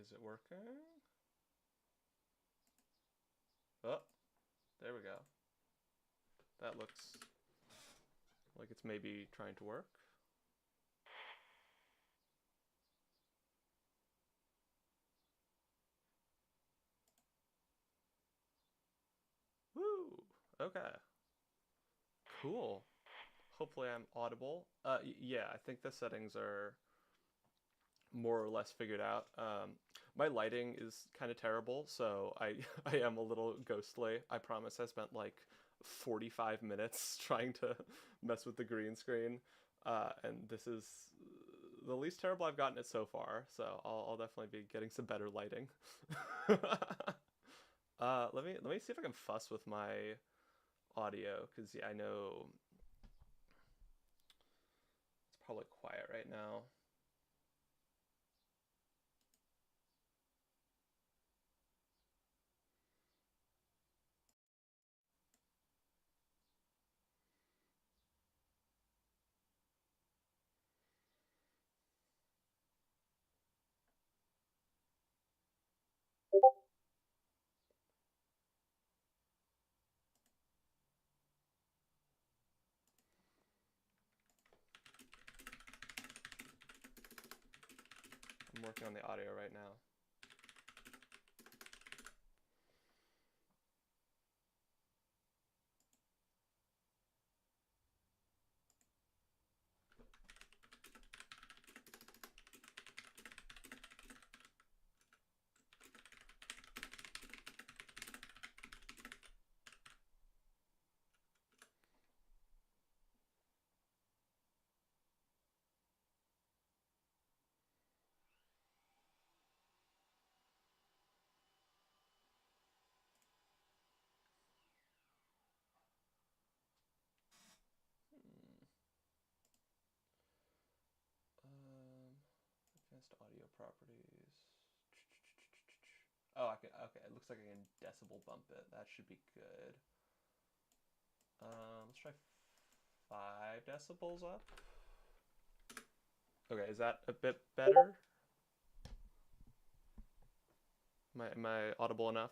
Is it working? Oh, there we go. That looks like it's maybe trying to work. Woo! Okay. Cool. Hopefully I'm audible. Yeah, I think the settings are more or less figured out. My lighting is kind of terrible, so I am a little ghostly. I promise I spent like 45 minutes trying to mess with the green screen, and this is the least terrible I've gotten it so far. So I'll definitely be getting some better lighting. Let me see if I can fuss with my audio because yeah, I know it's probably quiet right now. I'm working on the audio right now. Advanced audio properties. Oh, I can. Okay, it looks like I can decibel bump it. That should be good. Let's try 5 decibels up. Okay, is that a bit better? Am I audible enough?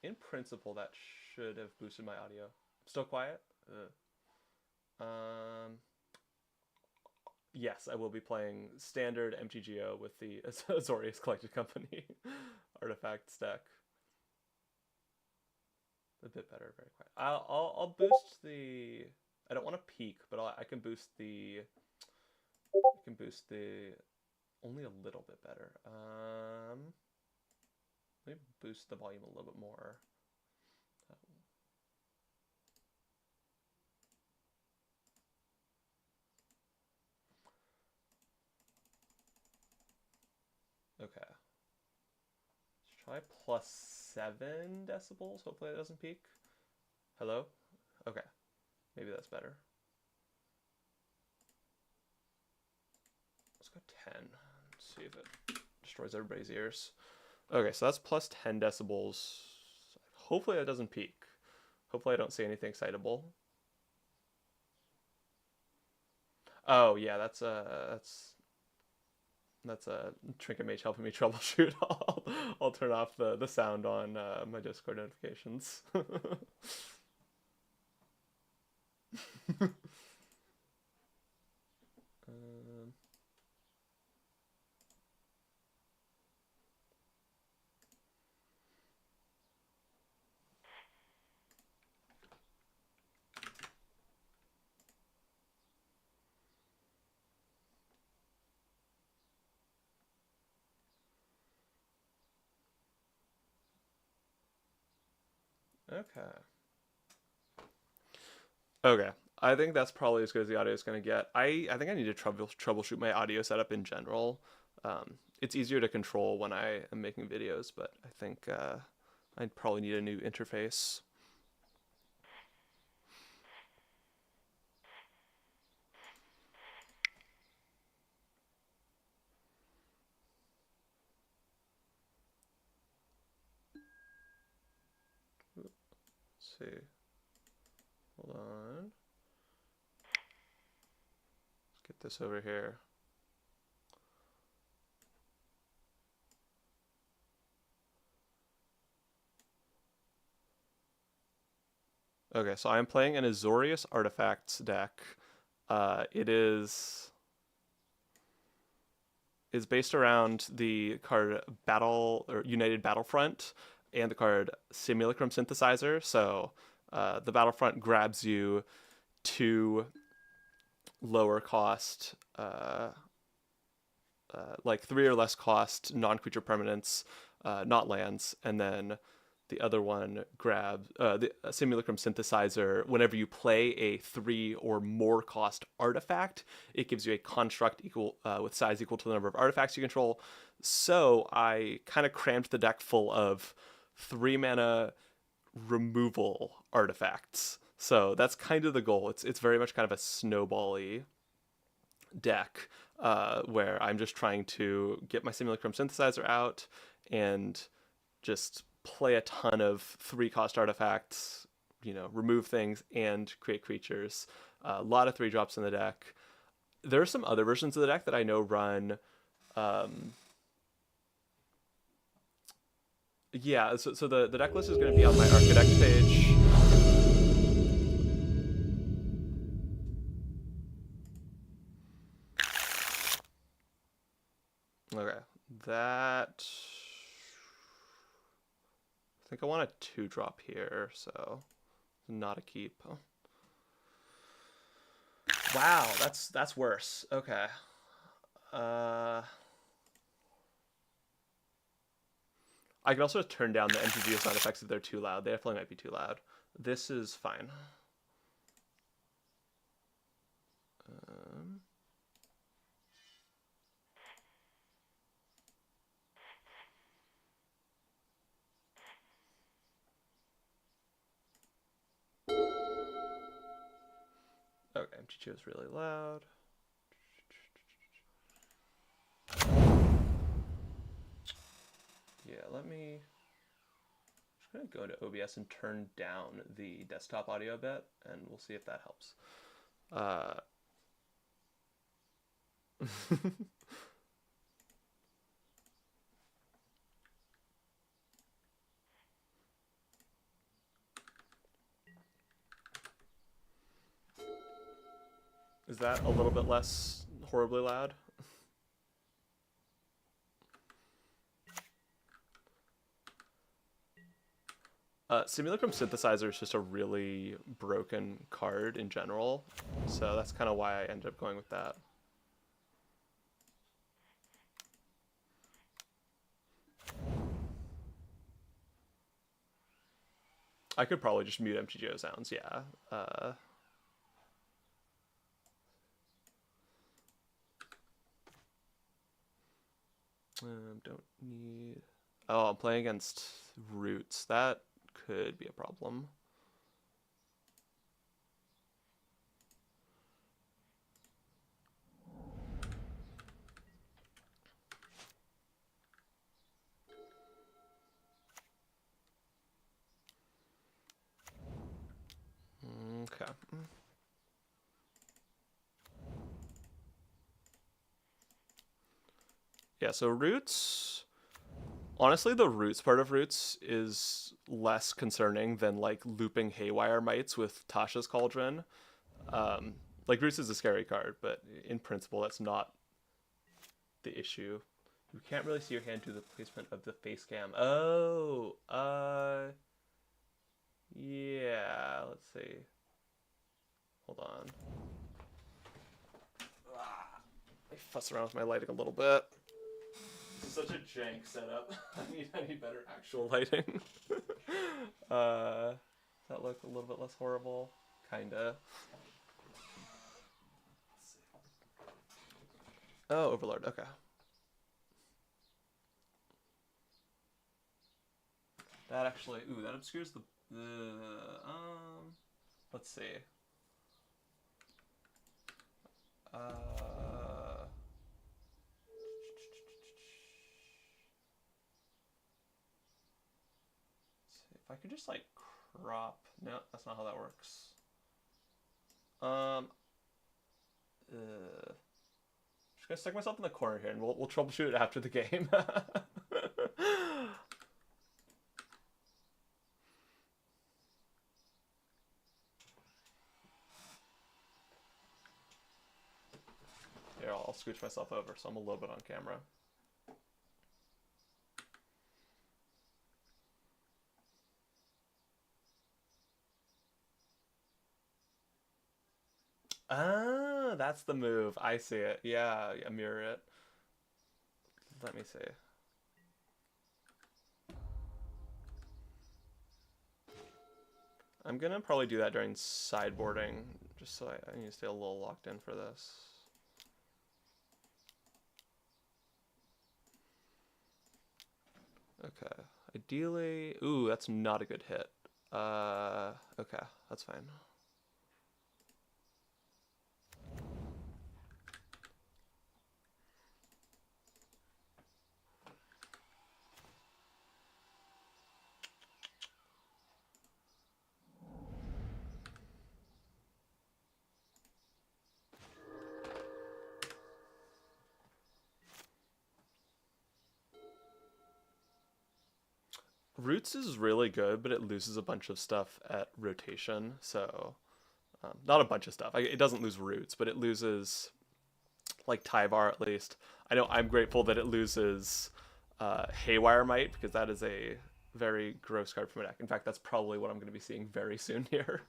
In principle, that should have boosted my audio. Still quiet? Yes, I will be playing standard MTGO with the Azorius Collected Company artifact stack. A bit better, very quiet. I'll boost the. I don't want to peak, but I can boost the. I can boost the only a little bit better. Let me boost the volume a little bit more. Okay. Let's try +7 decibels. Hopefully that doesn't peak. Hello? Okay. Maybe that's better. Let's go 10. Let's see if it destroys everybody's ears. Okay, so that's +10 decibels. Hopefully that doesn't peak. Hopefully I don't see anything excitable. Oh yeah, that's a Trinket Mage helping me troubleshoot. I'll turn off the sound on my Discord notifications. um, okay. Okay. I think that's probably as good as the audio is going to get. I think I need to troubleshoot my audio setup in general. It's easier to control when I am making videos, but I think I'd probably need a new interface. Let's see. Hold on. Let's get this over here. Okay, so I'm playing an Azorius Artifacts deck. It is based around the card Battle or United Battlefront and the card Simulacrum Synthesizer. So the Battlefront grabs you 2 lower cost, like 3 or less cost non-creature permanents, not lands, and then the other one grabs the Simulacrum Synthesizer. Whenever you play a 3 or more cost artifact, it gives you a construct equal with size equal to the number of artifacts you control. So I kind of crammed the deck full of 3 mana removal artifacts. So that's kind of the goal. It's very much kind of a snowbally deck where I'm just trying to get my Simulacrum Synthesizer out and just play a ton of 3 cost artifacts, remove things and create creatures. A lot of 3 drops in the deck. There are some other versions of the deck that I know run. Yeah, so the deck list is going to be on my Architect page. Okay, that... I think I want a 2-drop here, so not a keep. Wow, that's worse. Okay. I can also turn down the MTGO sound effects if they're too loud. They definitely might be too loud. This is fine. Okay, MTGO is really loud. Yeah, let me... I'm just going to go into OBS and turn down the desktop audio a bit, and we'll see if that helps. Is that a little bit less horribly loud? Simulacrum Synthesizer is just a really broken card in general, so that's kind of why I ended up going with that. I could probably just mute MTGO sounds, yeah. Don't need... Oh, I'm playing against Roots. That could be a problem. Okay. Yeah, so Roots... Honestly, the Roots part of Roots is less concerning than, like, looping Haywire Mites with Tasha's Cauldron. Like, Roots is a scary card, but in principle, that's not the issue. You can't really see your hand through the placement of the face cam. Oh, yeah, let's see. Hold on. I fuss around with my lighting a little bit. This is such a jank setup. I need better actual lighting. Does that look a little bit less horrible? Kinda. Oh, Overlord, okay. That actually, ooh, that obscures the let's see. If I could just like crop, no, that's not how that works. Um, just gonna stick myself in the corner here, and we'll troubleshoot it after the game. Here, I'll scooch myself over, so I'm a little bit on camera. Ah, that's the move. I see it. Yeah, yeah, mirror it. Let me see. I'm gonna probably do that during sideboarding, just so I need to stay a little locked in for this. Okay. Ideally, ooh, that's not a good hit. Okay, that's fine. Roots is really good, but it loses a bunch of stuff at rotation. So, not a bunch of stuff. It doesn't lose roots, but it loses like Tyvar at least. I know I'm grateful that it loses Haywire Might because that is a very gross card from my deck. In fact, that's probably what I'm going to be seeing very soon here.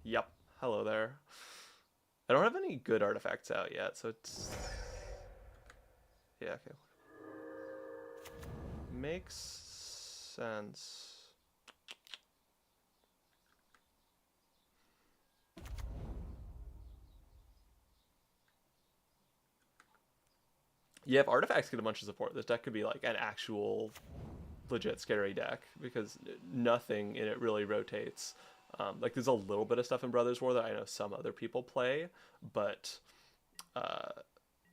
Yep. Hello there. I don't have any good artifacts out yet, so it's... Yeah, okay. Makes sense. Yeah, if artifacts get a bunch of support, this deck could be like an actual legit scary deck because nothing in it really rotates. Like there's a little bit of stuff in Brothers War that I know some other people play, but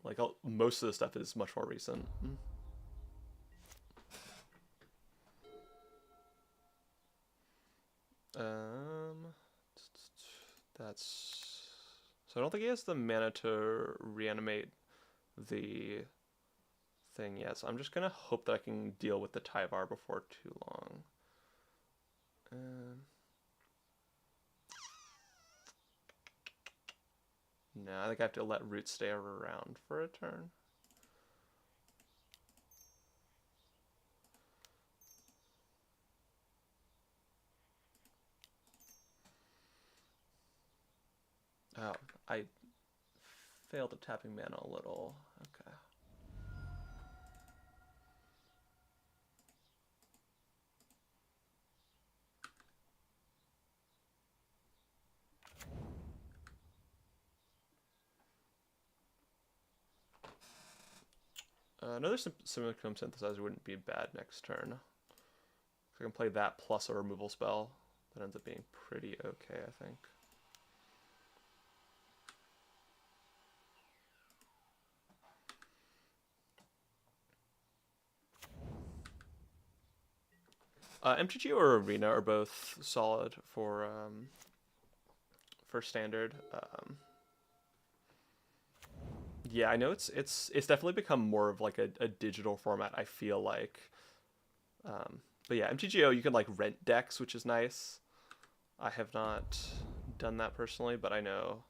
like most of the stuff is much more recent. That's so I don't think he has the mana to reanimate the thing yet. So I'm just gonna hope that I can deal with the Tyvar before too long. No, I think I have to let Root stay around for a turn. Oh, I failed at tapping mana a little. Okay. Another Simichrome Synthesizer wouldn't be bad next turn. I can play that plus a removal spell. That ends up being pretty okay, I think. MTGO or Arena are both solid for standard. Yeah, I know it's definitely become more of like a digital format. I feel like, but yeah, MTGO you can like rent decks, which is nice. I have not done that personally, but I know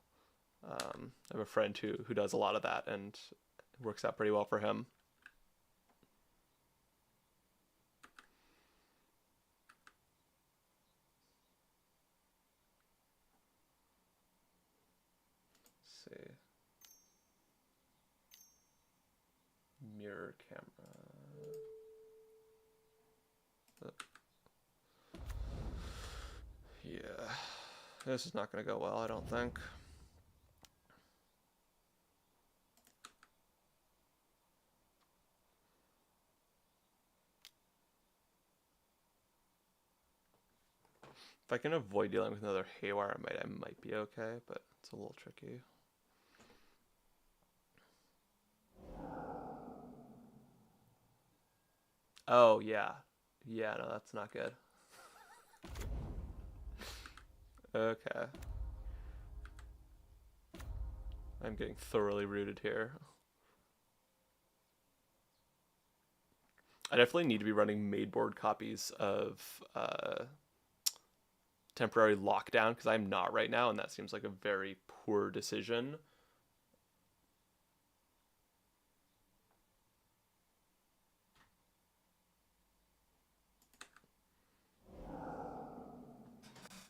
I have a friend who does a lot of that, and it works out pretty well for him. Let's see. Mirror camera. Yeah, this is not going to go well, I don't think. If I can avoid dealing with another Haywire, I might be okay, but it's a little tricky. Oh, yeah. Yeah, no, that's not good. Okay. I'm getting thoroughly rooted here. I definitely need to be running made board copies of temporary lockdown because I'm not right now, and that seems like a very poor decision.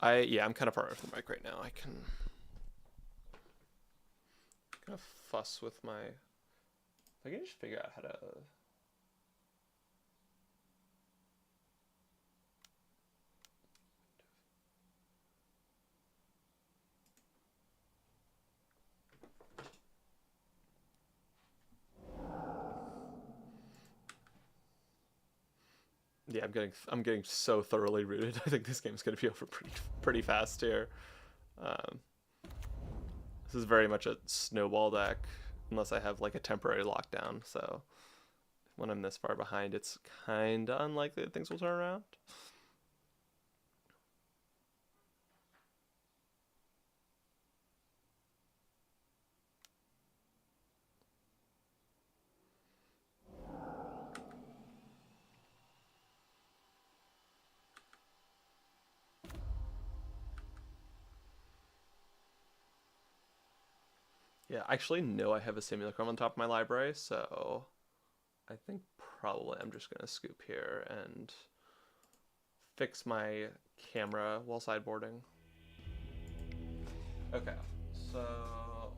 I'm kind of far away from the mic right now. I can kind of fuss with my. I can just figure out how to. Yeah, I'm getting so thoroughly rooted. I think this game's gonna be over pretty fast here. Um, this is very much a snowball deck, unless I have like a temporary lockdown. So when I'm this far behind, it's kind of unlikely that things will turn around. Yeah, I actually know I have a simulacrum on top of my library, so I think probably I'm just gonna scoop here and fix my camera while sideboarding. Okay, so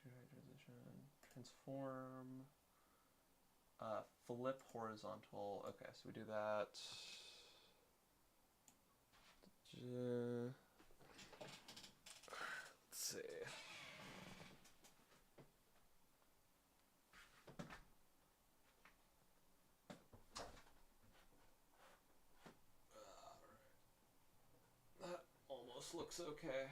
transition, transform, flip horizontal. Okay, so we do that. Let's see. That almost looks okay.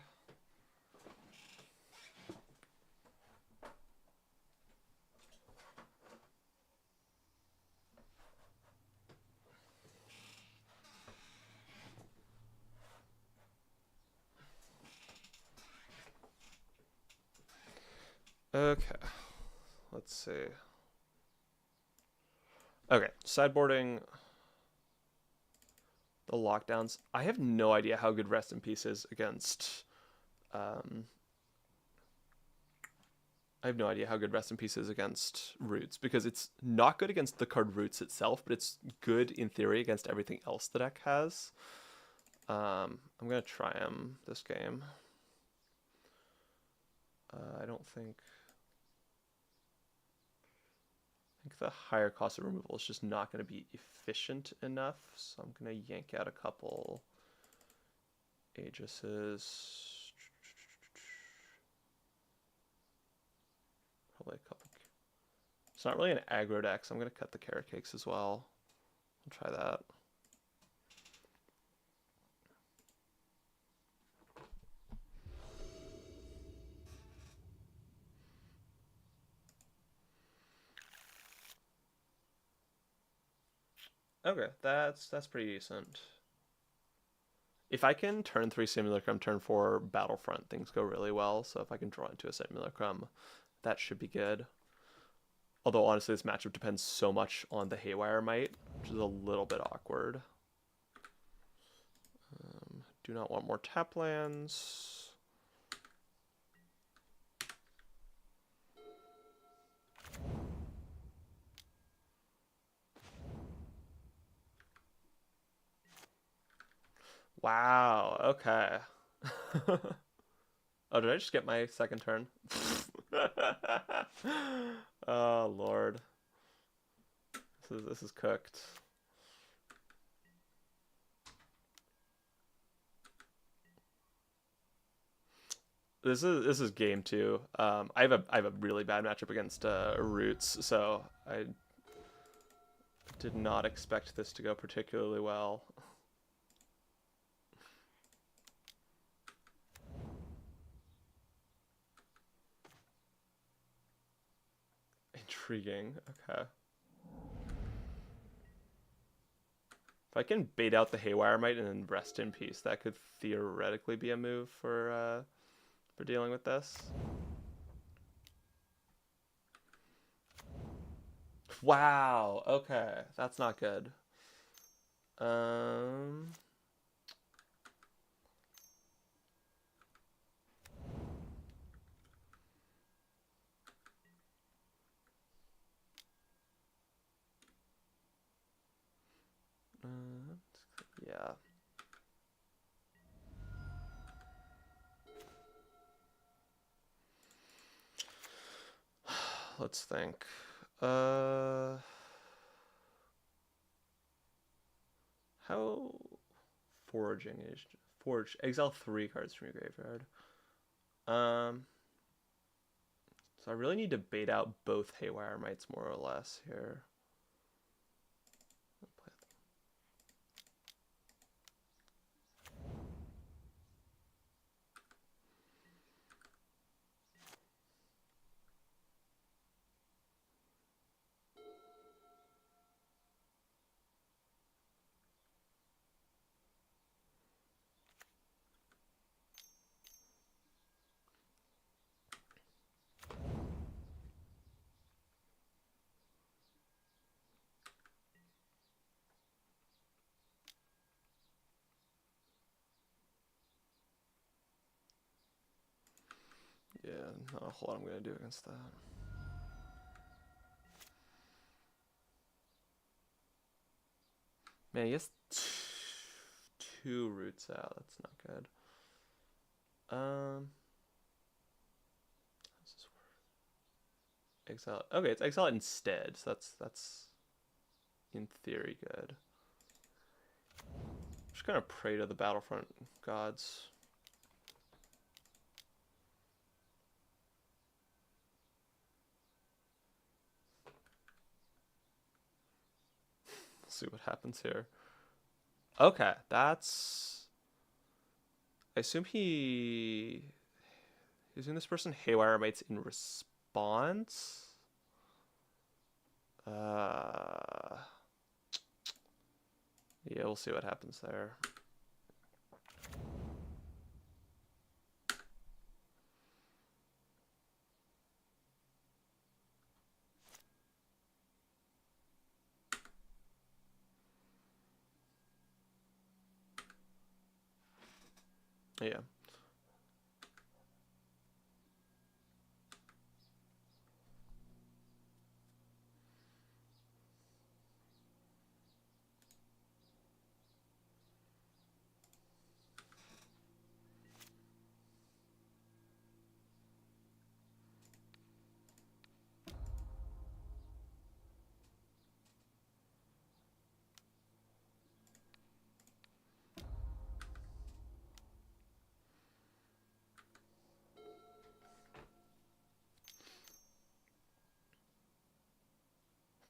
Okay, let's see. Okay, sideboarding the lockdowns. I have no idea how good Rest in Peace is against. I have no idea how good Rest in Peace is against Roots, because it's not good against the card Roots itself, but it's good in theory against everything else the deck has. I'm gonna try him this game. I don't think. I think the higher cost of removal is just not going to be efficient enough, so I'm going to yank out a couple Aegises. Probably a couple. It's not really an aggro deck, so I'm going to cut the carrot cakes as well. I'll try that. Okay, that's pretty decent. If I can turn 3 Simulacrum, turn 4 Battlefront, things go really well. So if I can draw into a Simulacrum, that should be good. Although honestly, this matchup depends so much on the Haywire Might, which is a little bit awkward. Do not want more tap lands. Wow, okay. Oh, did I just get my second turn? Oh, Lord. This is cooked. This is game 2. I have a really bad matchup against Roots, so I did not expect this to go particularly well. Intriguing. Okay. If I can bait out the Haywire Mite and then rest in peace, that could theoretically be a move for dealing with this. Wow. Okay, that's not good. Yeah. Let's think. How foraging is forge? Exile 3 cards from your graveyard. So I really need to bait out both Haywire Mites more or less here. Yeah, not a whole lot I'm gonna do against that. Man, he has two roots out. That's not good. How does this work? Exile. Okay, it's exile instead. So that's in theory good. Just gonna pray to the Battlefront gods. See what happens here. Okay, that's... I assume he's using this person Haywire Mites in response. Yeah, we'll see what happens there. Yeah.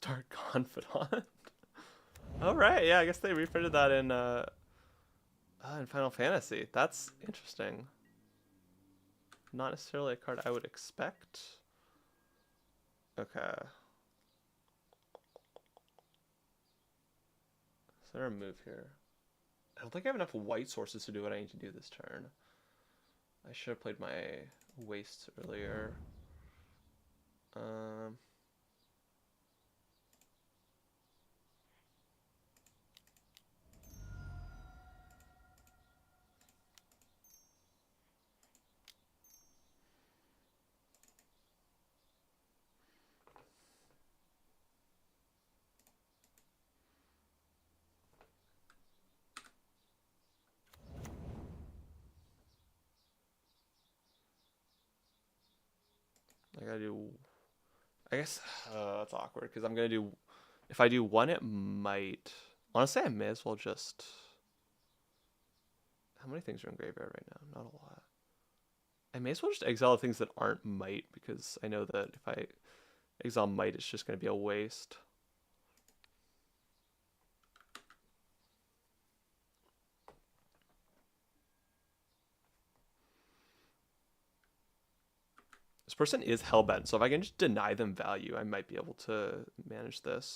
Dark Confidant. All right, yeah, I guess they reprinted that in Final Fantasy. That's interesting. Not necessarily a card I would expect. Okay. Is there a move here? I don't think I have enough white sources to do what I need to do this turn. I should have played my wastes earlier. I gotta do... I guess that's awkward because I'm gonna do... If I do one, it might... Honestly, I may as well just... How many things are in graveyard right now? Not a lot. I may as well just exile things that aren't might because I know that if I exile might, it's just gonna be a waste. This person is hellbent, so if I can just deny them value, I might be able to manage this.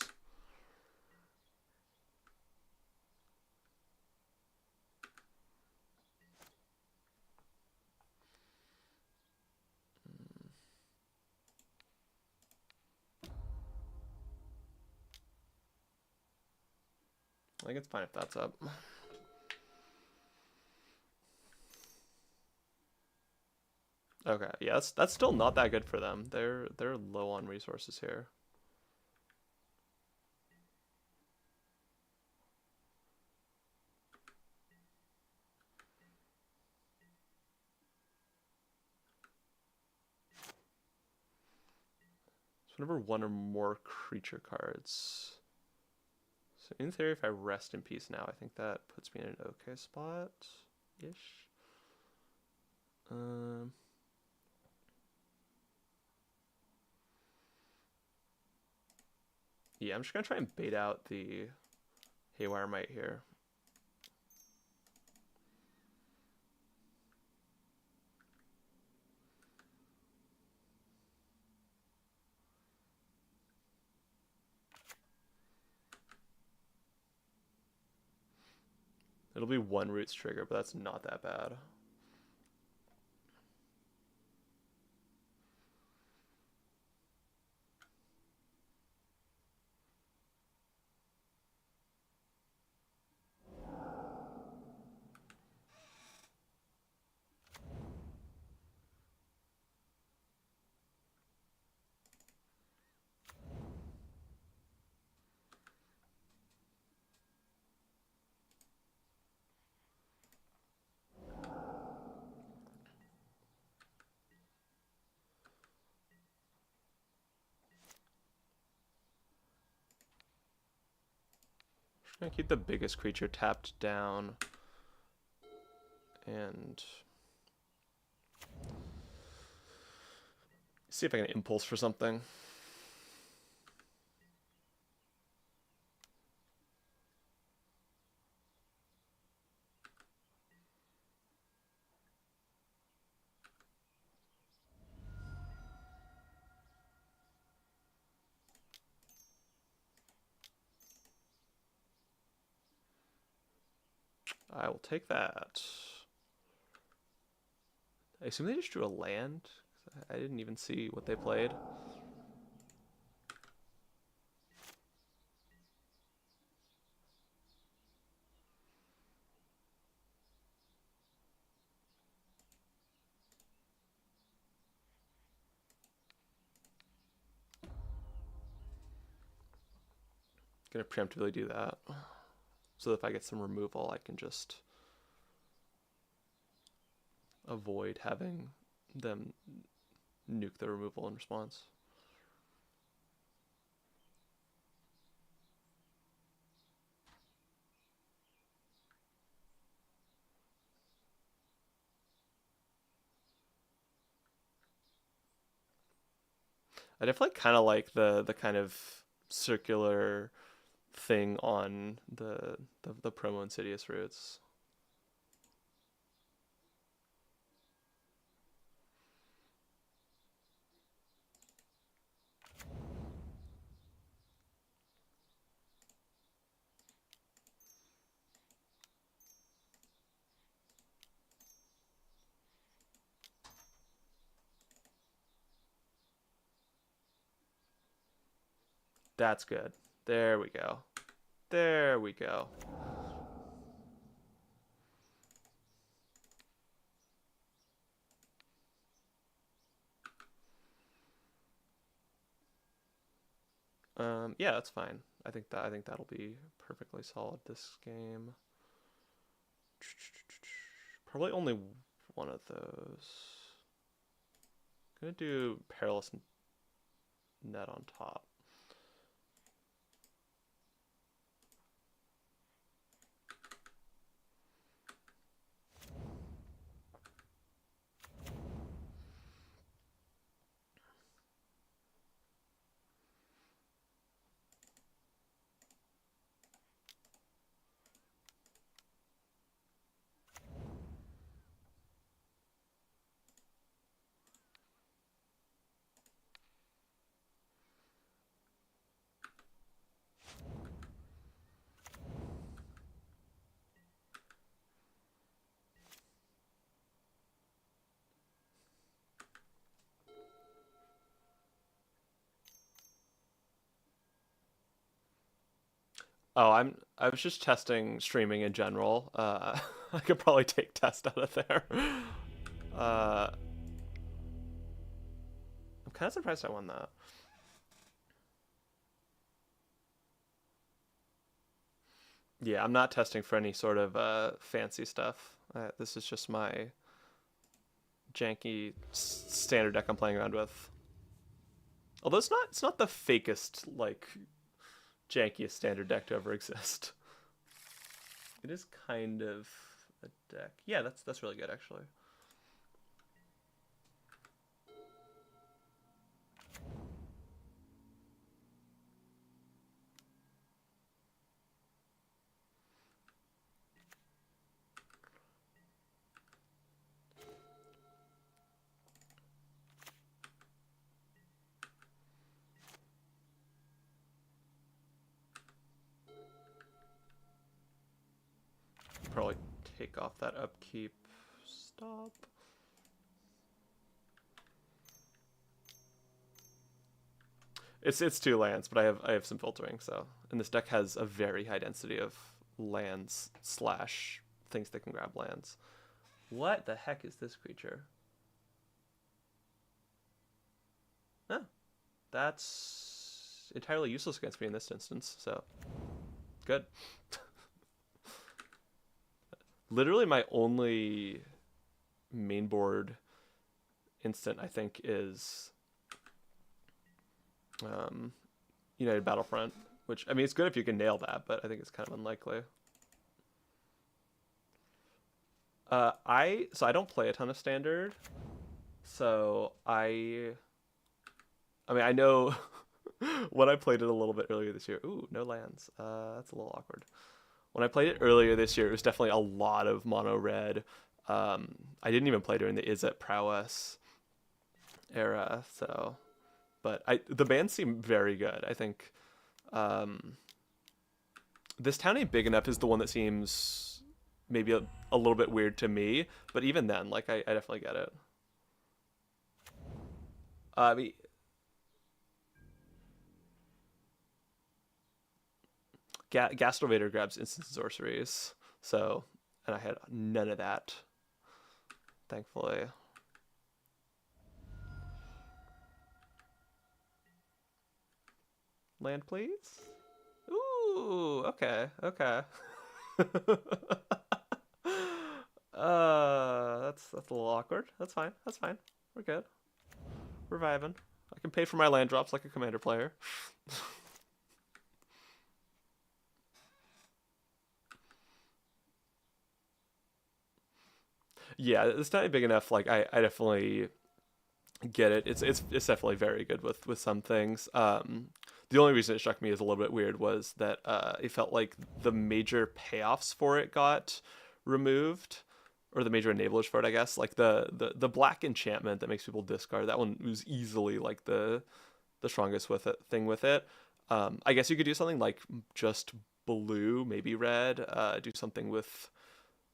I think it's fine if that's up. Okay, yeah, that's still not that good for them. They're low on resources here. So whenever one or more creature cards. So in theory, if I rest in peace now, I think that puts me in an okay spot-ish. Yeah, I'm just gonna try and bait out the Haywire Might here. It'll be one Roots trigger, but that's not that bad. Just gonna keep the biggest creature tapped down. And see if I can impulse for something. I will take that. I assume they just drew a land. I didn't even see what they played. Gonna preemptively do that. So if I get some removal, I can just avoid having them nuke the removal in response. I definitely kind of like the kind of circular thing on the promo Insidious Roots. That's good. There we go. There we go. Yeah, that's fine. I think that'll be perfectly solid this game. Probably only one of those. Gonna do Perilous Net on top. Oh, I was just testing streaming in general. I could probably take test out of there. I'm kind of surprised I won that. Yeah, I'm not testing for any sort of fancy stuff. This is just my janky standard deck I'm playing around with. Although it's not the fakest like jankiest standard deck to ever exist. It is kind of a deck. Yeah, that's really good actually. Probably take off that upkeep. Stop. It's 2 lands, but I have some filtering, so and this deck has a very high density of lands slash things that can grab lands. What the heck is this creature? Huh. That's entirely useless against me in this instance, so good. Literally my only main board instant, I think, is United Battlefront, which, I mean, it's good if you can nail that, but I think it's kind of unlikely. I don't play a ton of Standard, so I mean, I know when I played it a little bit earlier this year. Ooh, no lands. That's a little awkward. When I played it earlier this year, it was definitely a lot of mono red. I didn't even play during the Izzet Prowess era, so. But the bands seem very good. I think this town ain't big enough is the one that seems maybe a little bit weird to me. But even then, like, I definitely get it. I mean, Gastrovator grabs instant sorceries, so, and I had none of that, thankfully. Land, please. Ooh, okay, okay. That's a little awkward. That's fine. That's fine. We're good. We're vibing. I can pay for my land drops like a commander player. Yeah, it's not big enough. Like I definitely get it. It's definitely very good with some things. The only reason it struck me as a little bit weird was that it felt like the major payoffs for it got removed, or the major enablers for it, I guess. Like the black enchantment that makes people discard, that one was easily like the strongest with it thing with it. I guess you could do something like just blue, maybe red. Do something with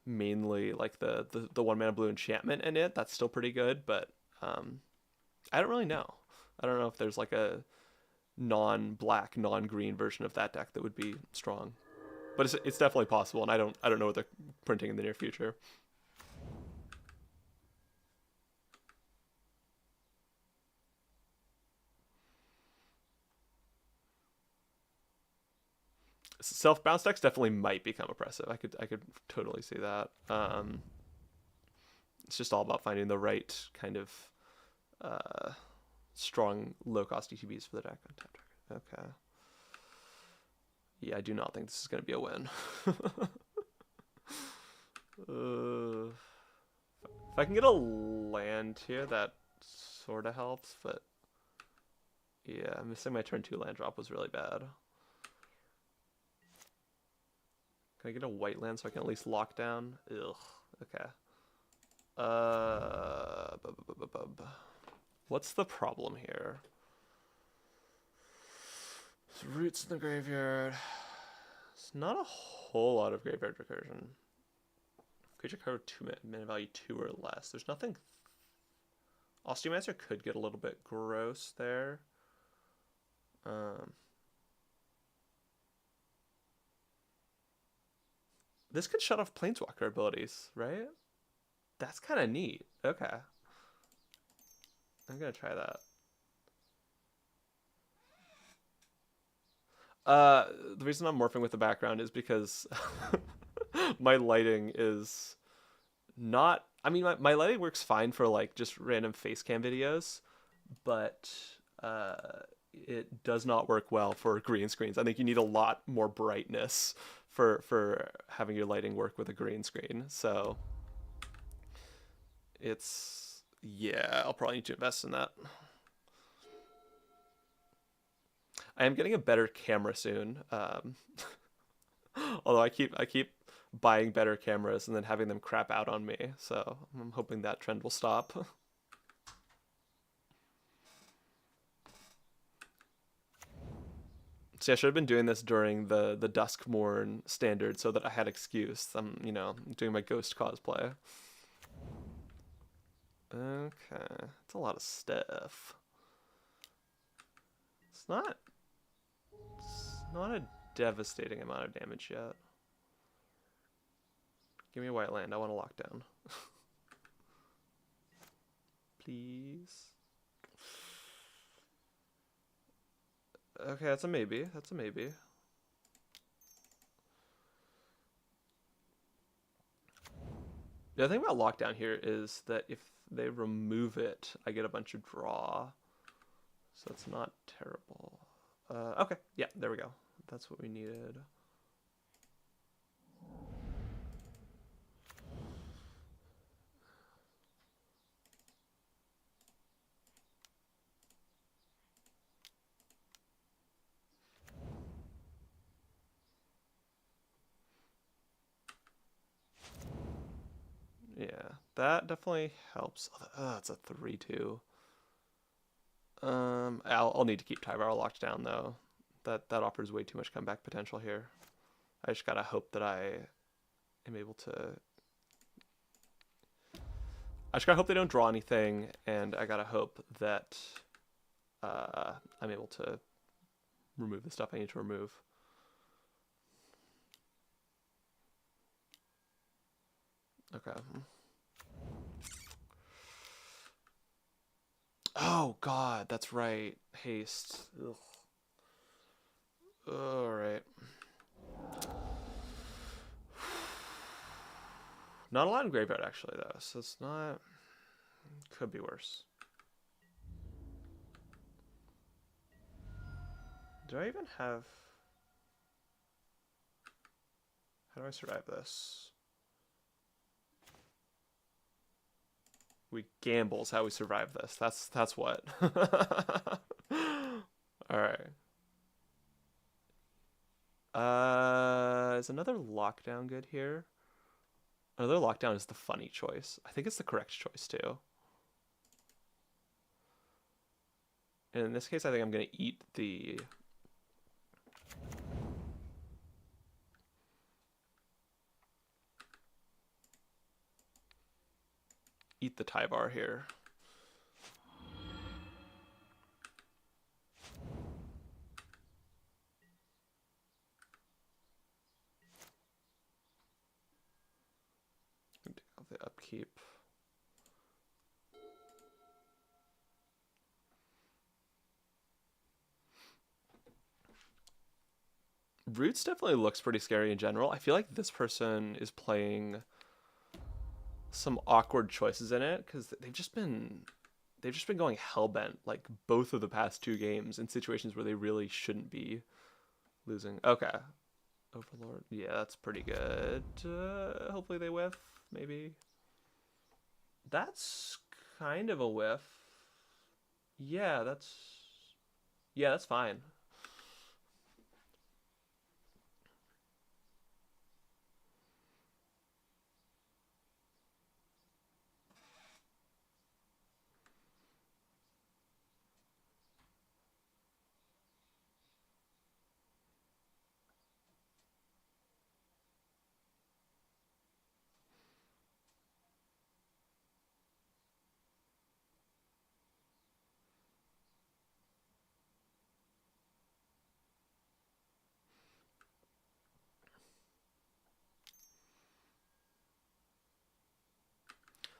mainly like the 1 mana blue enchantment in it. That's still pretty good, but I don't really know. I don't know if there's like a non-black, non-green version of that deck that would be strong, but it's definitely possible, and I don't know what they're printing in the near future. Self bounce decks definitely might become oppressive. I could totally see that. It's just all about finding the right kind of strong low cost ETBs for the deck. Okay. Yeah, I do not think this is going to be a win. If I can get a land here, that sort of helps, but yeah, missing my turn 2 land drop was really bad. Can I get a white land so I can at least lock down? Ugh, okay. What's the problem here? There's roots in the graveyard. It's not a whole lot of graveyard recursion. Creature card with 2 mana value 2 or less. There's nothing. Osteomancer could get a little bit gross there. This could shut off Planeswalker abilities, right? That's kind of neat. Okay. I'm gonna try that. The reason I'm morphing with the background is because my lighting is not. I mean, my lighting works fine for like just random face cam videos, but uh, it does not work well for green screens. I think you need a lot more brightness for having your lighting work with a green screen. So it's yeah, I'll probably need to invest in that. I am getting a better camera soon. Although I keep buying better cameras and then having them crap out on me. So I'm hoping that trend will stop. See, I should have been doing this during the Duskmorn standard so that I had excuse. I'm doing my ghost cosplay. Okay, it's a lot of stuff. It's not a devastating amount of damage yet. Give me a white land. I want to lock down. Please. Okay, that's a maybe. That's a maybe. The other thing about lockdown here is that if they remove it, I get a bunch of draw. So it's not terrible. Okay, yeah, there we go. That's what we needed. Yeah, that definitely helps. It's a 3/2. I'll need to keep Tyvar locked down though. That offers way too much comeback potential here. I just gotta hope that I am able to. I just gotta hope they don't draw anything, and I gotta hope that I'm able to remove the stuff I need to remove. Okay. Oh God, that's right. Haste. Ugh. All right. Not a lot in graveyard actually though, so it's not. Could be worse. Do I even have? How do I survive this? We gambles how we survive this. That's what. All right. Is another lockdown good here? Another lockdown is the funny choice. I think it's the correct choice too. And in this case, I think I'm gonna eat the. Eat the Tyvar here. Take off the upkeep. Roots definitely looks pretty scary in general. I feel like this person is playing some awkward choices in it because they've just been going hellbent like both of the past two games in situations where they really shouldn't be losing. Okay, Overlord. Yeah, that's pretty good. Hopefully they whiff. Maybe. That's kind of a whiff. Yeah, that's fine.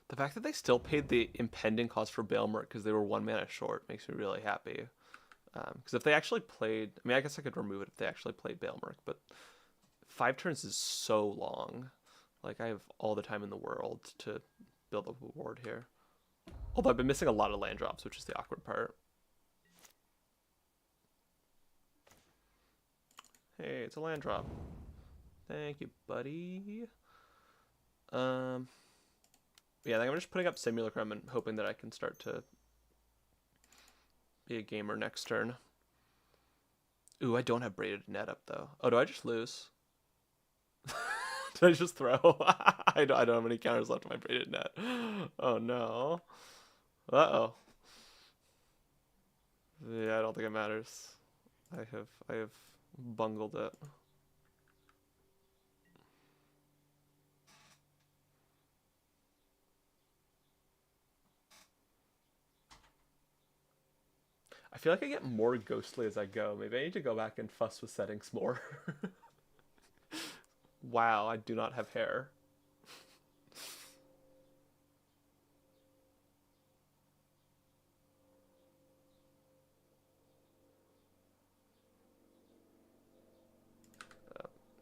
The fact that they still paid the impending cost for Baelmer because they were 1 mana short makes me really happy. Because if they actually played, I mean, I guess I could remove it if they actually played Baelmer, but 5 turns is so long. Like, I have all the time in the world to build up a ward here. Although I've been missing a lot of land drops, which is the awkward part. Hey, it's a land drop. Thank you, buddy. Yeah, I think I'm just putting up Simulacrum and hoping that I can start to be a gamer next turn. Ooh, I don't have Braided Net up, though. Oh, do I just lose? Did I just throw? I don't have any counters left on my Braided Net. Oh, no. Uh-oh. Yeah, I don't think it matters. I have bungled it. I feel like I get more ghostly as I go. Maybe I need to go back and fuss with settings more. Wow, I do not have hair.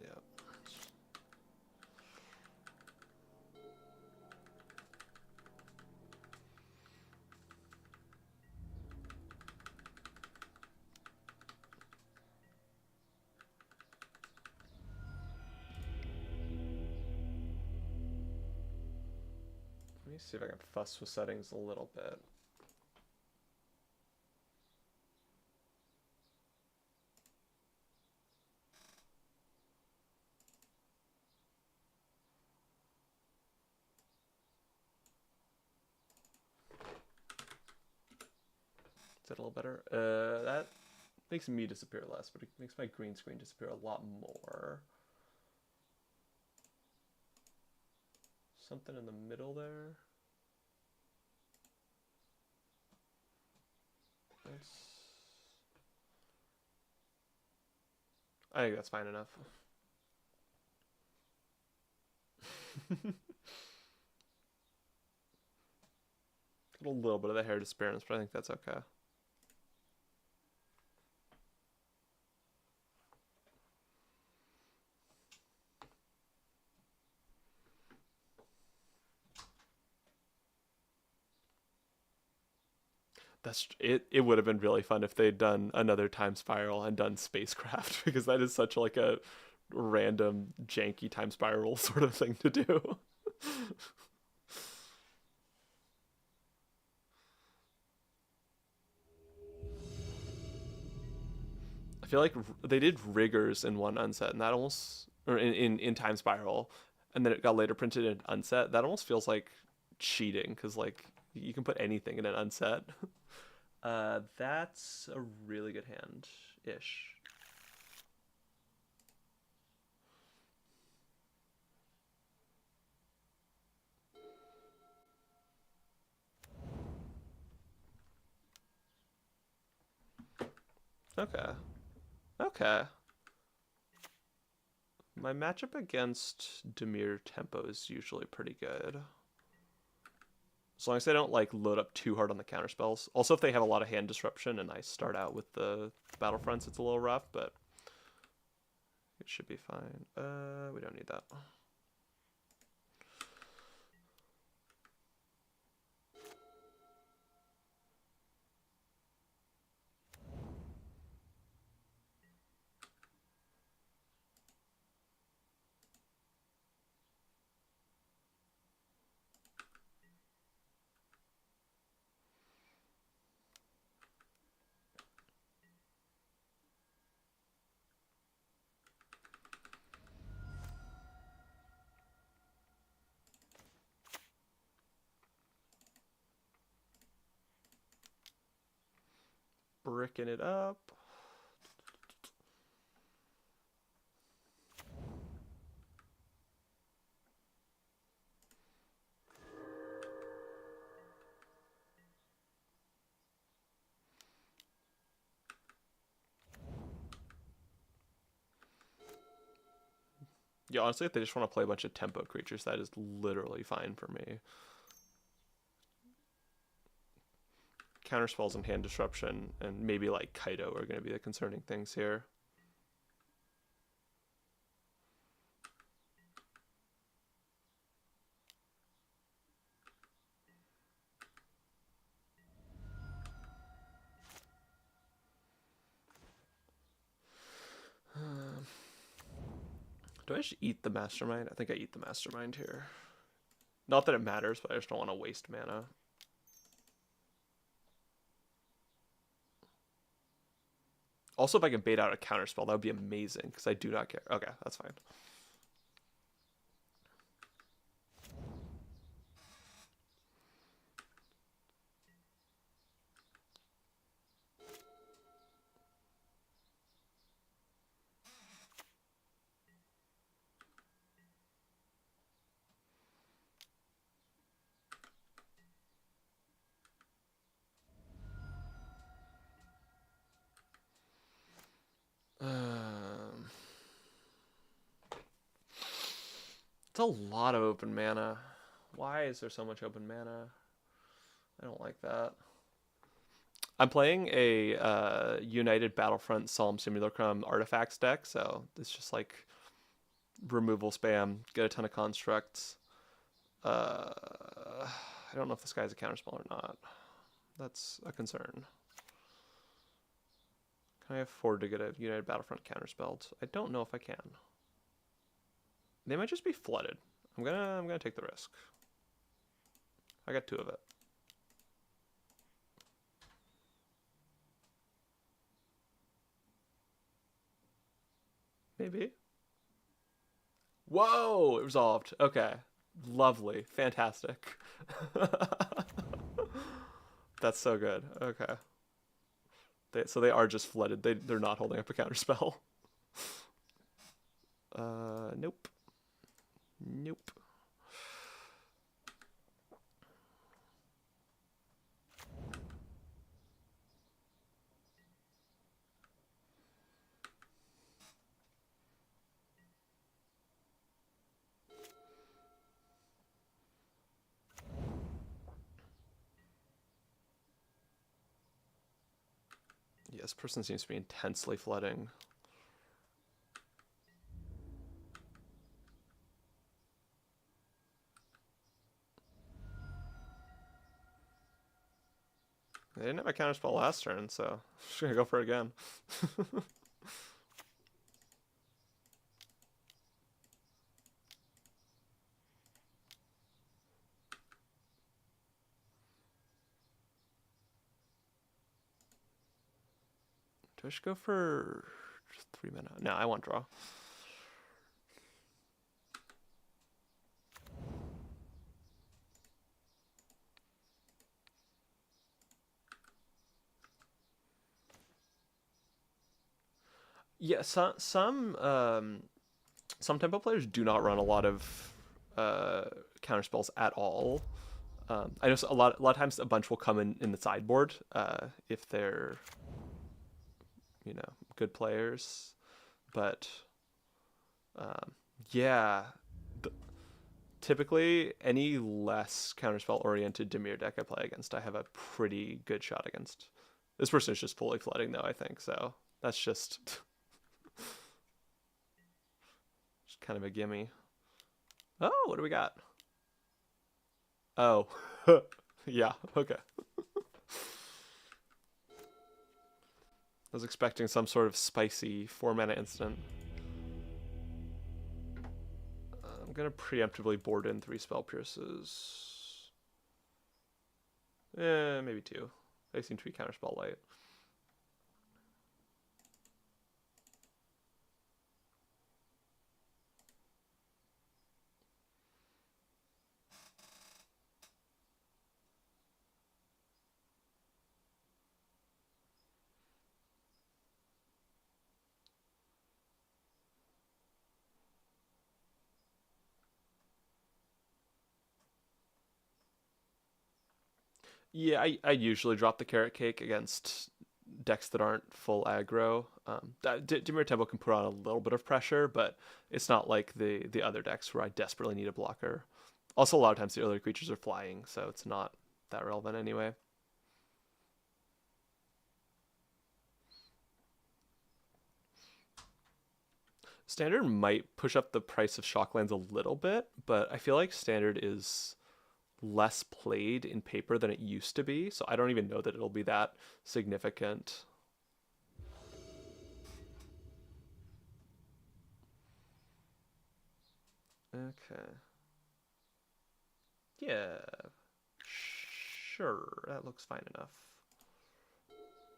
Yeah. Let me see if I can fuss with settings a little bit. Is that a little better? That makes me disappear less, but it makes my green screen disappear a lot more. Something in the middle there. I think that's fine enough. Got a little bit of the hair disappearance, but I think that's okay. It would have been really fun if they'd done another time spiral and done spacecraft, because that is such like a random janky time spiral sort of thing to do. I feel like they did riggers in one unset, and that almost, or in time spiral, and then it got later printed in unset. That almost feels like cheating, because like you can put anything in an unset. That's a really good hand ish. Okay. Okay. My matchup against Dimir tempo is usually pretty good. As long as they don't like load up too hard on the counter spells. Also, if they have a lot of hand disruption and I start out with the battlefronts, it's a little rough, but it should be fine. We don't need that. Bricking it up. Yeah, honestly, if they just want to play a bunch of tempo creatures, that is literally fine for me. counterspells and hand disruption, and maybe like Kaido are going to be the concerning things here. Do I just eat the Mastermind? I think I eat the Mastermind here. Not that it matters, but I just don't want to waste mana. Also, if I can bait out a counterspell, that would be amazing, because I do not care. Okay, that's fine. It's a lot of open mana. Why is there so much open mana? I don't like that. I'm playing a United Battlefront Solemn Simulacrum Artifacts deck, so it's just like removal spam, get a ton of constructs. I don't know if this guy's a counterspell or not. That's a concern. Can I afford to get a United Battlefront counterspelled? I don't know if I can. They might just be flooded. I'm gonna take the risk. I got 2 of it. Maybe. Whoa! It resolved. Okay. Lovely. Fantastic. That's so good. Okay. So they are just flooded. They're not holding up a counterspell. Nope. Nope. Yeah, this person seems to be intensely flooding. They didn't have a counterspell last turn, so I'm just gonna go for it again. Do I just go for just 3 mana? No, I want draw. Yeah, some tempo players do not run a lot of counterspells at all. I know a lot of times a bunch will come in the sideboard if they're, you know, good players, but yeah, typically any less counterspell oriented Dimir deck I play against, I have a pretty good shot against. This person is just fully flooding though, I think, so that's just kind of a gimme. Oh, what do we got? Oh, yeah, okay. I was expecting some sort of spicy 4 mana instant. I'm gonna preemptively board in 3 spell pierces. Maybe 2. They seem to be counterspell light. Yeah, I usually drop the carrot cake against decks that aren't full aggro. Dimir Tempo can put on a little bit of pressure, but it's not like the other decks where I desperately need a blocker. Also, a lot of times the other creatures are flying, so it's not that relevant anyway. Standard might push up the price of Shocklands a little bit, but I feel like Standard is less played in paper than it used to be, so I don't even know that it'll be that significant. Okay. Yeah. Sure, that looks fine enough.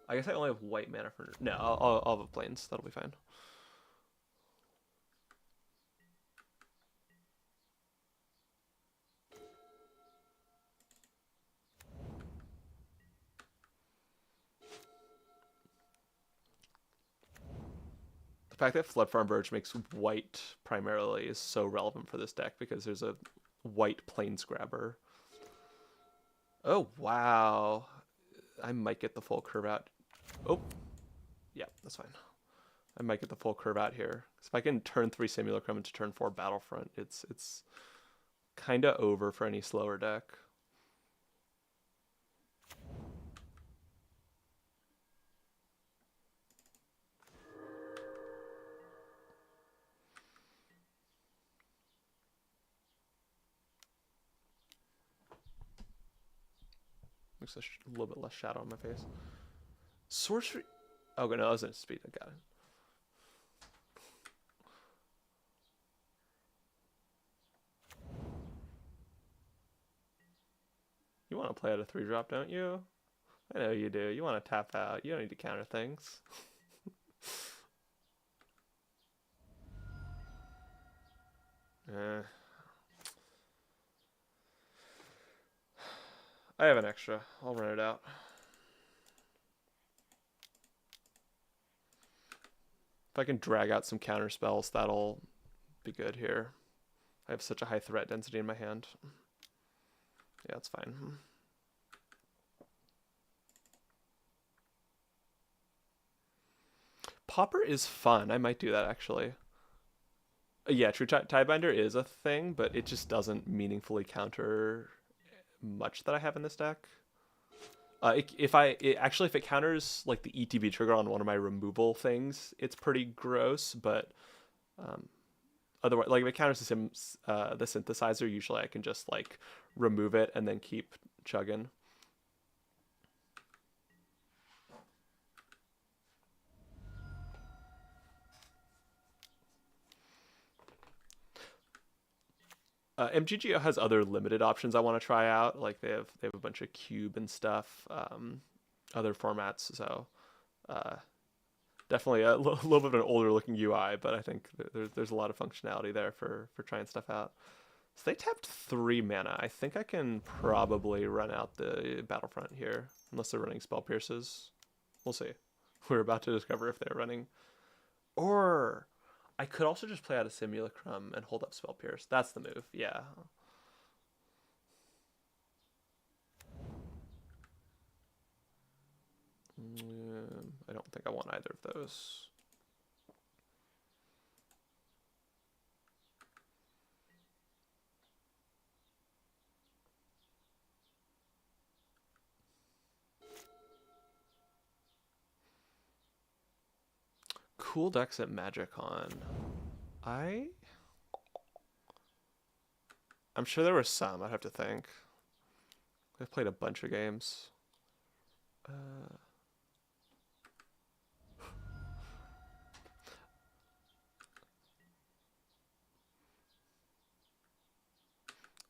I guess I only have white mana for... No, I'll have plains. That'll be fine. The fact that Flood Farm Verge makes white primarily is so relevant for this deck because there's a white plains grabber. Oh, wow. I might get the full curve out. Oh, yeah, that's fine. I might get the full curve out here. So if I can turn 3 Simulacrum into turn 4 Battlefront, it's kind of over for any slower deck. Looks a little bit less shadow on my face. Sorcery. Oh, no, that was in speed. I got it. You want to play out a 3-drop, don't you? I know you do. You want to tap out. You don't need to counter things. I have an extra. I'll run it out. If I can drag out some counter spells, that'll be good here. I have such a high threat density in my hand. Yeah, it's fine. Pauper is fun. I might do that, actually. Yeah, True Tiebinder is a thing, but it just doesn't meaningfully counter much that I have in this deck. If it counters like the ETB trigger on one of my removal things, it's pretty gross. But otherwise, like if it counters the synthesizer, usually I can just like remove it and then keep chugging. MTGO has other limited options I want to try out. Like they have a bunch of cube and stuff, other formats. So definitely a little bit of an older looking UI, but I think there's a lot of functionality there for trying stuff out. So they tapped 3 mana. I think I can probably run out the Battlefront here, unless they're running Spell Pierces. We'll see. We're about to discover if they're running, or I could also just play out a Simulacrum and hold up Spell Pierce. That's the move, yeah. I don't think I want either of those. Cool decks at MagicCon. I'm sure there were some. I'd have to think. I've played a bunch of games.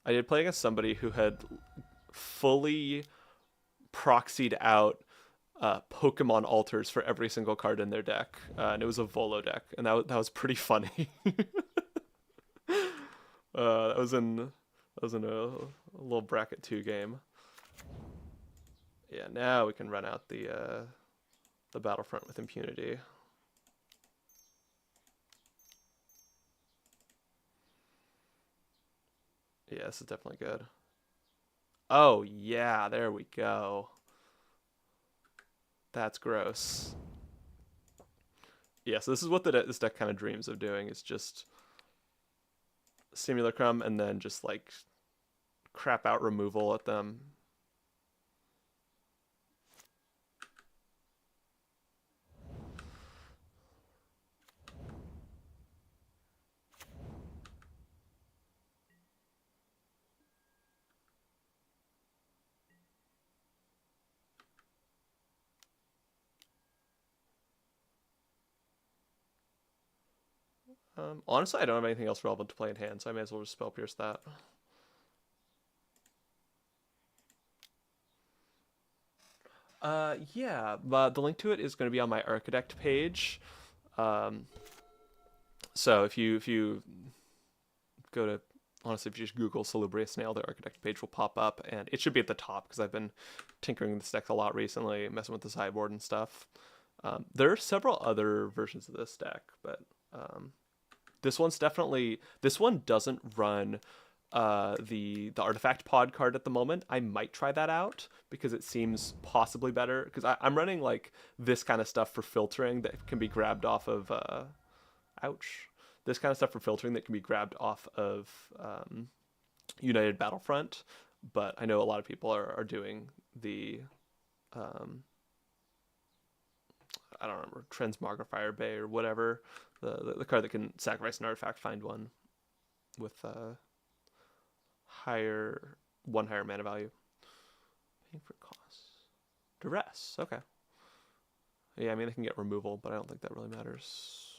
I did play against somebody who had fully proxied out Pokemon altars for every single card in their deck, and it was a Volo deck, and that was pretty funny. That was in a little bracket 2 game. Yeah, now we can run out the Battlefront with impunity. Yeah, this is definitely good. Oh yeah, there we go. That's gross. Yeah, so this is what this deck kind of dreams of doing, is just Simulacrum and then just like crap out removal at them. Honestly, I don't have anything else relevant to play in hand, so I may as well just Spell Pierce that. Yeah, but the link to it is going to be on my Architect page. So if you go to, honestly, if you just Google Salubrious Snail, the Architect page will pop up, and it should be at the top because I've been tinkering with this deck a lot recently, messing with the sideboard and stuff. There are several other versions of this deck, but this one doesn't run the artifact pod card at the moment. I might try that out because it seems possibly better, because I'm running like this kind of stuff for filtering that can be grabbed off of ouch this kind of stuff for filtering that can be grabbed off of United Battlefront, but I know a lot of people are doing the I don't remember, Transmogrifier Bay or whatever, the card that can sacrifice an artifact, find one with higher mana value. Paying for costs. Duress, okay. Yeah, I mean, they can get removal, but I don't think that really matters.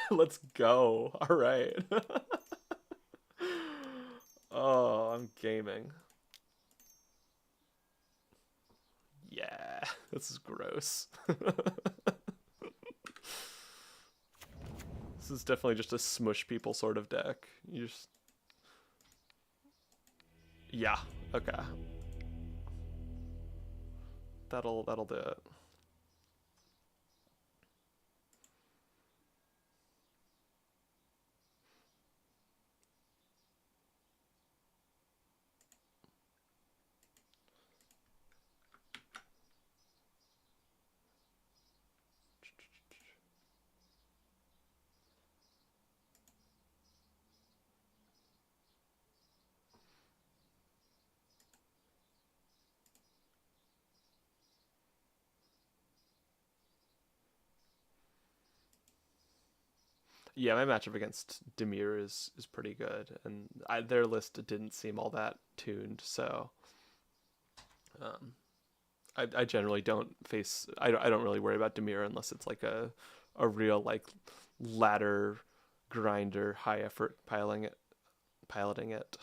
Let's go. All right. Oh, I'm gaming. Yeah, this is gross. This is definitely just a smush people sort of deck. You just... Yeah, okay. That'll do it. Yeah, my matchup against Dimir is pretty good, and their list didn't seem all that tuned, so I generally don't face... I don't really worry about Dimir unless it's like a real like ladder grinder, high effort piloting it.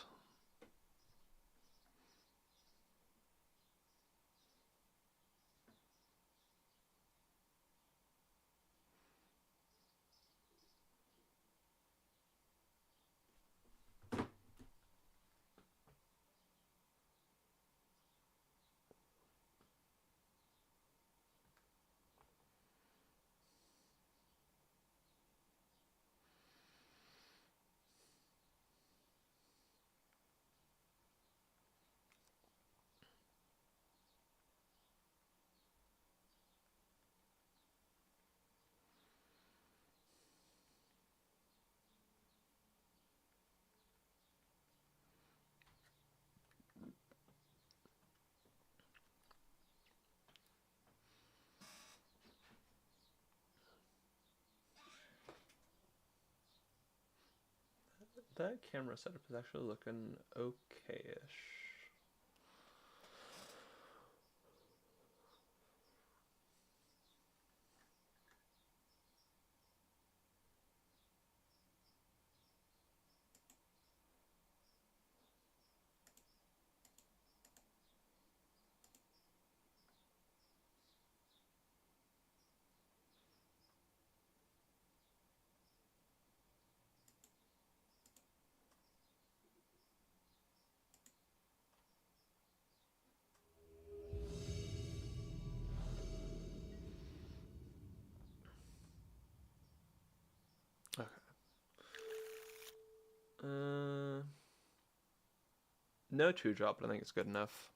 That camera setup is actually looking okay-ish. Okay. No 2-drop, but I think it's good enough.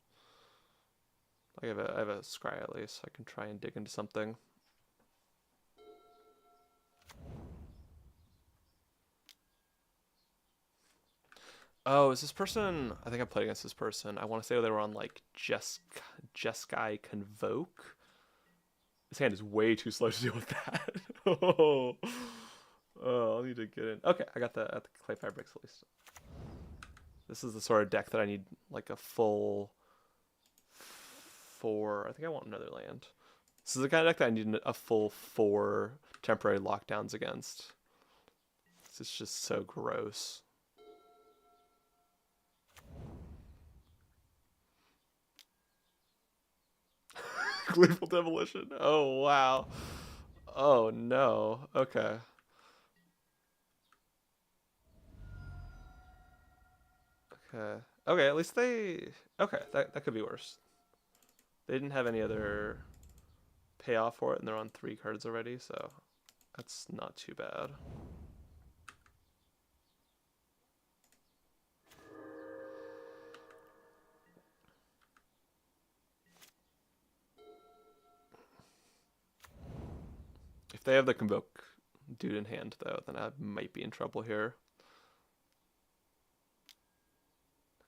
I have a scry at least. I can try and dig into something. Oh, is this person... I think I played against this person. I want to say they were on like Jeskai Convoke. This hand is way too slow to deal with that. Oh. Oh, I'll need to get in. Okay, I got the clay fabrics at least. This is the sort of deck that I need like a full 4. I think I want another land. This is the kind of deck that I need a full 4 temporary lockdowns against. It's just so gross. Gleeful Demolition. Oh, wow. Oh, no. Okay. Okay. Okay, at least they... Okay, that could be worse. They didn't have any other payoff for it, and they're on 3 cards already, so that's not too bad. If they have the Convoke dude in hand, though, then I might be in trouble here.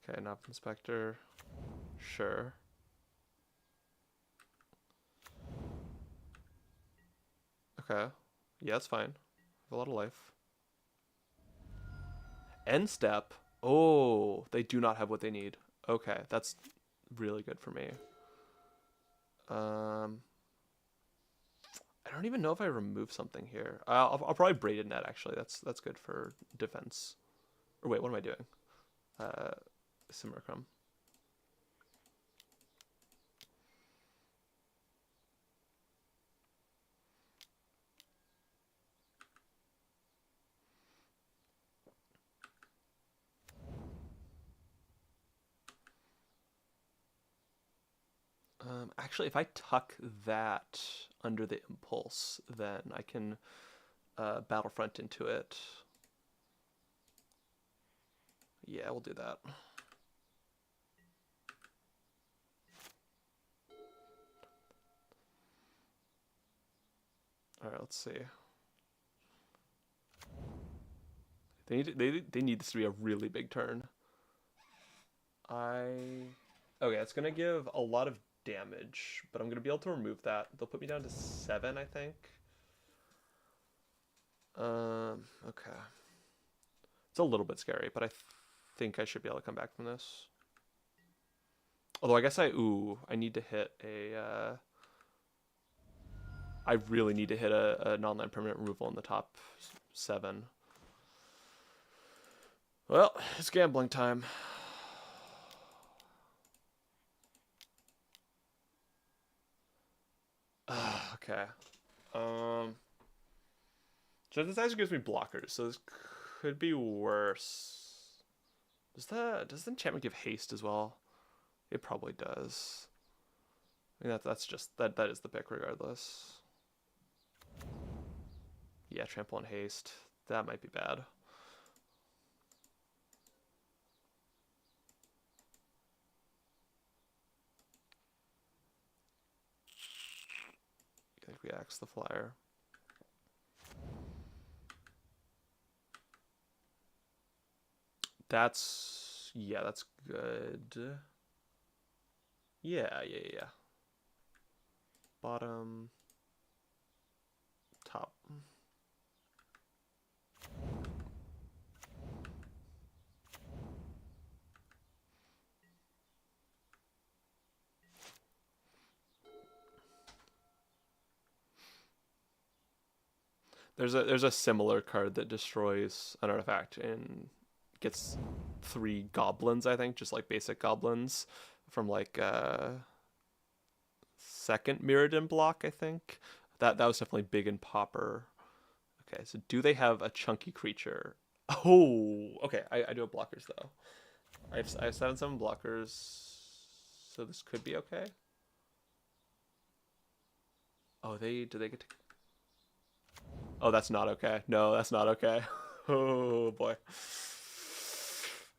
Okay, Knob Inspector. Sure. Okay. Yeah, that's fine. I have a lot of life. End step. Oh, they do not have what they need. Okay, that's really good for me. I don't even know if I remove something here. I'll probably Braided Net, actually. That's good for defense. Or wait, what am I doing? Simmercrum. Actually, if I tuck that under the Impulse, then I can Battlefront into it. Yeah, we'll do that. All right, let's see. They need this to be a really big turn. Okay, it's gonna give a lot of damage, but I'm gonna be able to remove that. They'll put me down to 7, I think. Okay. It's a little bit scary, but I think I should be able to come back from this. Although I guess I need to hit a I really need to hit a non-land permanent removal in the top 7. Well, it's gambling time. Okay. So this actually gives me blockers, so this could be worse. Does the enchantment give haste as well? It probably does. I mean that's just that is the pick regardless. Yeah, trample and haste. That might be bad. I think we axe the flyer. That's good. Yeah. Bottom, top. There's a similar card that destroys an artifact and gets 3 goblins, I think, just like basic goblins from like second Mirrodin block, I think. That was definitely big in Pauper. Okay, so do they have a chunky creature? Oh, okay. I do have blockers though. I have 7/7 blockers, so this could be okay. Oh, do they get to? Oh, that's not okay. No, that's not okay. Oh boy.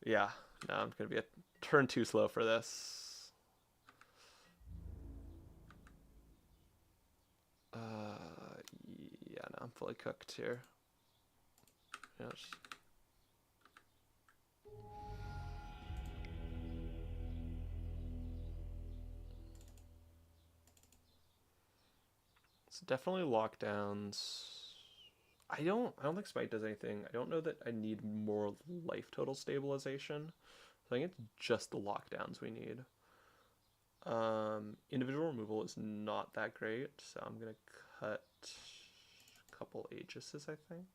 Yeah, no, I'm gonna be a turn too slow for this. Yeah, no, I'm fully cooked here. Yes. It's definitely lockdowns. I don't think Smite does anything. I don't know that I need more life total stabilization. I think it's just the lockdowns we need. Individual removal is not that great, so I'm gonna cut a couple Aegises, I think.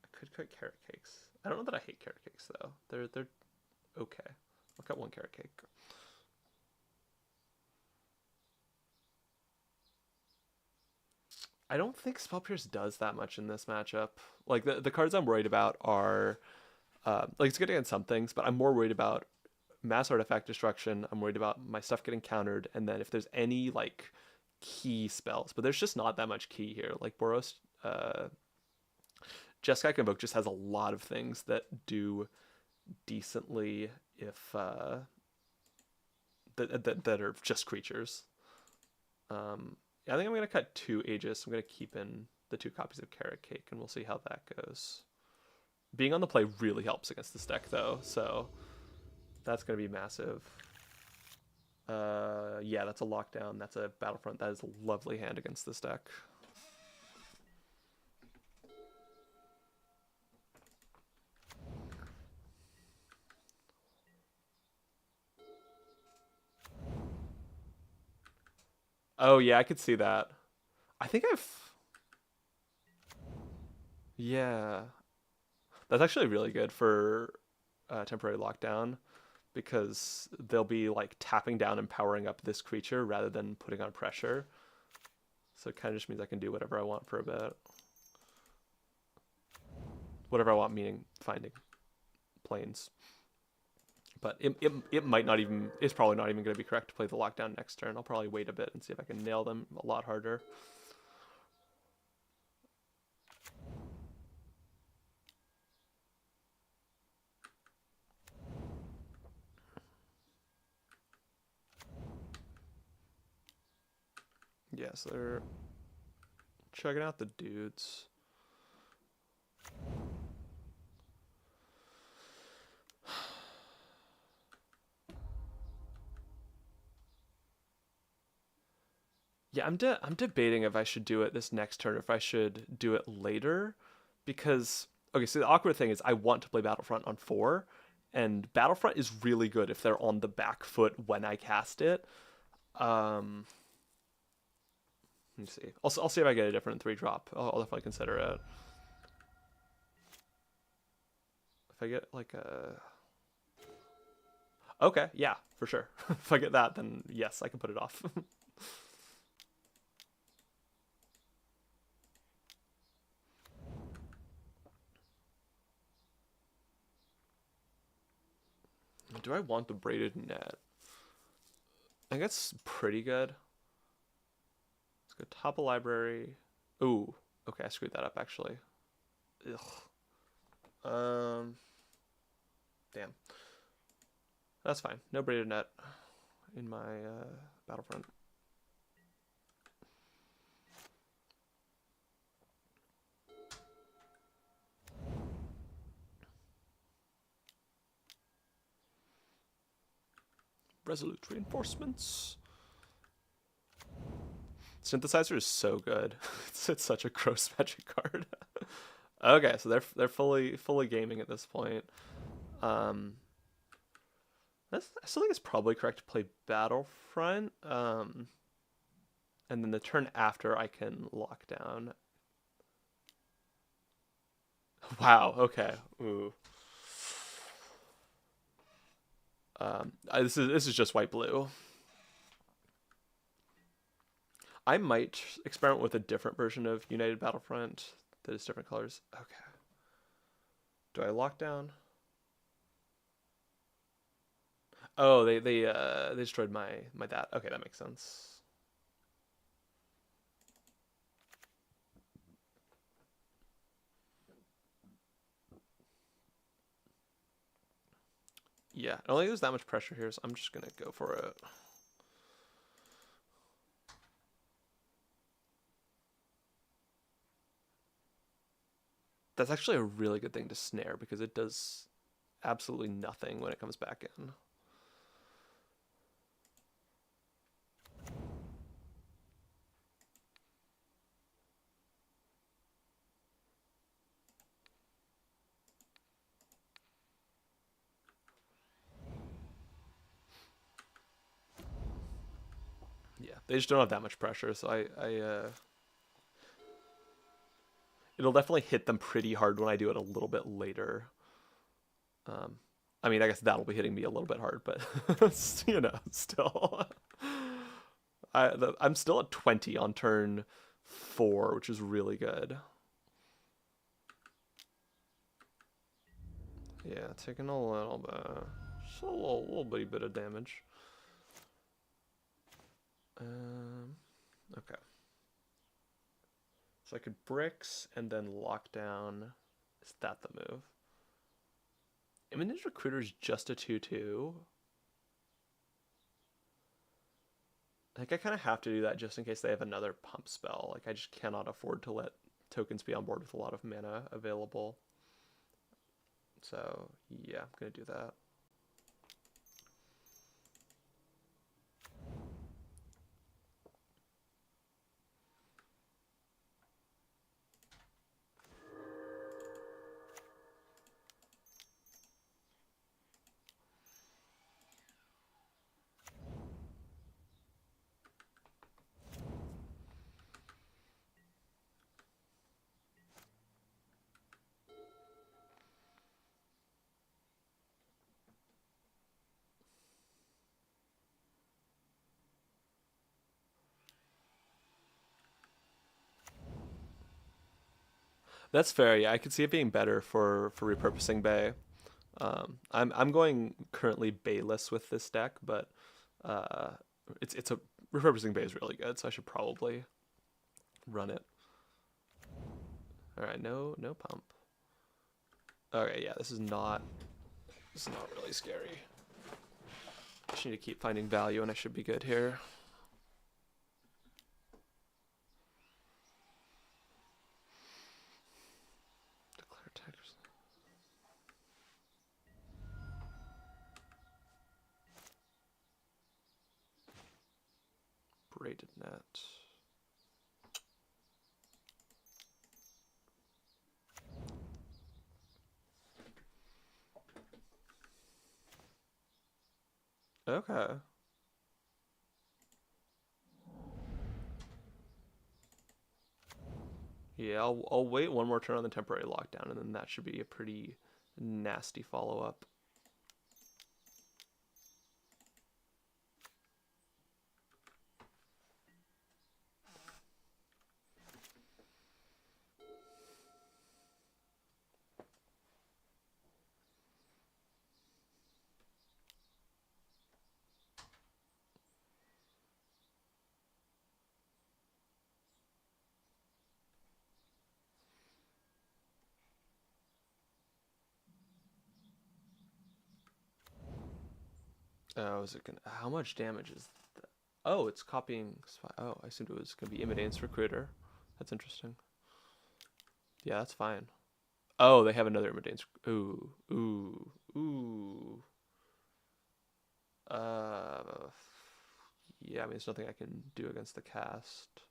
I could cut carrot cakes. I don't know that I hate carrot cakes though. They're okay. I'll cut one carrot cake. I don't think Spell Pierce does that much in this matchup. Like the cards I'm worried about are like it's good against some things, but I'm more worried about mass artifact destruction. I'm worried about my stuff getting countered, and then if there's any like key spells, but there's just not that much key here. Like Boros, Jeskai Convoke just has a lot of things that do decently if that are just creatures. I think I'm gonna cut 2 Aegis. I'm gonna keep in the 2 copies of Carrot Cake, and we'll see how that goes. Being on the play really helps against this deck, though, so that's gonna be massive. Yeah, that's a lockdown. That's a Battlefront. That is a lovely hand against this deck. Oh yeah, I could see that. I think yeah, that's actually really good for temporary lockdown because they'll be like tapping down and powering up this creature rather than putting on pressure. So it kind of just means I can do whatever I want for a bit. Whatever I want, meaning finding planes. But it might not even, it's probably not even going to be correct to play the lockdown next turn. I'll probably wait a bit and see if I can nail them a lot harder. Yeah, so they're checking out the dudes. Yeah, I'm debating if I should do it this next turn or if I should do it later, because okay, so the awkward thing is I want to play Battlefront on 4, and Battlefront is really good if they're on the back foot when I cast it. Um, let me see. I'll see if I get a different 3-drop. I'll definitely consider it. If I get like a okay, yeah, for sure. If I get that, then yes, I can put it off. Do I want the braided net? I think that's pretty good. Let's go top of library. Ooh, okay, I screwed that up actually. Ugh. Damn. That's fine. No braided net in my Battlefront. Resolute reinforcements. Synthesizer is so good. It's such a gross magic card. Okay, so they're fully gaming at this point. I still think it's probably correct to play Battlefront. And then the turn after I can lock down. Wow. Okay. Ooh. This is just white blue. I might experiment with a different version of United Battlefront that is different colors. Okay. Do I lock down? Oh, they destroyed my that. Okay, that makes sense. Yeah, I don't think there's that much pressure here, so I'm just gonna go for it. That's actually a really good thing to snare because it does absolutely nothing when it comes back in. They just don't have that much pressure, so it'll definitely hit them pretty hard when I do it a little bit later. I mean, I guess that'll be hitting me a little bit hard, but you know, still, I'm still at 20 on turn 4, which is really good. Yeah, taking a little bit, just a little bitty bit of damage. Okay. So I could bricks and then lock down. Is that the move? Imminent Recruiter is just a 2/2. I think I kind of have to do that just in case they have another pump spell. Like, I just cannot afford to let tokens be on board with a lot of mana available. So, yeah, I'm going to do that. That's fair. Yeah, I could see it being better for repurposing Bay. I'm going currently Bayless with this deck, but it's a repurposing Bay is really good, so I should probably run it. All right, no pump. Okay, yeah, this is not really scary. I just need to keep finding value, and I should be good here. Declare attackers. Braided net. Okay. Yeah, I'll wait one more turn on the temporary lockdown, and then that should be a pretty nasty follow-up. Oh, is it gonna? How much damage is that? Oh, it's copying. Oh, I assumed it was gonna be Imitate's Recruiter. That's interesting. Yeah, that's fine. Oh, they have another Imitate's. Ooh. Yeah, I mean, there's nothing I can do against the cast.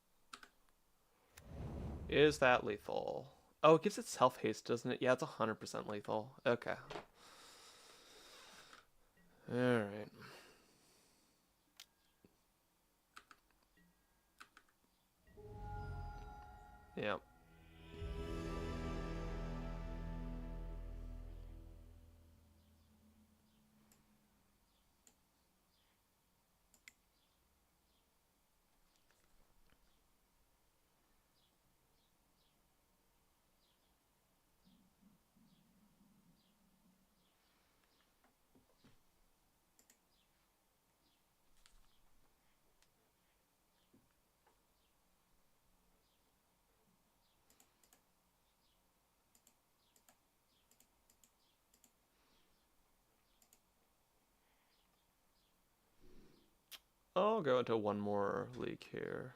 Is that lethal? Oh, it gives itself haste, doesn't it? Yeah, it's 100% lethal. Okay. Alright. Yep. I'll go into one more league here.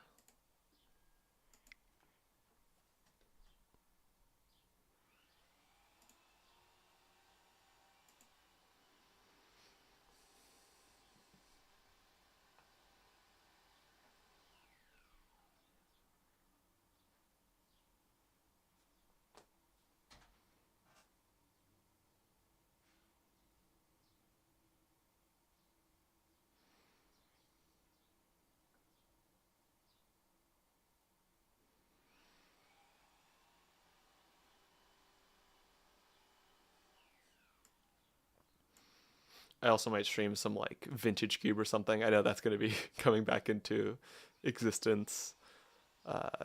I also might stream some like Vintage Cube or something. I know that's going to be coming back into existence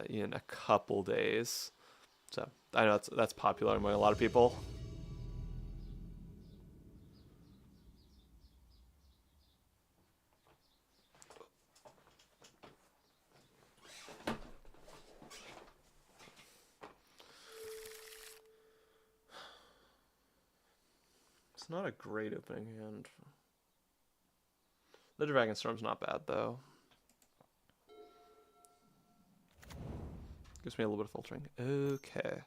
in a couple days. So I know that's popular among a lot of people. It's not a great opening hand. The Dragon Storm's not bad though. Gives me a little bit of filtering. Okay.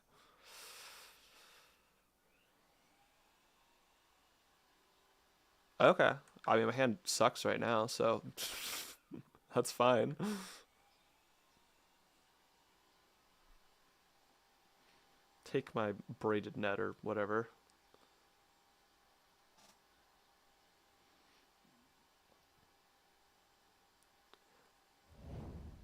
Okay. I mean, my hand sucks right now, so that's fine. Take my braided net or whatever.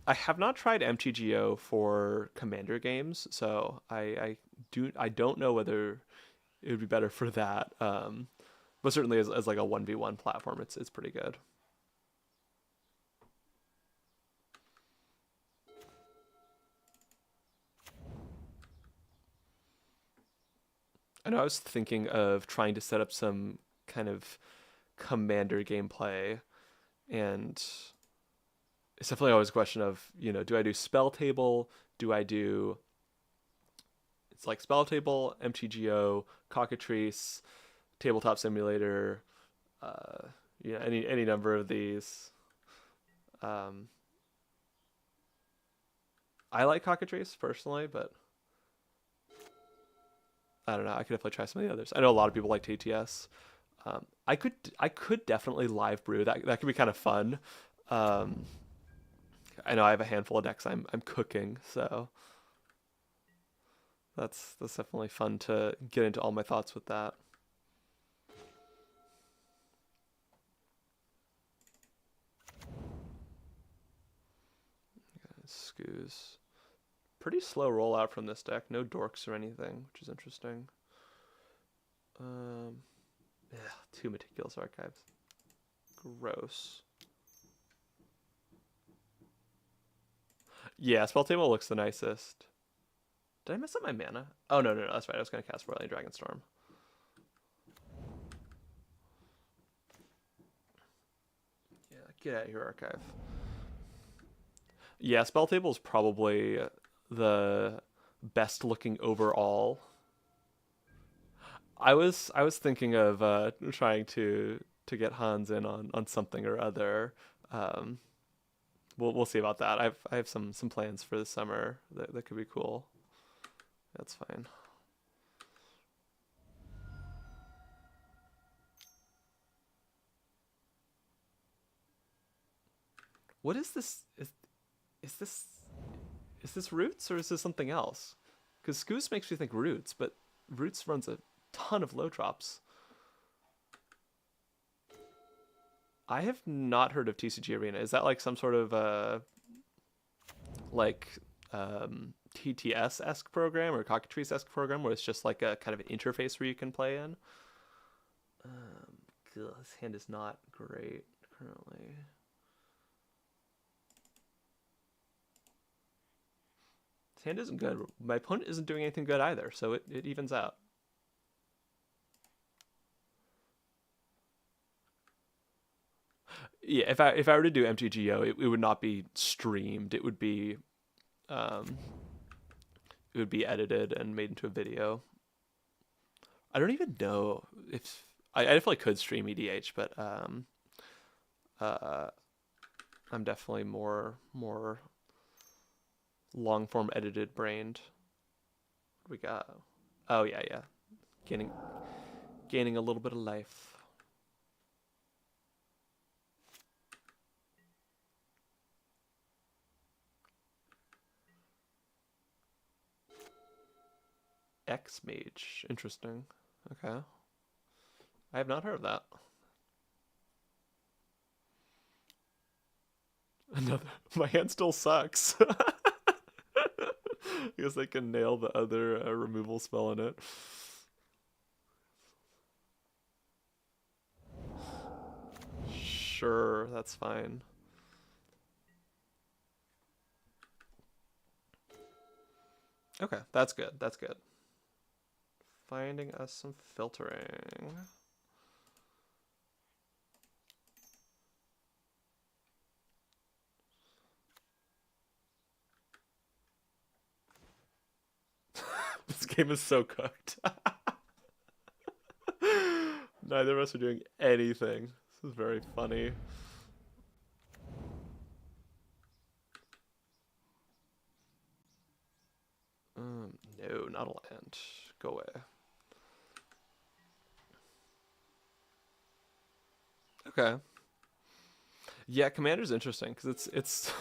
I have not tried MTGO for Commander games, so I don't know whether it would be better for that. But certainly as like a 1v1 platform, it's pretty good. I know I was thinking of trying to set up some kind of Commander gameplay, and it's definitely always a question of, do I do spell table? Do I do, it's like spell table, MTGO, Cockatrice, Tabletop Simulator, any number of these. I like Cockatrice personally, but I don't know. I could definitely try some of the others. I know a lot of people like TTS. I could definitely live brew. That could be kind of fun. I know I have a handful of decks I'm cooking, so that's definitely fun to get into all my thoughts with that. Scoos. Pretty slow rollout from this deck. No dorks or anything, which is interesting. Yeah, 2 Meticulous Archives. Gross. Yeah, spell table looks the nicest. Did I mess up my mana? Oh, no, that's right. I was going to cast Roiling Dragonstorm. Yeah, get out of here, Archive. Yeah, spell table is probably the best looking overall. I was thinking of trying to get Hans in on something or other. We'll see about that. I have some plans for the summer that could be cool. That's fine. What is this? Is this Roots or is this something else? Because Scoos makes me think Roots, but Roots runs a ton of low drops. I have not heard of TCG Arena. Is that like some sort of TTS-esque program or Cockatrice-esque program where it's just like a kind of an interface where you can play in? This hand is not great currently. This hand isn't good. My opponent isn't doing anything good either, so it evens out. Yeah, if I were to do MTGO, it would not be streamed. It would be edited and made into a video. I don't even know if I definitely could stream EDH, but I'm definitely more long form edited brained. What we got? Oh yeah, gaining a little bit of life. X Mage, interesting. Okay, I have not heard of that. Another. My hand still sucks. I guess I can nail the other removal spell in it. Sure, that's fine. Okay, that's good. That's good. Finding us some filtering. This game is so cooked. Neither of us are doing anything. This is very funny. No, not a land. Go away. Okay. Yeah, Commander's interesting because it's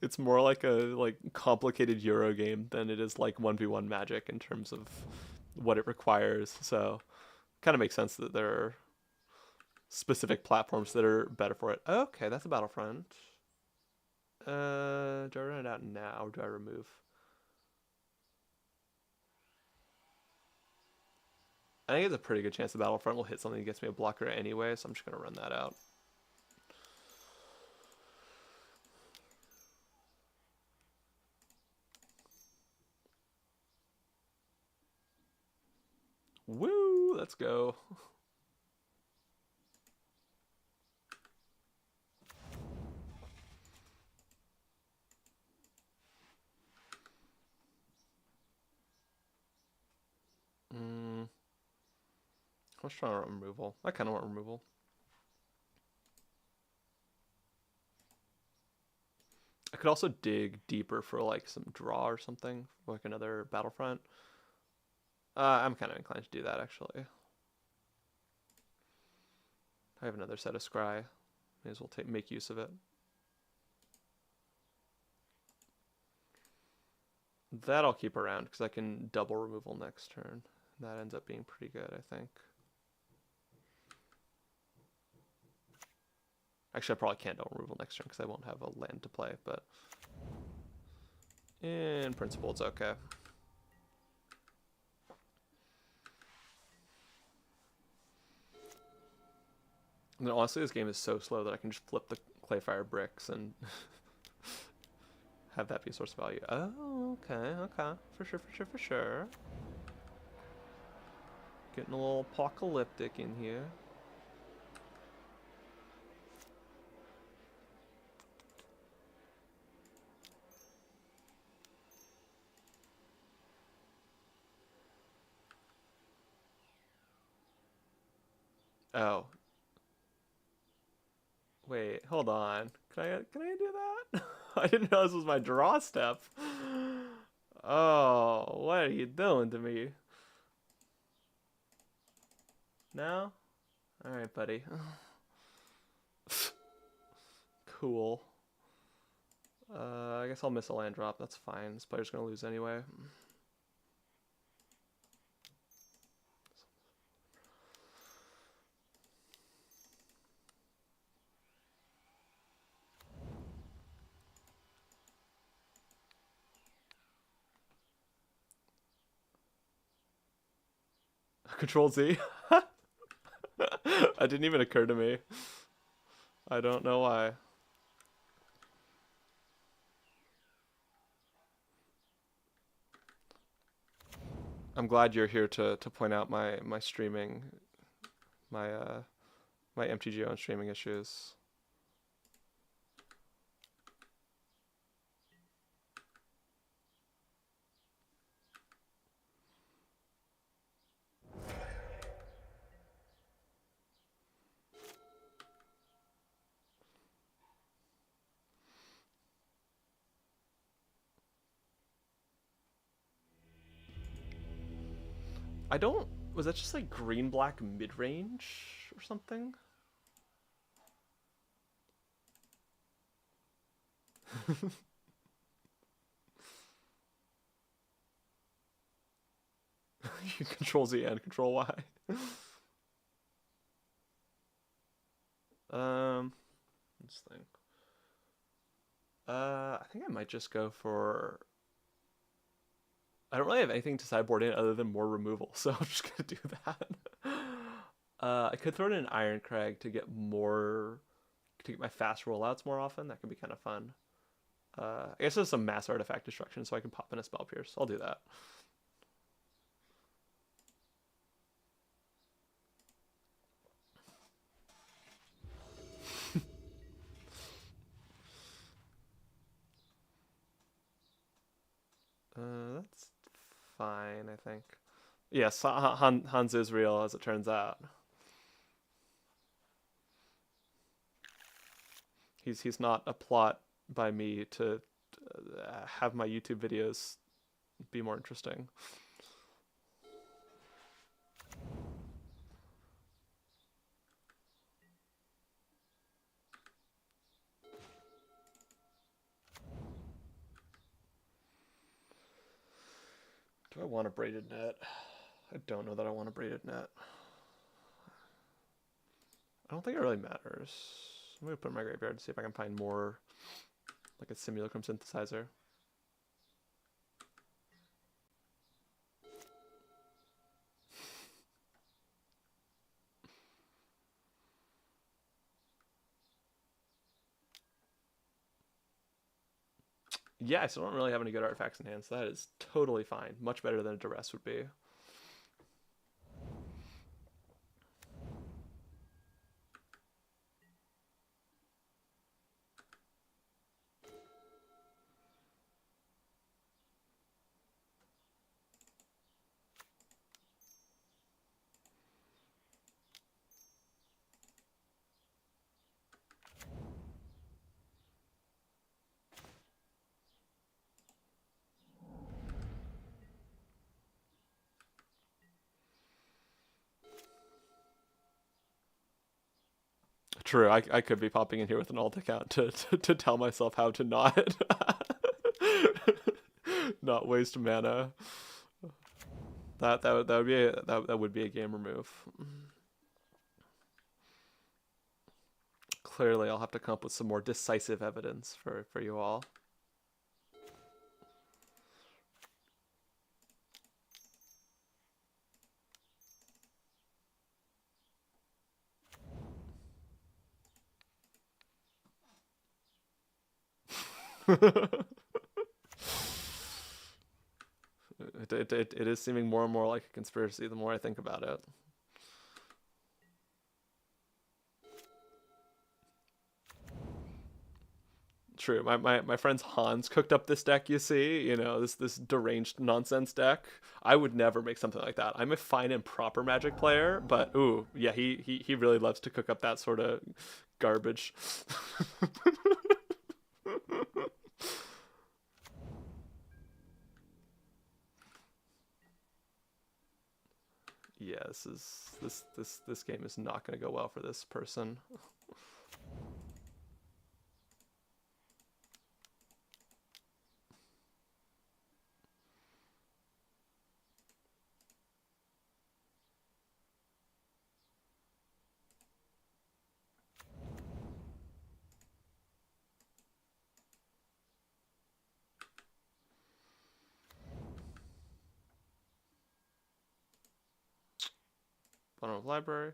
it's more like a complicated Euro game than it is like 1v1 Magic in terms of what it requires. So, kind of makes sense that there are specific platforms that are better for it. Okay, that's a Battlefront. Do I run it out now or do I remove? I think it's a pretty good chance the Battlefront will hit something that gets me a blocker anyway, so I'm just going to run that out. Woo! Let's go. I was trying to want removal. I kind of want removal. I could also dig deeper for like some draw or something, like another Battlefront. I'm kind of inclined to do that actually. I have another set of Scry. May as well make use of it. That I'll keep around because I can double removal next turn. That ends up being pretty good, I think. Actually, I probably can't double removal next turn because I won't have a land to play, but in principle, it's okay. And then honestly, this game is so slow that I can just flip the Clayfire bricks and have that be a source of value. Oh, okay. For sure. Getting a little apocalyptic in here. Oh. Wait, hold on. Can I do that? I didn't know this was my draw step. Oh, what are you doing to me? No? Alright, buddy. Cool. I guess I'll miss a land drop. That's fine. This player's gonna lose anyway. Control Z. That didn't even occur to me. I don't know why. I'm glad you're here to point out my streaming, my my MTGO and streaming issues. I don't. Was that just like green black mid range or something? You control Z and control Y. Let's think. I think I might just go for. I don't really have anything to sideboard in other than more removal, so I'm just gonna do that. I could throw in an Iron Crag to get my fast rollouts more often. That could be kind of fun. I guess there's some mass artifact destruction, so I can pop in a Spell Pierce. I'll do that. That's fine, I think. Yes, Hans is real, as it turns out. He's not a plot by me to have my YouTube videos be more interesting. Do I want a braided net? I don't know that I want a braided net. I don't think it really matters. I'm going to put in my graveyard to see if I can find more, like a Simulacrum Synthesizer. Yeah, I still don't really have any good artifacts in hand, so that is totally fine. Much better than a Duress would be. True, I could be popping in here with an alt account to tell myself how to not not waste mana. That would be a gamer move. Clearly, I'll have to come up with some more decisive evidence for you all. It is seeming more and more like a conspiracy the more I think about it. True. My friends Hans cooked up this deck, you see, you know, this deranged nonsense deck. I would never make something like that. I'm a fine and proper Magic player, but ooh, yeah, he really loves to cook up that sort of garbage. Yeah, this game is not going to go well for this person. Bottom of library.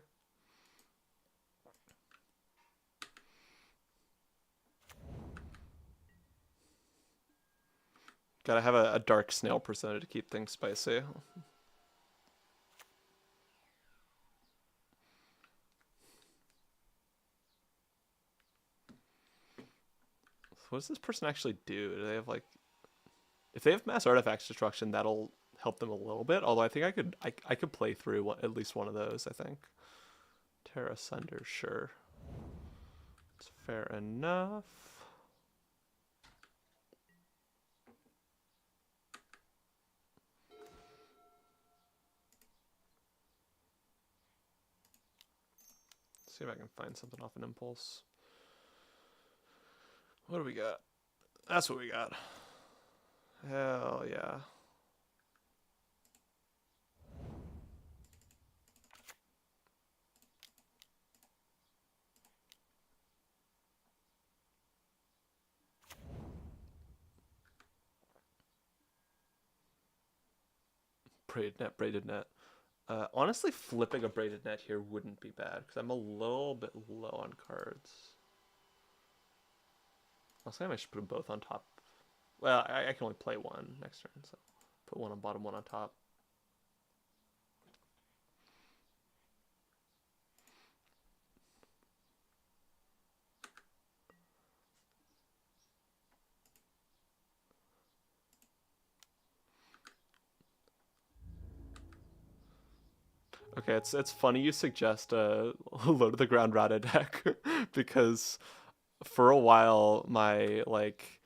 Gotta have a dark snail persona to keep things spicy. What does this person actually do? Do they have like... If they have mass artifacts destruction, that'll help them a little bit. Although I think I could play through at least one of those, I think. Terra Sunder, sure. It's fair enough. See if I can find something off an impulse. What do we got? That's what we got. Hell yeah. Braided net. Honestly, flipping a Braided Net here wouldn't be bad, because I'm a little bit low on cards. Also, I should put them both on top. Well, I can only play one next turn, so put one on bottom, one on top. Okay, it's funny you suggest a low to the ground Rada deck because for a while my like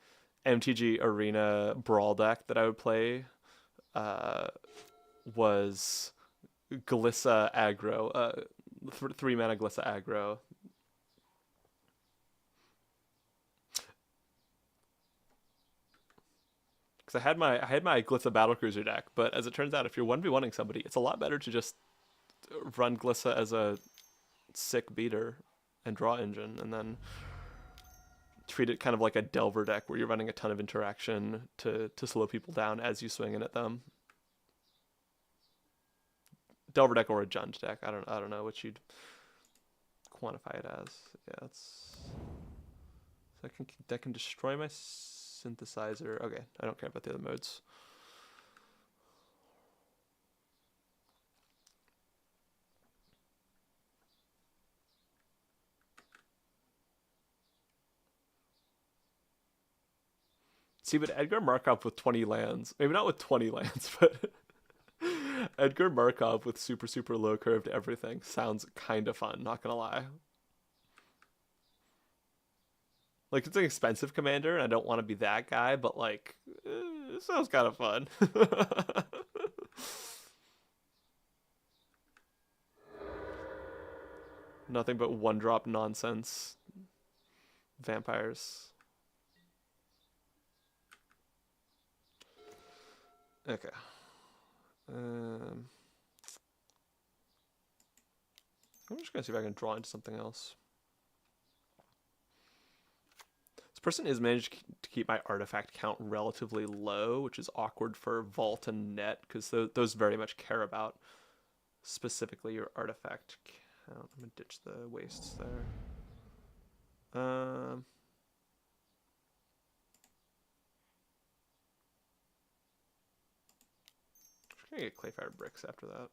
MTG Arena Brawl deck that I would play uh, was Glissa aggro, 3 mana Glissa aggro. Because I had my Glissa Battlecruiser deck, but as it turns out, if you're 1v1ing somebody, it's a lot better to just run Glissa as a sick beater and draw engine, and then treat it kind of like a Delver deck where you're running a ton of interaction to slow people down as you swing in at them. Delver deck or a Jund deck. I don't know what you'd quantify it as. Yeah, it's so that can destroy my synthesizer. Okay, I don't care about the other modes. See, but Edgar Markov with 20 lands, maybe not with 20 lands, but Edgar Markov with super low curved everything sounds kind of fun, not gonna lie. Like, it's an expensive commander, and I don't want to be that guy, but like, it sounds kind of fun. Nothing but 1-drop nonsense vampires. Okay. I'm just gonna see if I can draw into something else. This person is managed to keep my artifact count relatively low, which is awkward for Vault and Net, because those very much care about specifically your artifact count. I'm gonna ditch the wastes there. Just gonna get Clayfire Bricks after that.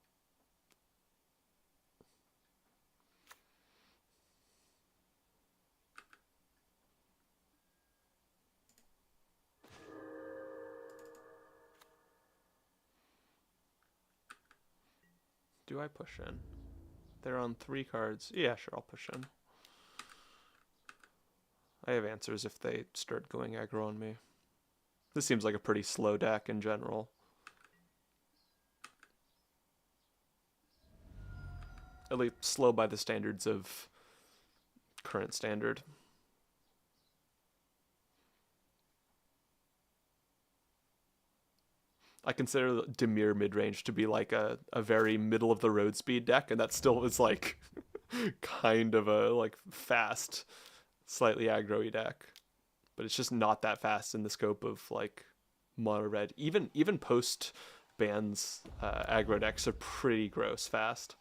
Do I push in? They're on 3 cards. Yeah, sure, I'll push in. I have answers if they start going aggro on me. This seems like a pretty slow deck in general. At least slow by the standards of current standard. I consider Dimir mid-range to be like a very middle of the road speed deck, and that still is like kind of a like fast, slightly aggro-y deck. But it's just not that fast in the scope of like mono red. Even post bans aggro decks are pretty gross fast.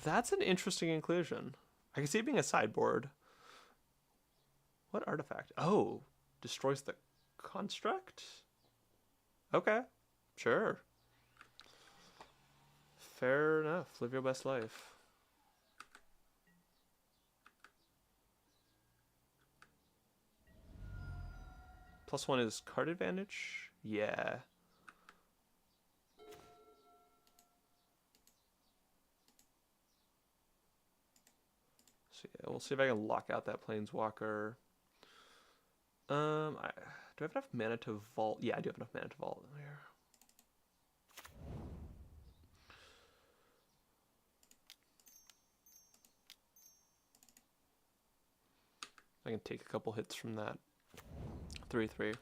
That's an interesting inclusion. I can see it being a sideboard. What artifact? Oh, destroys the construct? Okay, sure. Fair enough. Live your best life. +1 is card advantage? Yeah. So yeah, we'll see if I can lock out that Planeswalker. Do I have enough mana to vault? Yeah, I do have enough mana to vault here. I can take a couple hits from that 3/3.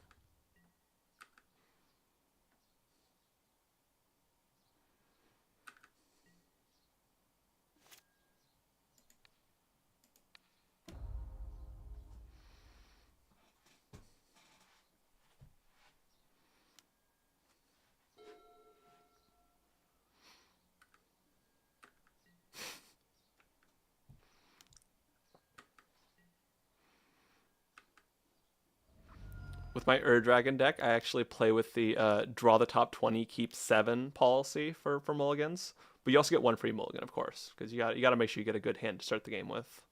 With my Dragon deck, I actually play with the draw the top 20, keep 7 policy for mulligans. But you also get 1 free mulligan, of course, because you got to make sure you get a good hand to start the game with.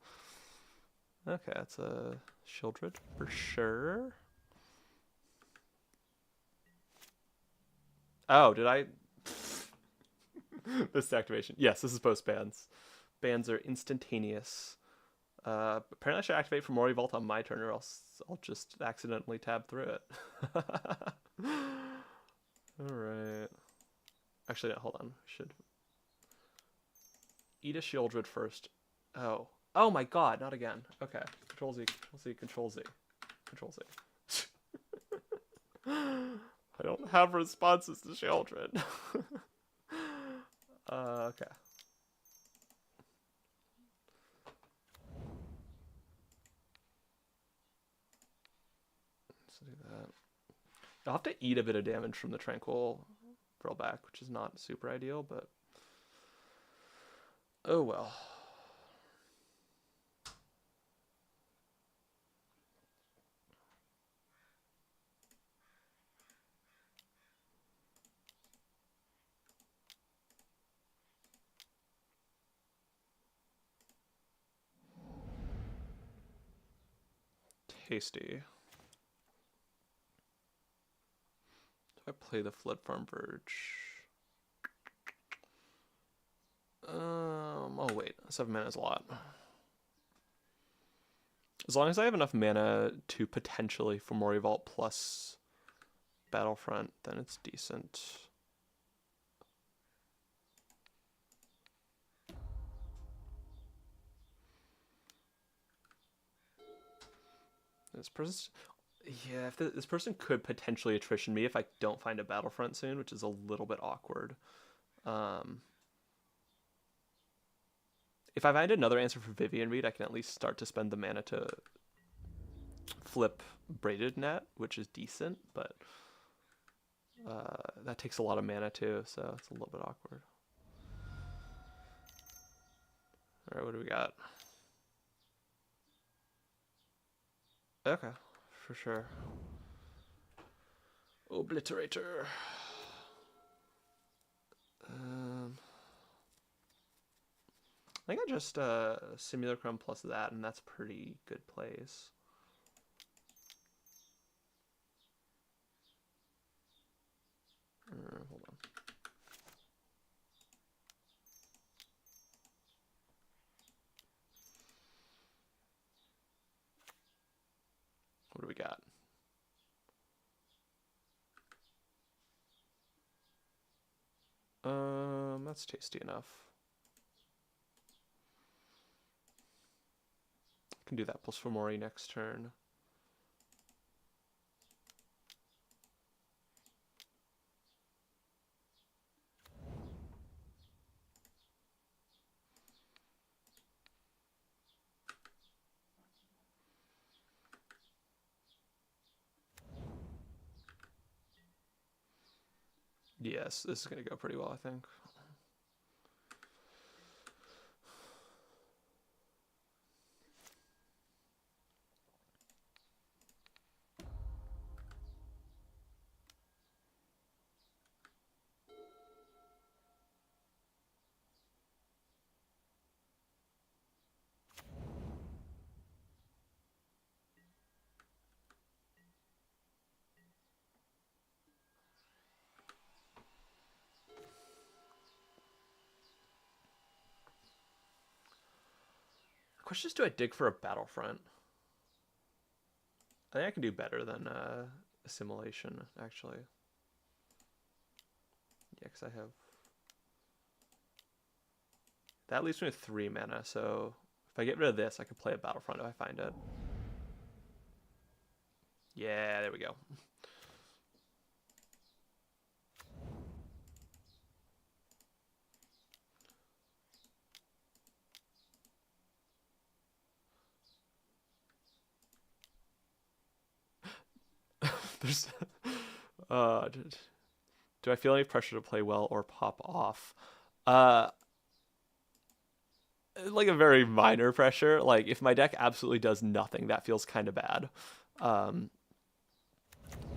Okay, that's a Shieldred for sure. Oh, did I? This activation. Yes, this is post bans. Bans are instantaneous. Apparently I should activate for Mori Vault on my turn, or else I'll just accidentally tab through it. Alright. Actually, no, hold on. Should eat a Shieldred first. Oh. Oh my god, not again. Okay. Control Z, Control Z, Control Z. Control Z. I don't have responses to Shieldred. Okay. Let's do that. I'll have to eat a bit of damage from the Tranquil Throwback, which is not super ideal, but oh well. Tasty. Do I play the Flood Farm Verge? Oh wait, 7 mana is a lot. As long as I have enough mana to potentially for Mori Vault plus Battlefront, then it's decent. This person's, yeah, if this person could potentially attrition me if I don't find a Battlefront soon, which is a little bit awkward. If I find another answer for Vivian Reed, I can at least start to spend the mana to flip Braided Net, which is decent, but that takes a lot of mana too, so it's a little bit awkward. Alright, what do we got? Okay, for sure. Obliterator. I think I just Simulacrum plus that, and that's pretty good plays. Hold on. What do we got? That's tasty enough. I can do that plus Fomori next turn. Yes, this is going to go pretty well, I think. The question is, do I dig for a Battlefront? I think I can do better than Assimilation, actually. Yeah, because I have... That leaves me with 3 mana, so if I get rid of this, I could play a Battlefront if I find it. Yeah, there we go. There's... do I feel any pressure to play well or pop off? Like a very minor pressure. Like if my deck absolutely does nothing, that feels kind of bad.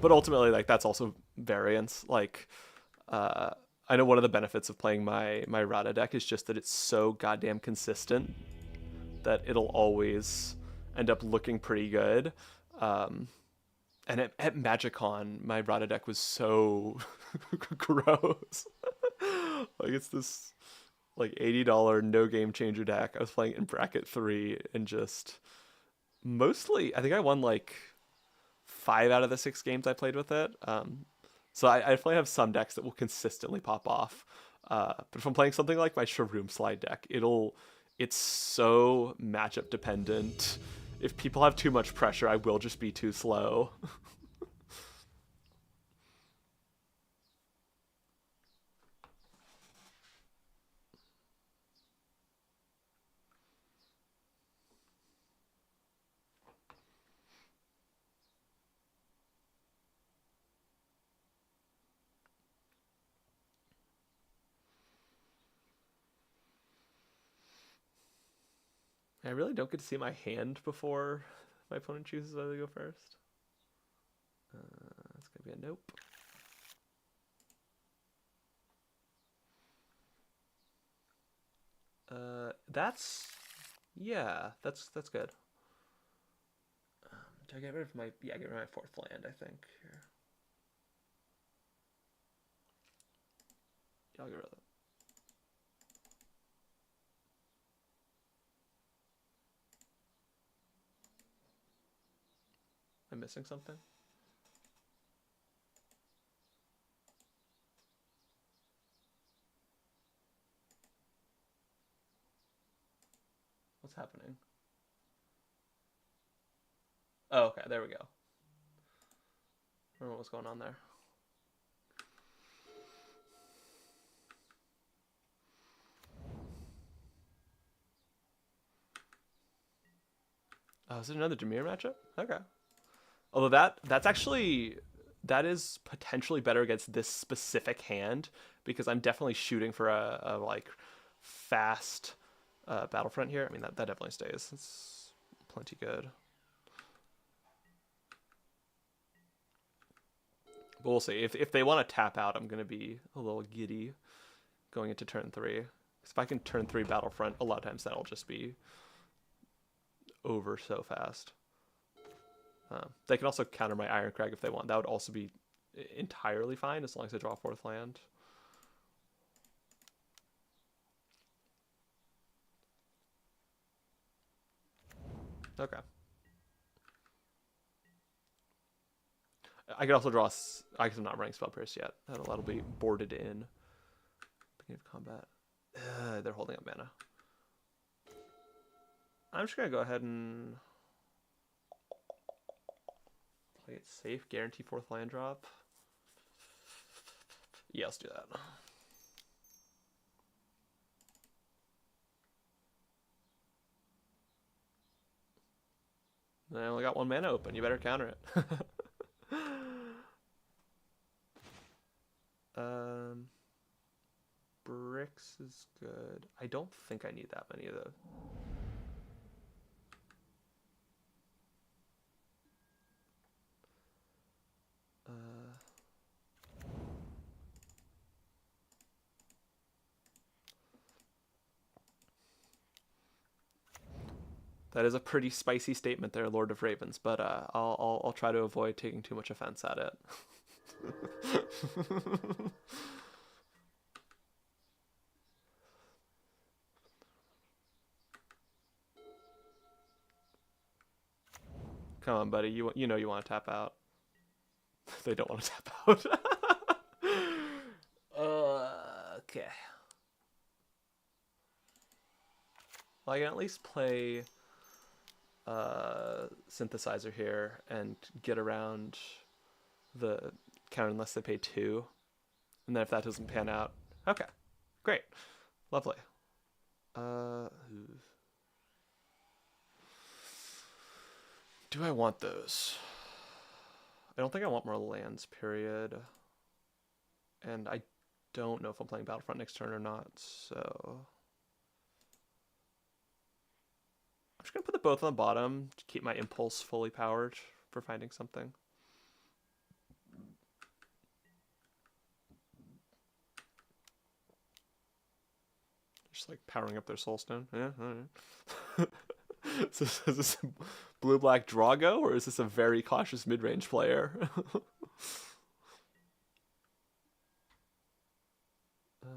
But ultimately, like, that's also variance. Like, uh, I know one of the benefits of playing my Rada deck is just that it's so goddamn consistent that it'll always end up looking pretty good. Um, and at MagicCon, my Rada deck was so gross. Like, it's this like $80 no game changer deck. I was playing in bracket 3 and just mostly, I think I won like 5 out of the 6 games I played with it. So I definitely have some decks that will consistently pop off. But if I'm playing something like my Shroom Slide deck, it's so matchup dependent. If people have too much pressure, I will just be too slow. I really don't get to see my hand before my opponent chooses whether to go first. That's gonna be a nope. That's yeah, that's good. Do I get rid of my get rid of my 4th land? I think here. Yeah, I'll get rid of it. I'm missing something. What's happening? Oh, okay, there we go. I don't know what's going on there. Oh, is it another Dimir matchup? Okay. Although that is potentially better against this specific hand because I'm definitely shooting for a like fast Battlefront here. I mean that definitely stays. It's plenty good. But we'll see. If they want to tap out, I'm gonna be a little giddy going into turn 3. Because if I can turn 3 Battlefront, a lot of times that'll just be over so fast. They can also counter my Iron Crag if they want. That would also be entirely fine as long as I draw a 4th land. Okay. I could also draw. I guess I'm not running Spell Pierce yet. That'll be boarded in. Beginning of combat. They're holding up mana. I'm just gonna go ahead and play it safe. Guarantee 4th land drop. Yeah, let's do that. I only got 1 mana open. You better counter it. Bricks is good. I don't think I need that many of those. That is a pretty spicy statement there, Lord of Ravens, but I'll try to avoid taking too much offense at it. Come on, buddy. You know you want to tap out. They don't want to tap out. Okay. Well, I can at least play Synthesizer here and get around the counter unless they pay 2. And then if that doesn't pan out, okay, great, lovely. Do I want those? I don't think I want more lands, period. And I don't know if I'm playing Battlefront next turn or not, so I'm just gonna put the both on the bottom to keep my impulse fully powered for finding something. Just like powering up their soulstone. Yeah, alright. So is this blue-black Drago, or is this a very cautious mid-range player? uh,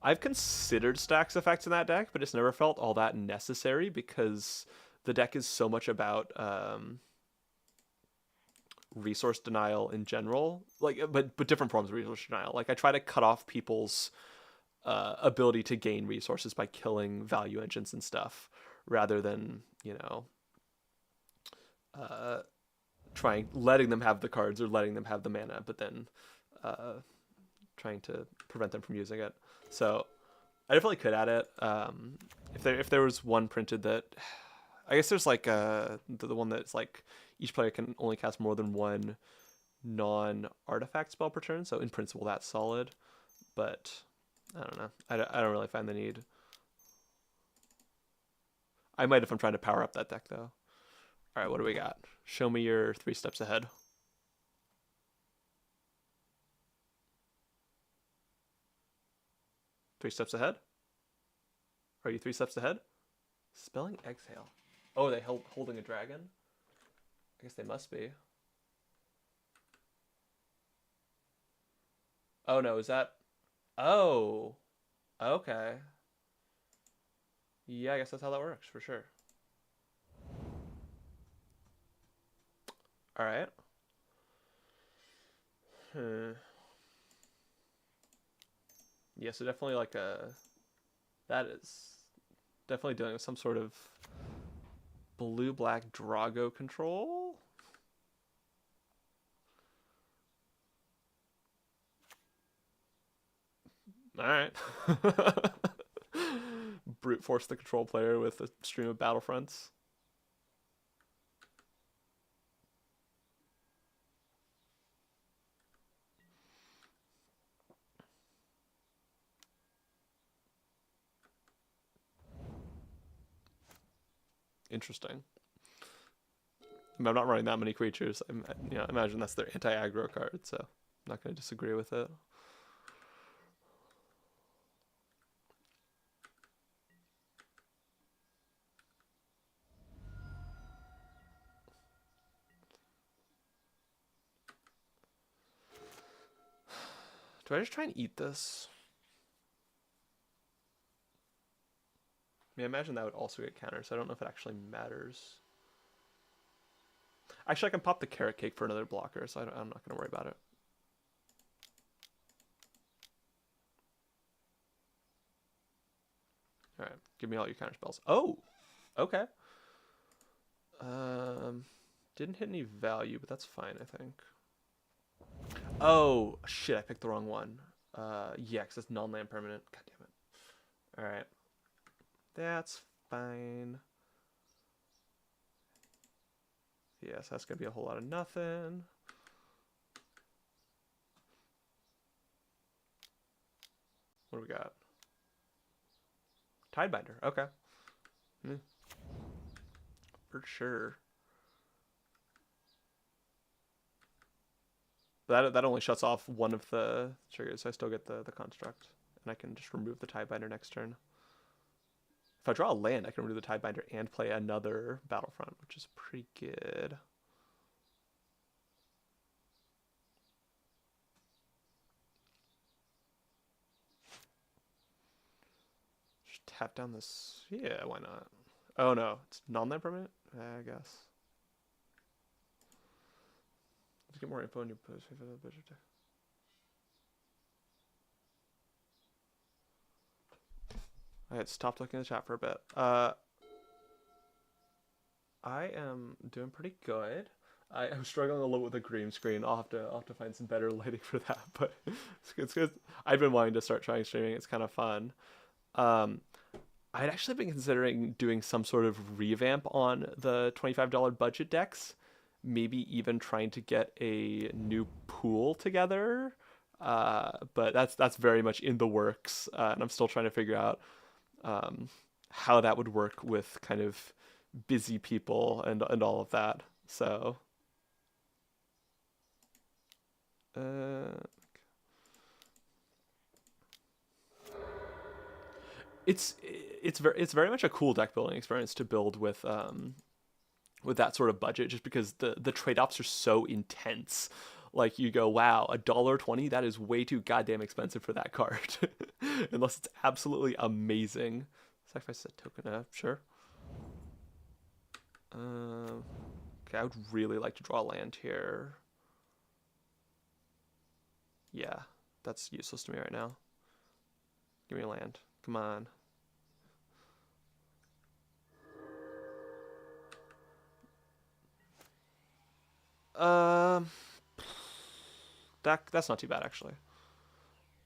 I've considered stacks effects in that deck, but it's never felt all that necessary because the deck is so much about resource denial in general, like but different forms of resource denial. Like I try to cut off people's ability to gain resources by killing value engines and stuff, rather than uh, letting them have the cards or letting them have the mana, but then trying to prevent them from using it. So I definitely could add it. If there was one printed that, I guess there's like the one that's like each player can only cast more than one non-artifact spell per turn. So in principle, that's solid. But I don't know. I don't really find the need. I might if I'm trying to power up that deck though. All right, what do we got? Show me your 3 steps ahead. 3 steps ahead? Are you 3 steps ahead? Spelling exhale. Oh, they holding a dragon? I guess they must be. Oh no, is that... Oh. Okay. Yeah, I guess that's how that works, for sure. Alright. Yeah, so definitely like that is definitely dealing with some sort of blue-black Drago control. Alright. Brute force the control player with a stream of Battlefronts. Interesting. I'm not running that many creatures. I imagine that's their anti-aggro card, so I'm not going to disagree with it. Do I just try and eat this? I mean, I imagine that would also get countered, so I don't know if it actually matters. Actually, I can pop the carrot cake for another blocker, so I'm not going to worry about it. Alright, give me all your counter spells. Oh! Okay. Didn't hit any value, but that's fine, I think. Oh, shit, I picked the wrong one. Yeah, because it's non-land permanent. God damn it. Alright. That's fine. Yes, that's going to be a whole lot of nothing. What do we got? Tidebinder. Okay. For sure. But that only shuts off one of the triggers, so I still get the construct. And I can just remove the Tidebinder next turn. If I draw a land, I can remove the Tidebinder and play another Battlefront, which is pretty good. Just tap down this. Yeah, why not? Oh no, it's non-land permanent? I guess. Let's get more info on your post for the budget. I had stopped looking at the chat for a bit. I am doing pretty good. I'm struggling a little with the green screen. I'll have to find some better lighting for that, but it's good. I've been wanting to start trying streaming. It's kind of fun. I'd actually been considering doing some sort of revamp on the $25 budget decks. Maybe even trying to get a new pool together. But that's very much in the works, and I'm still trying to figure out how that would work with kind of busy people and all of that. So It's very much a cool deck building experience to build with that sort of budget, just because the trade-offs are so intense. Like, you go, wow, $1.20, that is way too goddamn expensive for that card. Unless it's absolutely amazing. Sacrifice a token, sure. Okay, I would really like to draw land here. Yeah, that's useless to me right now. Give me a land. Come on. That's not too bad, actually.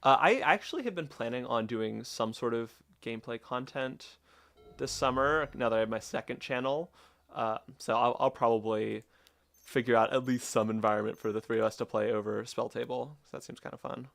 I actually have been planning on doing some sort of gameplay content this summer, now that I have my second channel. So I'll probably figure out at least some environment for the three of us to play over Spell Table. So that seems kind of fun.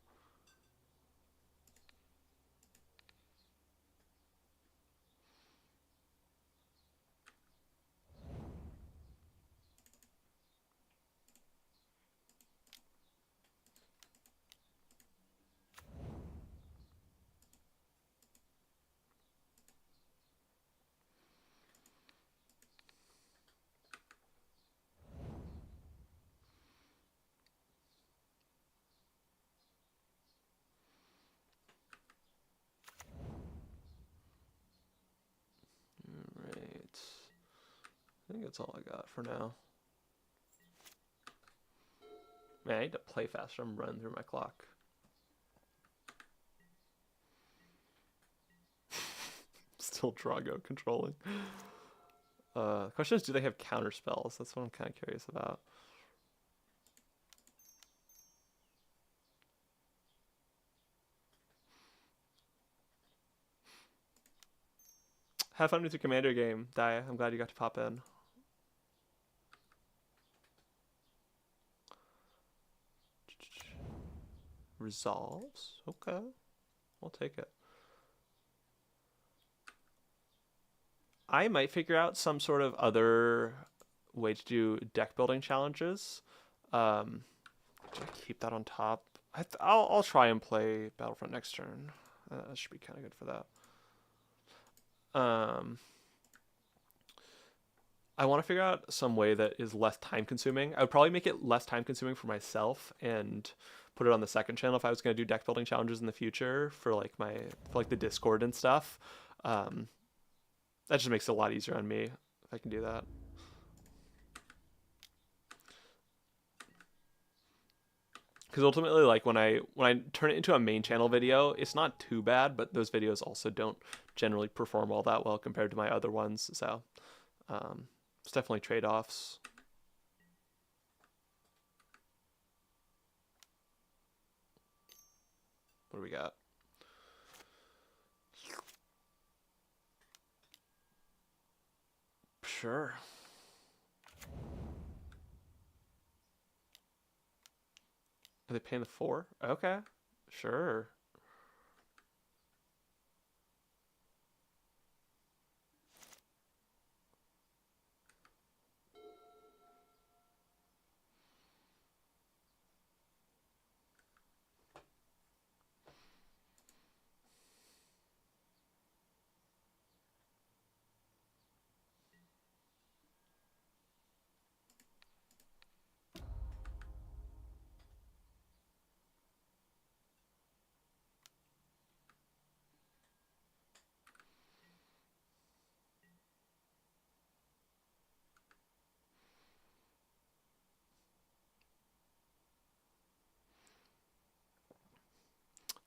Right. I think that's all I got for now. Man, I need to play faster. I'm running through my clock. Still Drago controlling. The question is, do they have counter spells? That's what I'm kind of curious about. Have fun with your commander game, Daya. I'm glad you got to pop in. Resolves? Okay. We'll take it. I might figure out some sort of other way to do deck building challenges. Do I keep that on top? I'll try and play Battlefront next turn. That should be kind of good for that. I want to figure out some way that is less time consuming. I would probably make it less time consuming for myself and put it on the second channel if I was going to do deck building challenges in the future for like the Discord and stuff. That just makes it a lot easier on me if I can do that. Because ultimately, like, when I turn it into a main channel video, it's not too bad, but those videos also don't generally perform all that well compared to my other ones. So it's definitely trade-offs. What do we got? Sure. Are they paying the 4? Okay. Sure.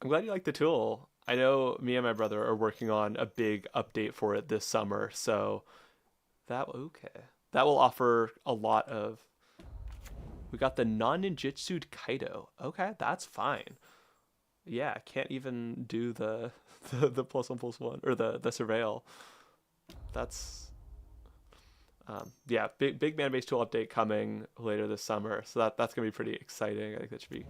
I'm glad you like the tool. I know me and my brother are working on a big update for it this summer, so that will offer a lot of. We got the non-ninjutsu'd Kaido. Okay, that's fine. Yeah, can't even do the the +1/+1 or the surveil. That's yeah, big man base tool update coming later this summer. So that's gonna be pretty exciting. I think that should be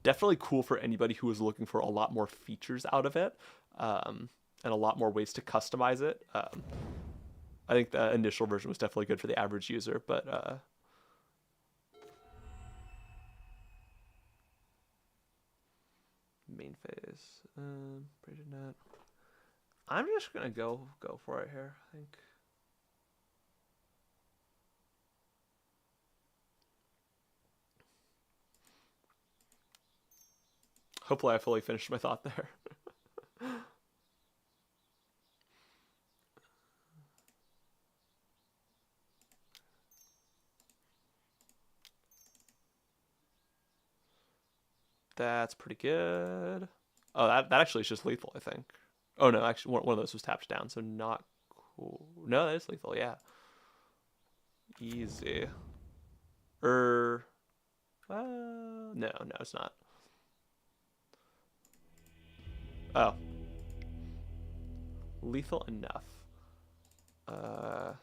definitely cool for anybody who is looking for a lot more features out of it, and a lot more ways to customize it. I think the initial version was definitely good for the average user, but main phase. Braided net. I'm just gonna go for it here, I think. Hopefully I fully finished my thought there. That's pretty good. Oh, that actually is just lethal, I think. Oh no, actually one of those was tapped down, so not cool. No, that is lethal, yeah. Easy. No, it's not. Oh. Lethal enough.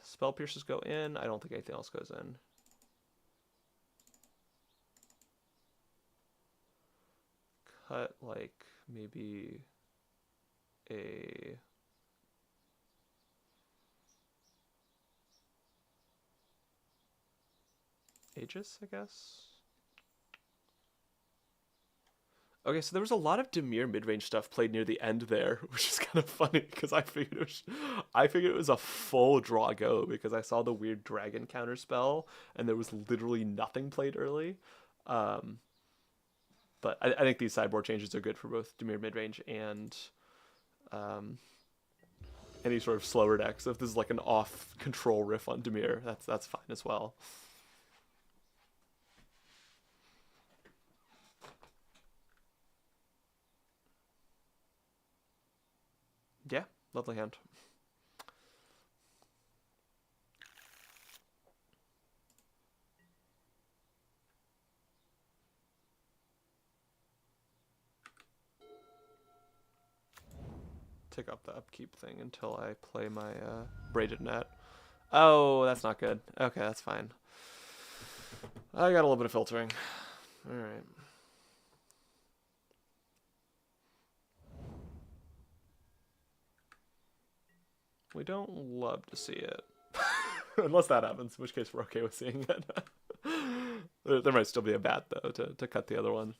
Spell pierces go in. I don't think anything else goes in. Cut like maybe a Aegis, I guess. Okay, so there was a lot of Dimir mid-range stuff played near the end there, which is kind of funny because I figured it was a full draw go because I saw the weird dragon counter spell and there was literally nothing played early. But I think these sideboard changes are good for both Dimir mid-range and any sort of slower decks. If this is like an off-control riff on Dimir, that's fine as well. Yeah, lovely hand. Take up the upkeep thing until I play my braided net. Oh, that's not good. Okay, that's fine. I got a little bit of filtering. All right. We don't love to see it. Unless that happens, in which case we're okay with seeing it. There might still be a bat, though, to cut the other one.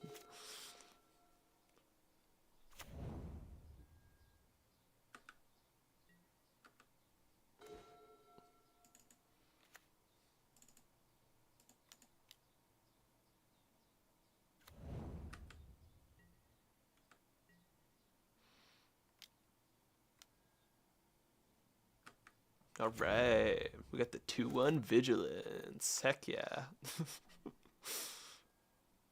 All right, we got the 2-1 Vigilance. Heck yeah.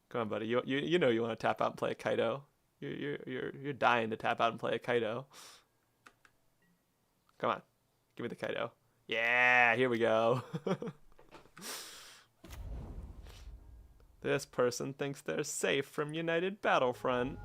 Come on, buddy. You know you want to tap out and play a Kaido. You're dying to tap out and play a Kaido. Come on, give me the Kaido. Yeah, here we go. This person thinks they're safe from United Battlefront.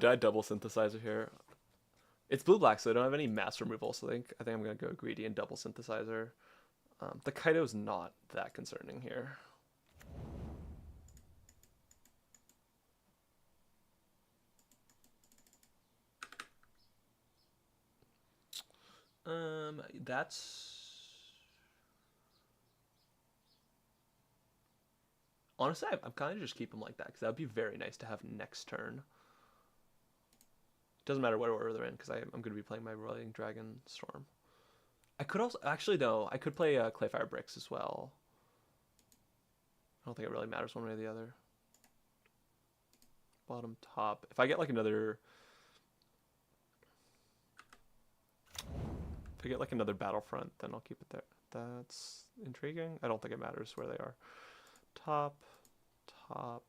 Did I double synthesizer here? It's blue-black, so I don't have any mass removal, so I think I'm going to go greedy and double synthesizer. The Kaido's not that concerning here. That's... Honestly, I'm kind of just keep them like that, because that would be very nice to have next turn. Doesn't matter what order they're in, because I'm going to be playing my Rolling Dragon Storm. I could also... Actually, no. I could play Clayfire Bricks as well. I don't think it really matters one way or the other. Bottom, top. If I get like another... If I get like another Battlefront, then I'll keep it there. That's intriguing. I don't think it matters where they are. Top, top.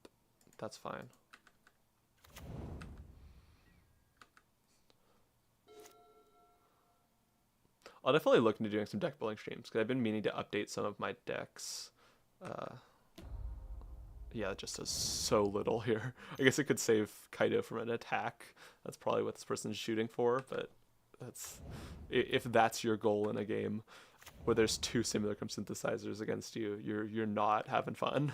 That's fine. I'll definitely look into doing some deck building streams because I've been meaning to update some of my decks. Yeah, it just does so little here. I guess it could save Kaido from an attack. That's probably what this person's shooting for, but That's if that's your goal in a game where there's two Simulacrum synthesizers against you, you're not having fun.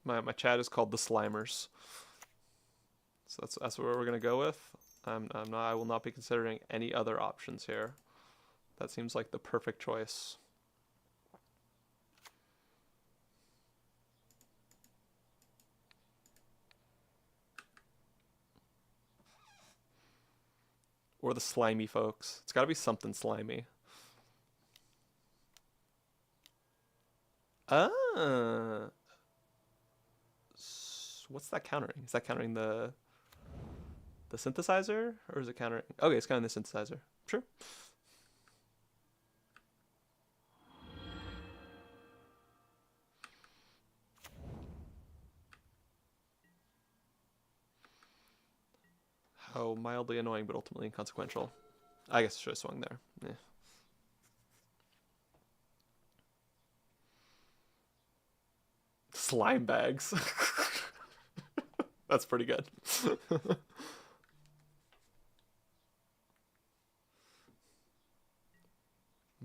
My chat is called the Slimers, so that's what we're gonna go with. I will not be considering any other options here. That seems like the perfect choice. Or the slimy folks. It's got to be something slimy. Ah. What's that countering? Is that countering the synthesizer? Or is it countering... Okay, it's countering the synthesizer. Sure. How mildly annoying, but ultimately inconsequential. I guess I should have swung there. Yeah. Slime bags. That's pretty good.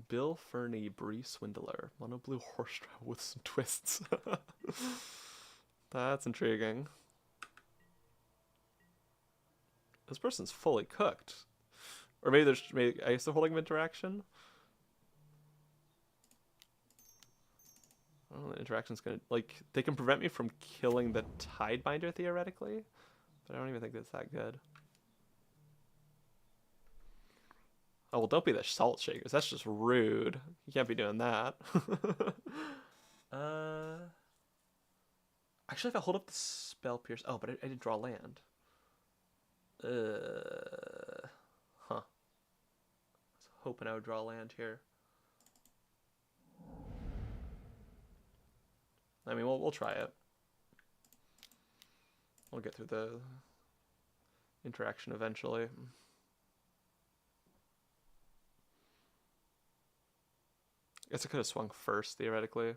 Bill Fernie, Bree Swindler. Mono blue horse travel with some twists. That's intriguing. This person's fully cooked. Or maybe there's... I guess they're holding an interaction? I don't know, the interaction's gonna... Like, they can prevent me from killing the Tidebinder, theoretically. But I don't even think that's that good. Oh, well, don't be the Salt Shakers. That's just rude. You can't be doing that. Actually, if I hold up the Spell Pierce... Oh, but I didn't draw land. Huh. I was hoping I would draw land here. I mean, we'll try it. We'll get through the interaction eventually. I guess I could have swung first, theoretically.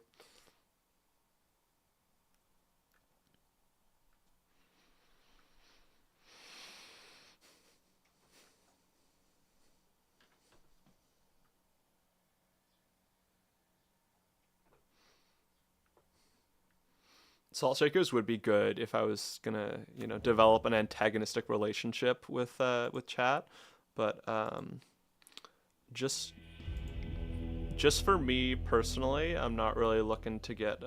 Salt Shakers would be good if I was gonna, you know, develop an antagonistic relationship with chat, but just for me personally, I'm not really looking to get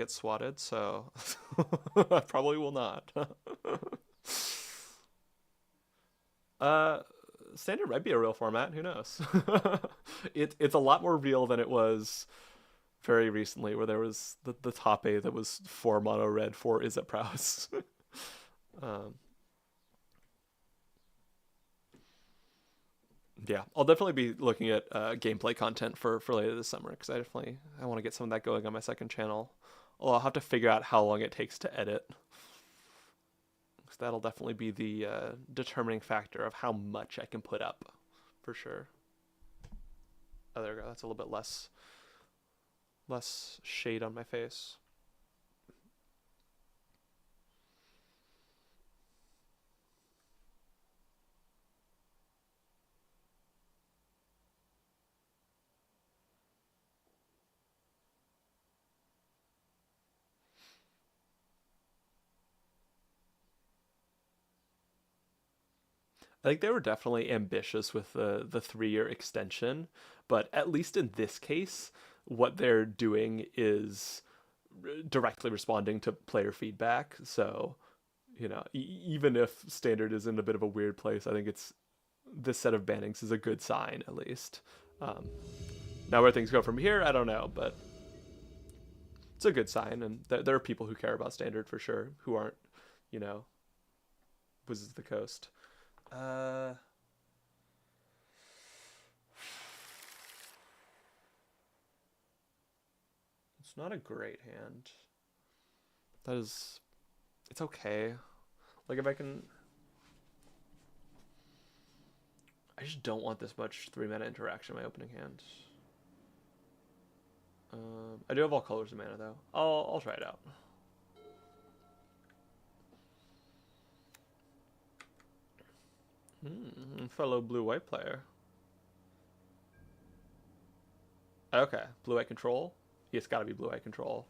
swatted, so I probably will not. Standard might be a real format. Who knows? It's a lot more real than it was very recently, where there was the top A that was 4 mono red, 4 Izzet prowess. Yeah, I'll definitely be looking at gameplay content for later this summer, because I want to get some of that going on my second channel. Although I'll have to figure out how long it takes to edit, because that'll definitely be the determining factor of how much I can put up, for sure. Oh, there we go. That's a little bit less shade on my face. I think they were definitely ambitious with the 3-year extension, but at least in this case, what they're doing is directly responding to player feedback. So, you know, even if Standard is in a bit of a weird place, I think this set of bannings is a good sign, at least. Now where things go from here, I don't know, but it's a good sign, and there are people who care about Standard for sure, who aren't, you know, Wizards of the Coast. It's not a great hand. That is... It's okay. Like, if I can... I just don't want this much 3-mana interaction in my opening hand. I do have all colors of mana, though. I'll try it out. Fellow blue-white player. Okay, blue-white control. Yeah, it's gotta be blue-white control.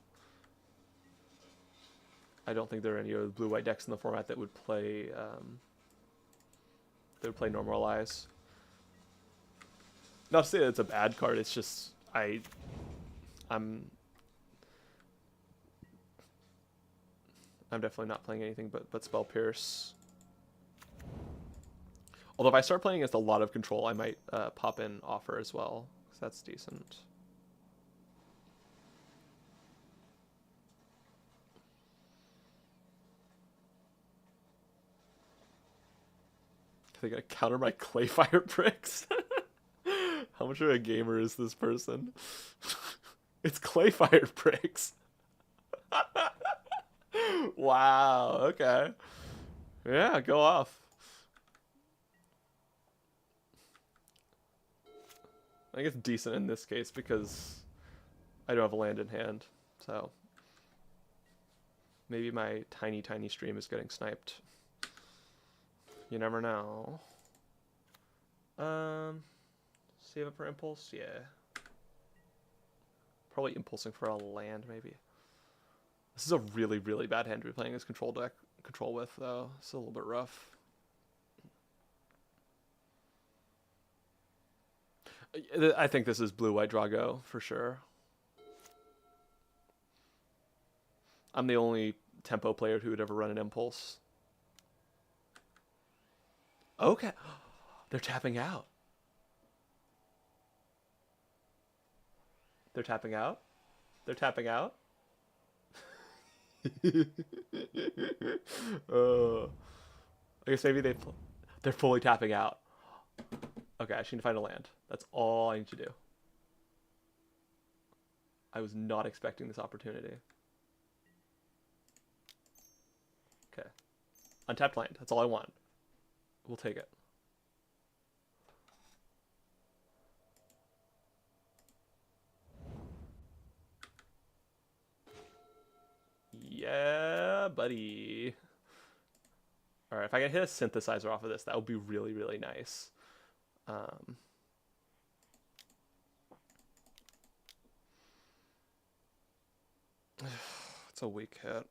I don't think there are any other blue-white decks in the format that would play Normalize. Not to say that it's a bad card, it's just I'm definitely not playing anything but Spell Pierce. Although if I start playing against a lot of control, I might pop in Offer as well, because that's decent. They gotta counter my Clayfire bricks. How much of a gamer is this person? It's Clayfire bricks. Wow, okay. Yeah, go off. I think it's decent in this case because I don't have a land in hand. So maybe my tiny stream is getting sniped. You never know. Save it for impulse? Yeah. Probably impulsing for a land, maybe. This is a really bad hand to be playing this control with, though. It's a little bit rough. I think this is blue-white Drago, for sure. I'm the only tempo player who would ever run an impulse. Okay. They're tapping out. They're tapping out? They're tapping out? I guess maybe they're fully tapping out. Okay, I just need to find a land. That's all I need to do. I was not expecting this opportunity. Okay. Untapped land. That's all I want. We'll take it. Yeah, buddy. Alright, if I can hit a synthesizer off of this, that would be really nice. It's a weak hit.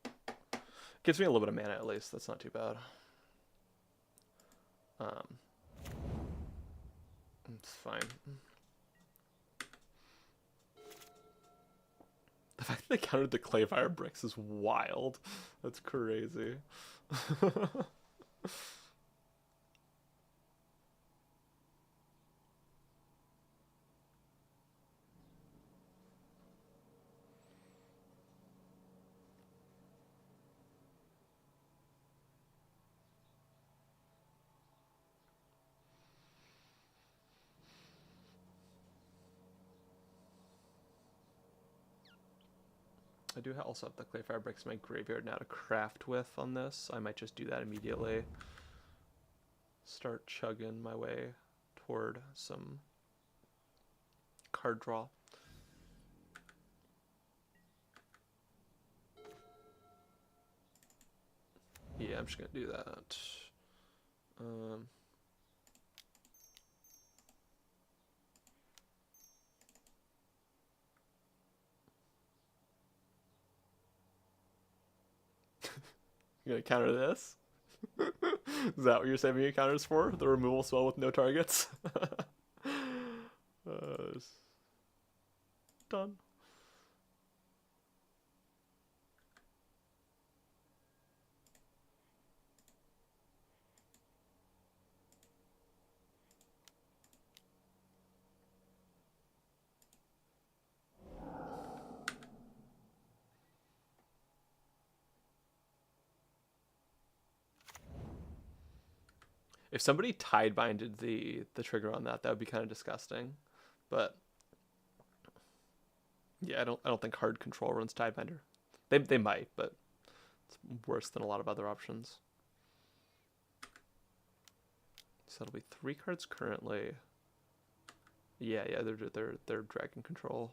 Gives me a little bit of mana at least. That's not too bad. It's fine. The fact that they countered the Clayfire bricks is wild. That's crazy. I do also have the Clayfire bricks in my graveyard now to craft with on this. I might just do that immediately. Start chugging my way toward some card draw. Yeah, I'm just gonna do that. You gonna counter this? Is that what you're saving your counters for? The removal spell with no targets? Done. If somebody tide-binded the trigger on that, that would be kind of disgusting. But Yeah, I don't think hard control runs Tidebinder. They might, but it's worse than a lot of other options. So it'll be 3 cards currently. Yeah, they're dragon control.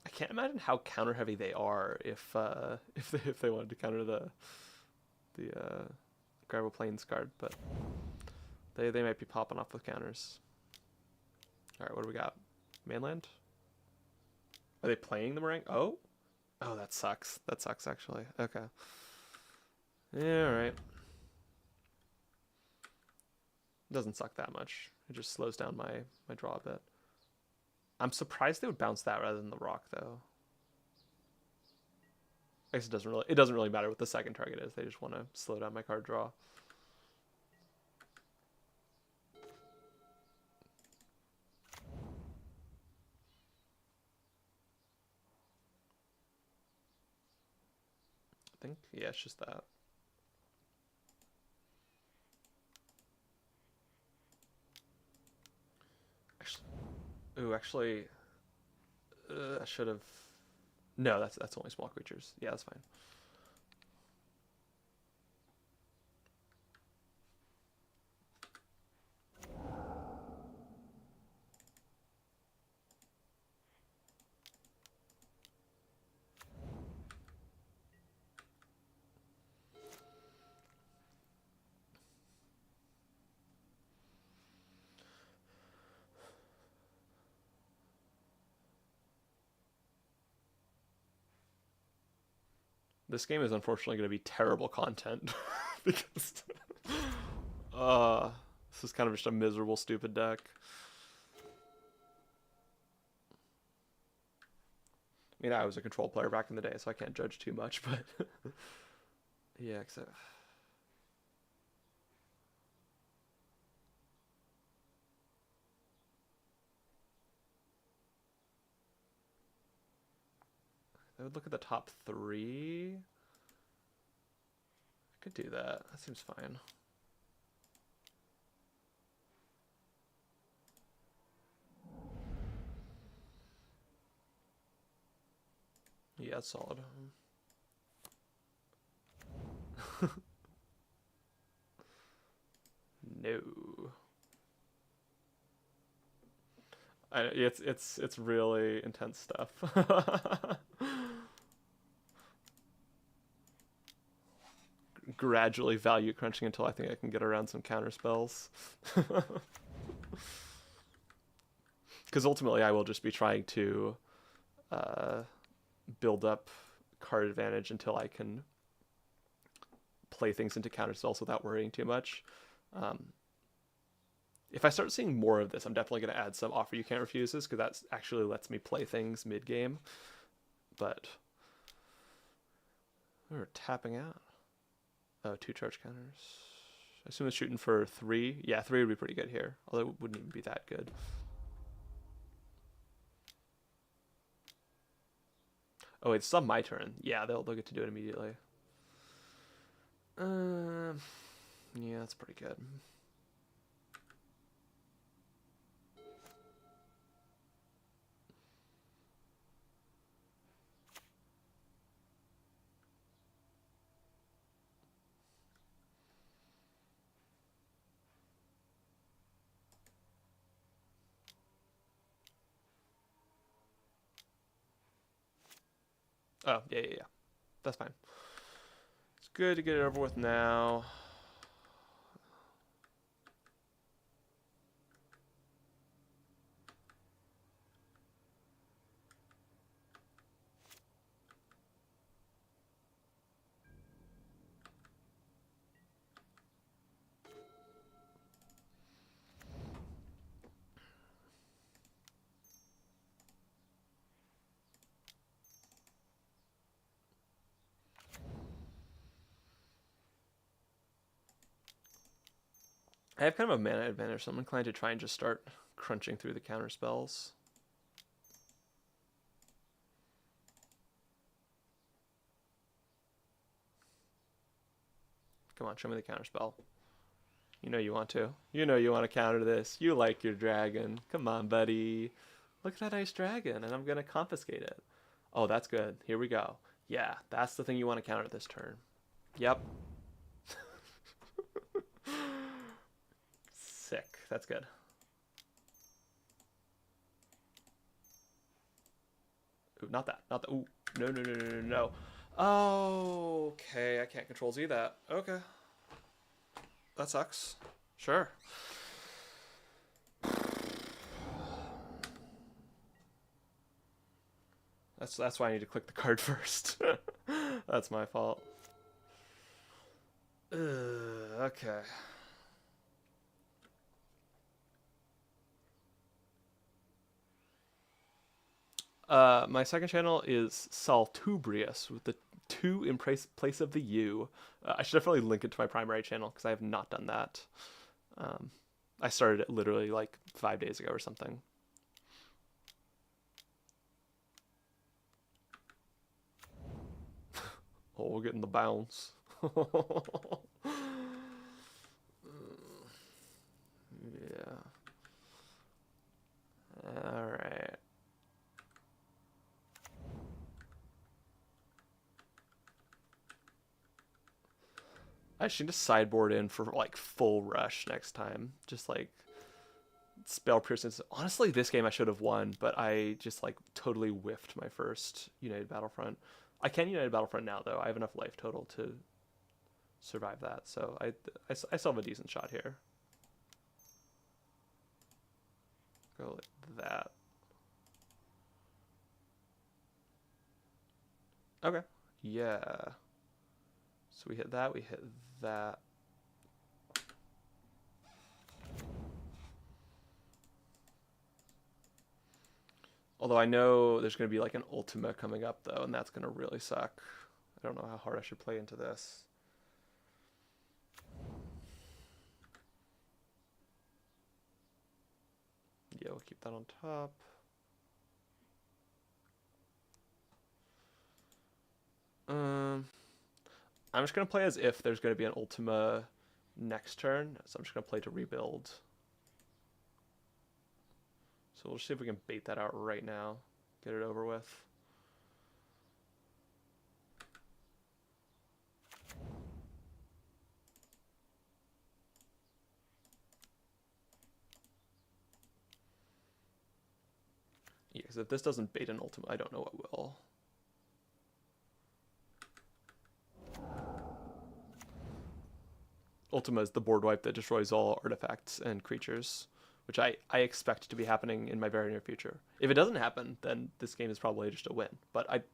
I can't imagine how counter heavy they are if they wanted to counter the Gravel Plains card, but they might be popping off with counters. All right, what do we got? Mainland? Are they playing the Meringue? Oh, that sucks. That sucks actually. Okay. Yeah, all right. Doesn't suck that much. It just slows down my draw a bit. I'm surprised they would bounce that rather than the rock though. I guess it doesn't really matter what the second target is. They just want to slow down my card draw. I think, yeah, it's just that. Actually, I should have. No, that's only small creatures. Yeah, that's fine. This game is unfortunately going to be terrible content because this is kind of just a miserable, stupid deck. I mean, I was a control player back in the day, so I can't judge too much, but yeah, except I would look at the top 3. I could do that. That seems fine. Yeah, it's solid. No. It's really intense stuff. Gradually value crunching until I think I can get around some counter spells. Because ultimately I will just be trying to build up card advantage until I can play things into counter spells without worrying too much. If I start seeing more of this, I'm definitely going to add some offer you can't refuses, because that actually lets me play things mid-game. But we're tapping out. Oh, 2 charge counters. I assume it's shooting for 3. Yeah, 3 would be pretty good here, although it wouldn't even be that good. Oh, it's still my turn. Yeah, they'll get to do it immediately. Yeah, that's pretty good. Oh, yeah. That's fine. It's good to get it over with now. I have kind of a mana advantage, so I'm inclined to try and just start crunching through the counter spells. Come on, show me the counter spell. You know you want to. You know you want to counter this. You like your dragon. Come on, buddy. Look at that nice dragon, and I'm going to confiscate it. Oh, that's good. Here we go. Yeah, that's the thing you want to counter this turn. Yep. Sick. That's good. Ooh, not that. Not that. Ooh. No, no, no, no, no, no. Oh, okay. I can't control Z that. Okay. That sucks. Sure. That's why I need to click the card first. That's my fault. Okay. My second channel is Saltubrius with the 2 in place of the U. I should definitely link it to my primary channel because I have not done that. I started it literally like 5 days ago or something. Oh, we're getting the bounce. Yeah. All right. I should just sideboard in for like full rush next time. Just like spell piercings. Honestly, this game I should have won, but I just like totally whiffed my first United Battlefront. I can United Battlefront now though. I have enough life total to survive that, so I still have a decent shot here. Go like that. Okay. Yeah. So we hit that. We hit that. Although I know there's going to be like an Ultima coming up though, and that's going to really suck. I don't know how hard I should play into this. Yeah, we'll keep that on top. I'm just going to play as if there's going to be an Ultima next turn, so I'm just going to play to rebuild. So we'll see if we can bait that out right now. Get it over with. Yeah, because if this doesn't bait an Ultima, I don't know what will. Ultima is the board wipe that destroys all artifacts and creatures, which I expect to be happening in my very near future. If it doesn't happen, then this game is probably just a win, but I'm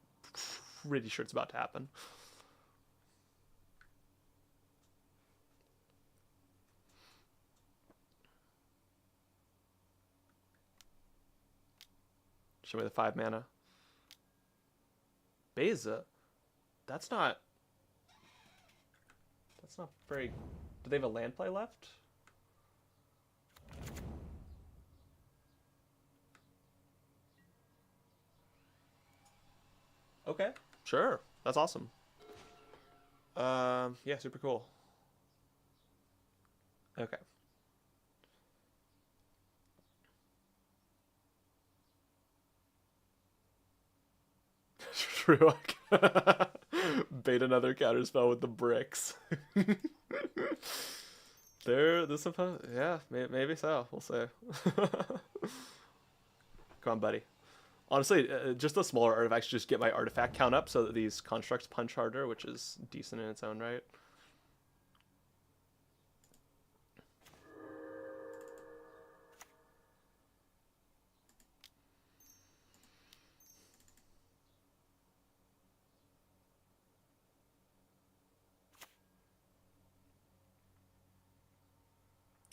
pretty sure it's about to happen. Show me the 5 mana. Beza? That's not very... Do they have a land play left? Okay, sure. That's awesome. Yeah, super cool. Okay. True. Bait another counterspell with the bricks. This supposed, yeah, maybe so. We'll see. Come on, buddy. Honestly, just the smaller artifacts just get my artifact count up so that these constructs punch harder, which is decent in its own right.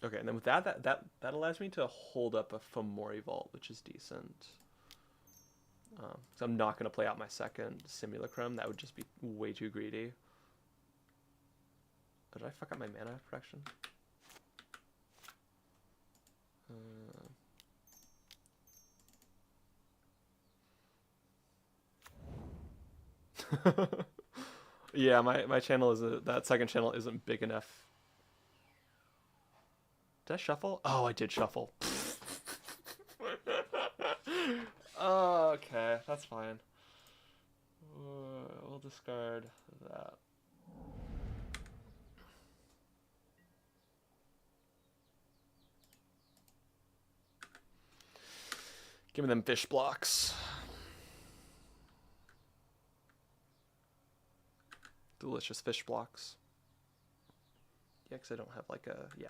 Okay, and then with that allows me to hold up a Fomori Vault, which is decent. So I'm not going to play out my second Simulacrum. That would just be way too greedy. Oh, did I fuck up my mana protection? Yeah, my channel is that second channel isn't big enough. Did I shuffle? Oh, I did shuffle. Okay, that's fine. We'll discard that. Give me them fish blocks. Delicious fish blocks. Yeah, because I don't have like a... Yeah.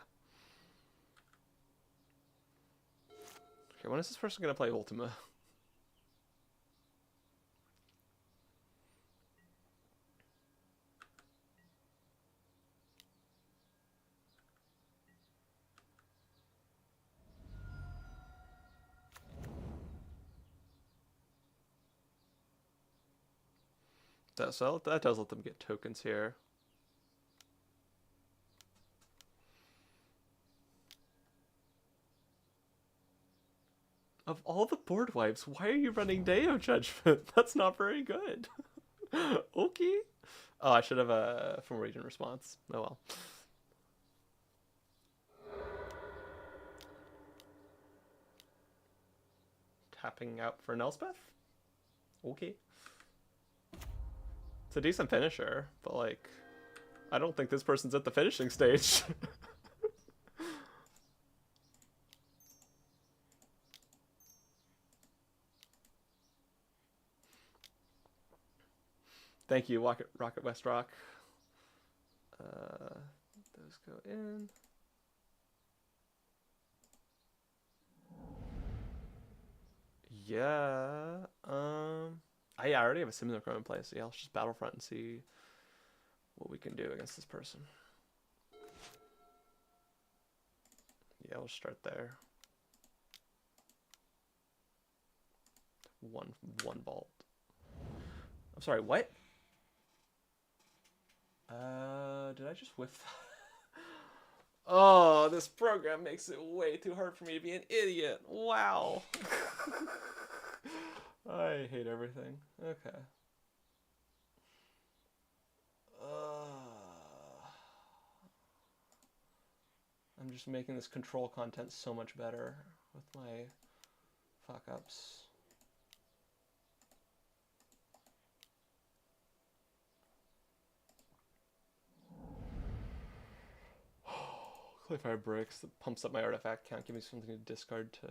Okay, when is this person going to play Ultima? So that does let them get tokens here. Of all the board wipes, why are you running Day of Judgment? That's not very good. Okay. Oh, I should have a from Raging response. Oh well. Tapping out for an Elspeth? Okay. It's a decent finisher, but like, I don't think this person's at the finishing stage. Thank you, Rocket West Rock. Those go in. Yeah. I already have a similar chrome in place. So yeah, let's just Battlefront and see what we can do against this person. Yeah, we'll start there. One vault. I'm sorry, what? Did I just whiff that? Oh, this program makes it way too hard for me to be an idiot. Wow. I hate everything. Okay. I'm just making this control content so much better with my fuck-ups. Clayfire Bricks, that pumps up my artifact count, give me something to discard to...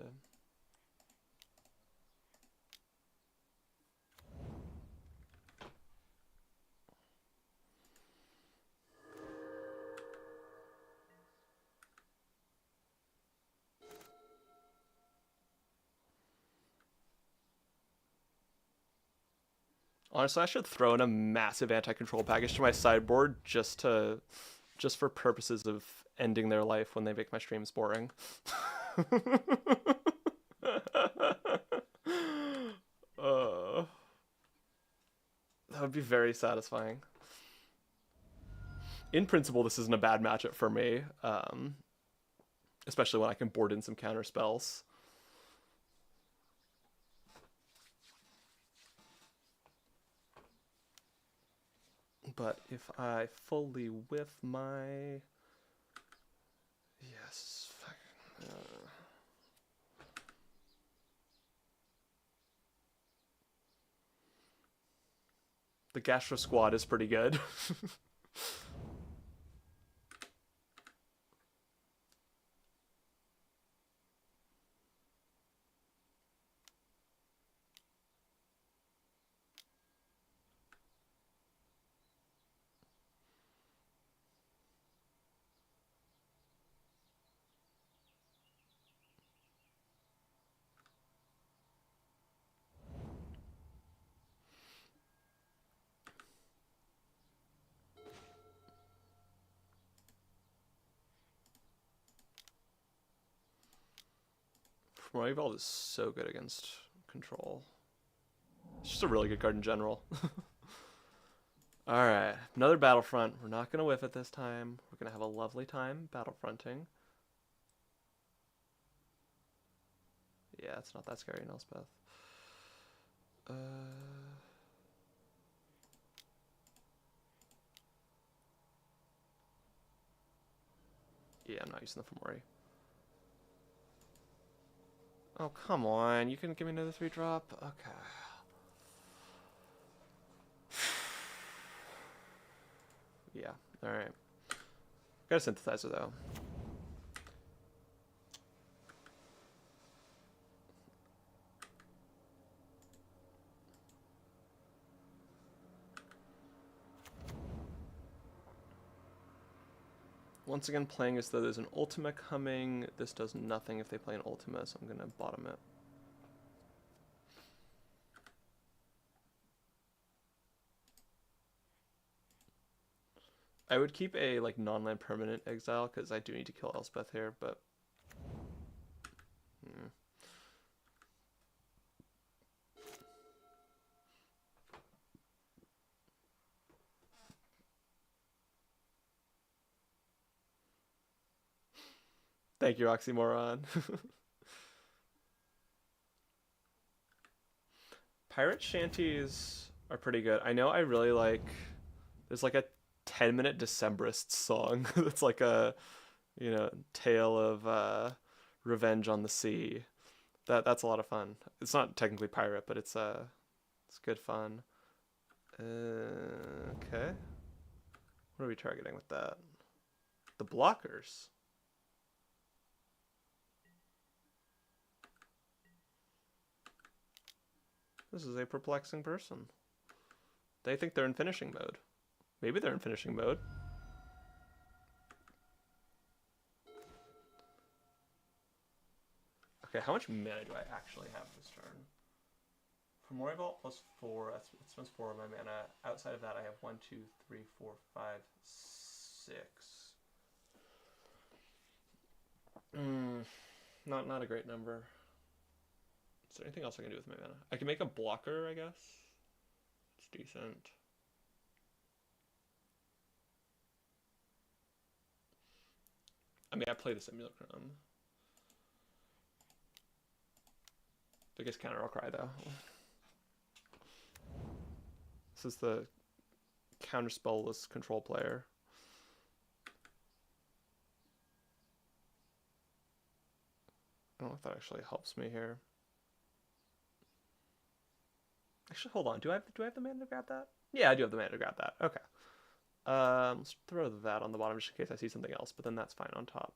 Honestly, I should throw in a massive anti-control package to my sideboard just for purposes of ending their life when they make my streams boring. That would be very satisfying. In principle, this isn't a bad matchup for me, especially when I can board in some counter spells. But if I fully whiff my... Yes. The Gastro Squad is pretty good. Evolve is so good against control. It's just a really good card in general. Alright, another Battlefront. We're not going to whiff it this time. We're going to have a lovely time Battlefronting. Yeah, it's not that scary in Elspeth. Yeah, I'm not using the Fomori. Oh, come on. You can give me another 3-drop? Okay. Yeah, alright. Got a synthesizer, though. Once again, playing as though there's an Ultima coming. This does nothing if they play an Ultima, so I'm going to bottom it. I would keep a like non-land permanent exile because I do need to kill Elspeth here, but thank you, Oxymoron. Pirate shanties are pretty good. I know I really like. There's like a 10-minute Decemberist song that's like a, you know, tale of revenge on the sea. That's a lot of fun. It's not technically pirate, but it's good fun. Okay. What are we targeting with that? The blockers. This is a perplexing person. They think they're in finishing mode. Maybe they're in finishing mode. Okay, how much mana do I actually have this turn? Fomori Vault plus 4, that spends 4 of my mana. Outside of that, I have 1, 2, 3, 4, 5, 6. Not a great number. Is there anything else I can do with my mana? I can make a blocker, I guess. It's decent. I mean, I play the Simulacrum. Biggest counter I'll cry, though. This is the counter-spell-less control player. I don't know if that actually helps me here. Actually, hold on. Do I have the mana to grab that? Yeah, I do have the mana to grab that. Okay. Let's throw that on the bottom just in case I see something else, but then that's fine on top.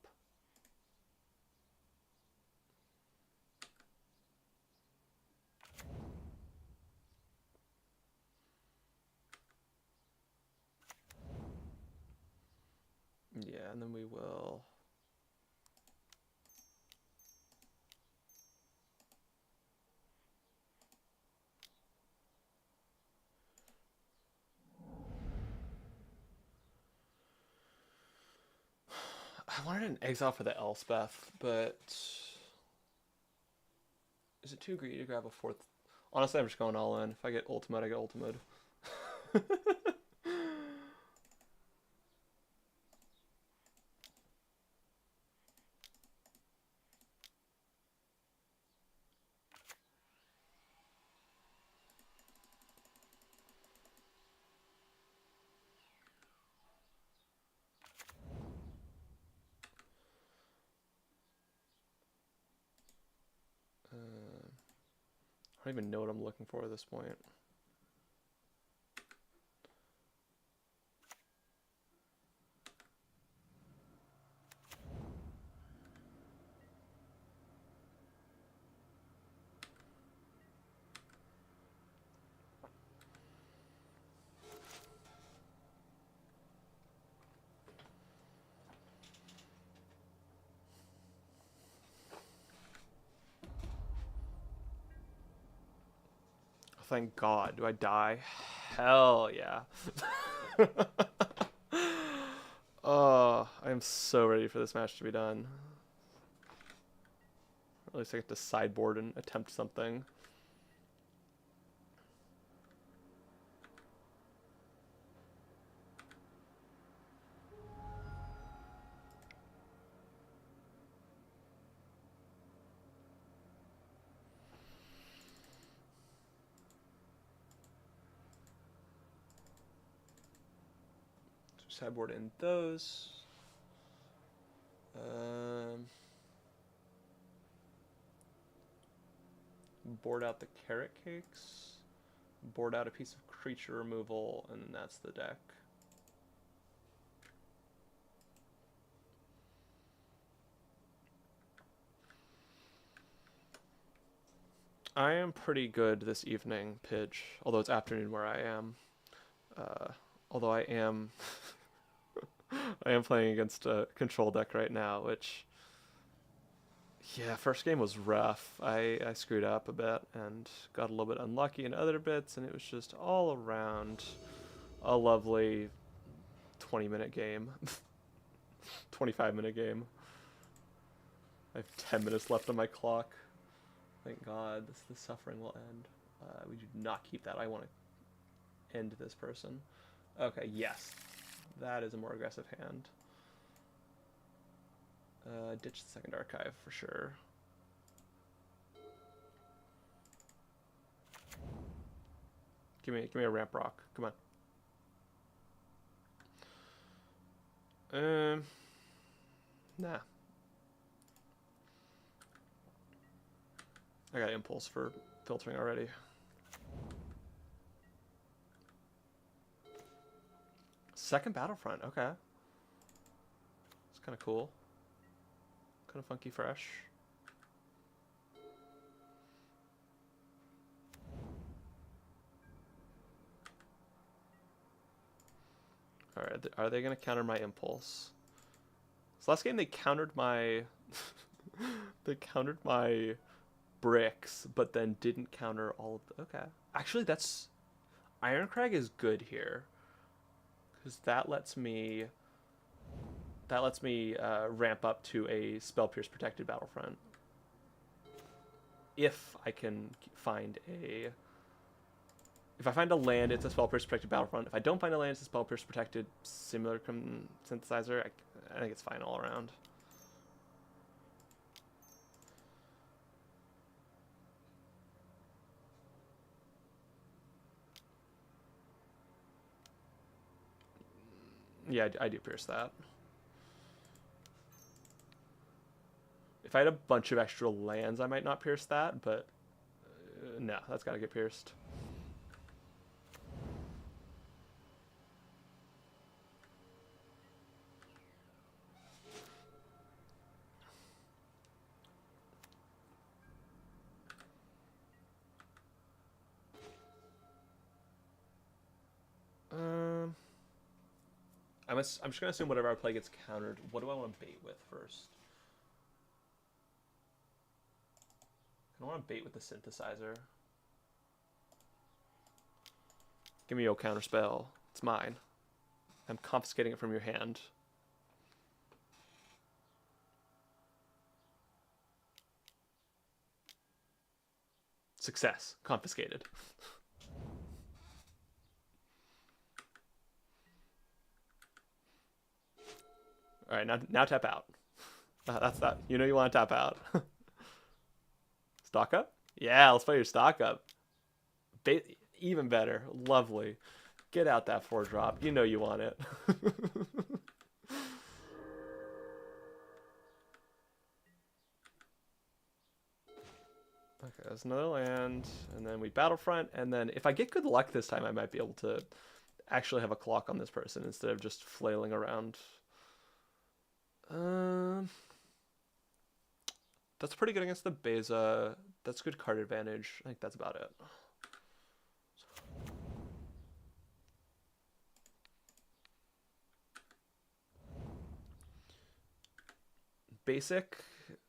Yeah, and then we will... I wanted an exile for the Elspeth, but... Is it too greedy to grab a 4th? Honestly, I'm just going all in. If I get ultimate, I get ultimate. I don't even know what I'm looking for at this point. Thank God. Do I die? Hell yeah. Oh, I am so ready for this match to be done. At least I get to sideboard and attempt something. Sideboard in those. Board out the carrot cakes. Board out a piece of creature removal, and then that's the deck. I am pretty good this evening, Pidge, although it's afternoon where I am. Although I am I am playing against a control deck right now, which, yeah, first game was rough. I screwed up a bit and got a little bit unlucky in other bits, and it was just all around a lovely 20-minute game. 25-minute game. I have 10 minutes left on my clock. Thank God, the suffering will end. We do not keep that. I want to end this person. Okay, yes. That is a more aggressive hand. Ditch the second archive for sure. Give me a ramp rock. Come on. Nah. I got impulse for filtering already. Second Battlefront, okay. It's kind of cool. Kind of funky fresh. Alright, are they going to counter my impulse? So last game they countered my... they countered my bricks, but then didn't counter all of the... Okay. Actually, that's... Ironcrag is good here. Because that lets me ramp up to a Spell Pierce Protected Battlefront. If I can find a... If I find a land, it's a Spell Pierce Protected Battlefront. If I don't find a land, it's a Spell Pierce Protected Similar Synthesizer. I think it's fine all around. Yeah, I do pierce that. If I had a bunch of extra lands, I might not pierce that, but no, that's got to get pierced. I'm just going to assume whatever I play gets countered. What do I want to bait with first? I want to bait with the synthesizer. Give me your counter spell. It's mine. I'm confiscating it from your hand. Success. Confiscated. All right, now tap out. That's that. You know you want to tap out. Stock up? Yeah, let's play your stock up. Even better. Lovely. Get out that 4-drop. You know you want it. Okay, there's another land. And then we Battlefront. And then if I get good luck this time, I might be able to actually have a clock on this person instead of just flailing around. That's pretty good against the Beza. That's good card advantage. I think that's about it. Basic,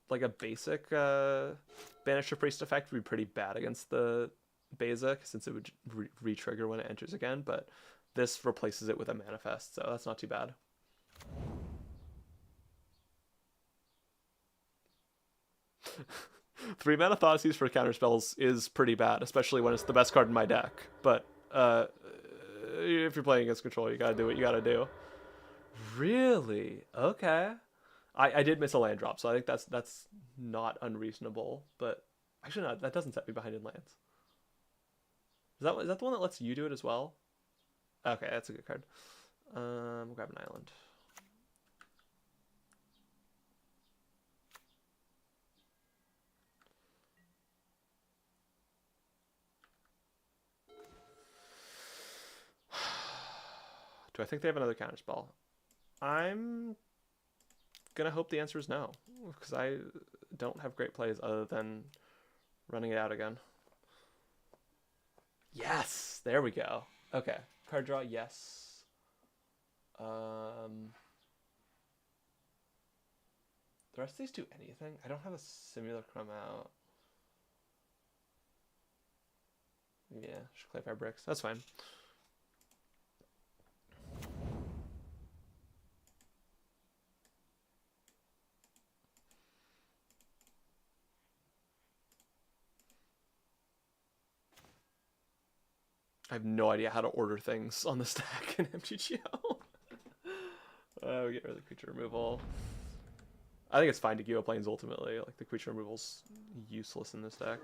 like a basic Banish the Priest effect would be pretty bad against the Beza since it would re-trigger when it enters again, but this replaces it with a Manifest, so that's not too bad. Three mana Thoughtseizes for counterspells is pretty bad, especially when it's the best card in my deck. But if you're playing against control, you gotta do what you gotta do. Really? Okay. I did miss a land drop, so I think that's not unreasonable. But actually, no, that doesn't set me behind in lands. Is that the one that lets you do it as well? Okay, that's a good card. We'll grab an island. Do I think they have another counterspell? I'm gonna hope the answer is no, because I don't have great plays other than running it out again. Yes! There we go. Okay. Card draw, yes. The rest of these do anything? I don't have a Simulacrum out. Yeah, should play Bricks. That's fine. I have no idea how to order things on the stack in MTGO. We get rid of creature removal. I think it's fine to Geo Planes ultimately. Like, the creature removal's useless in this deck.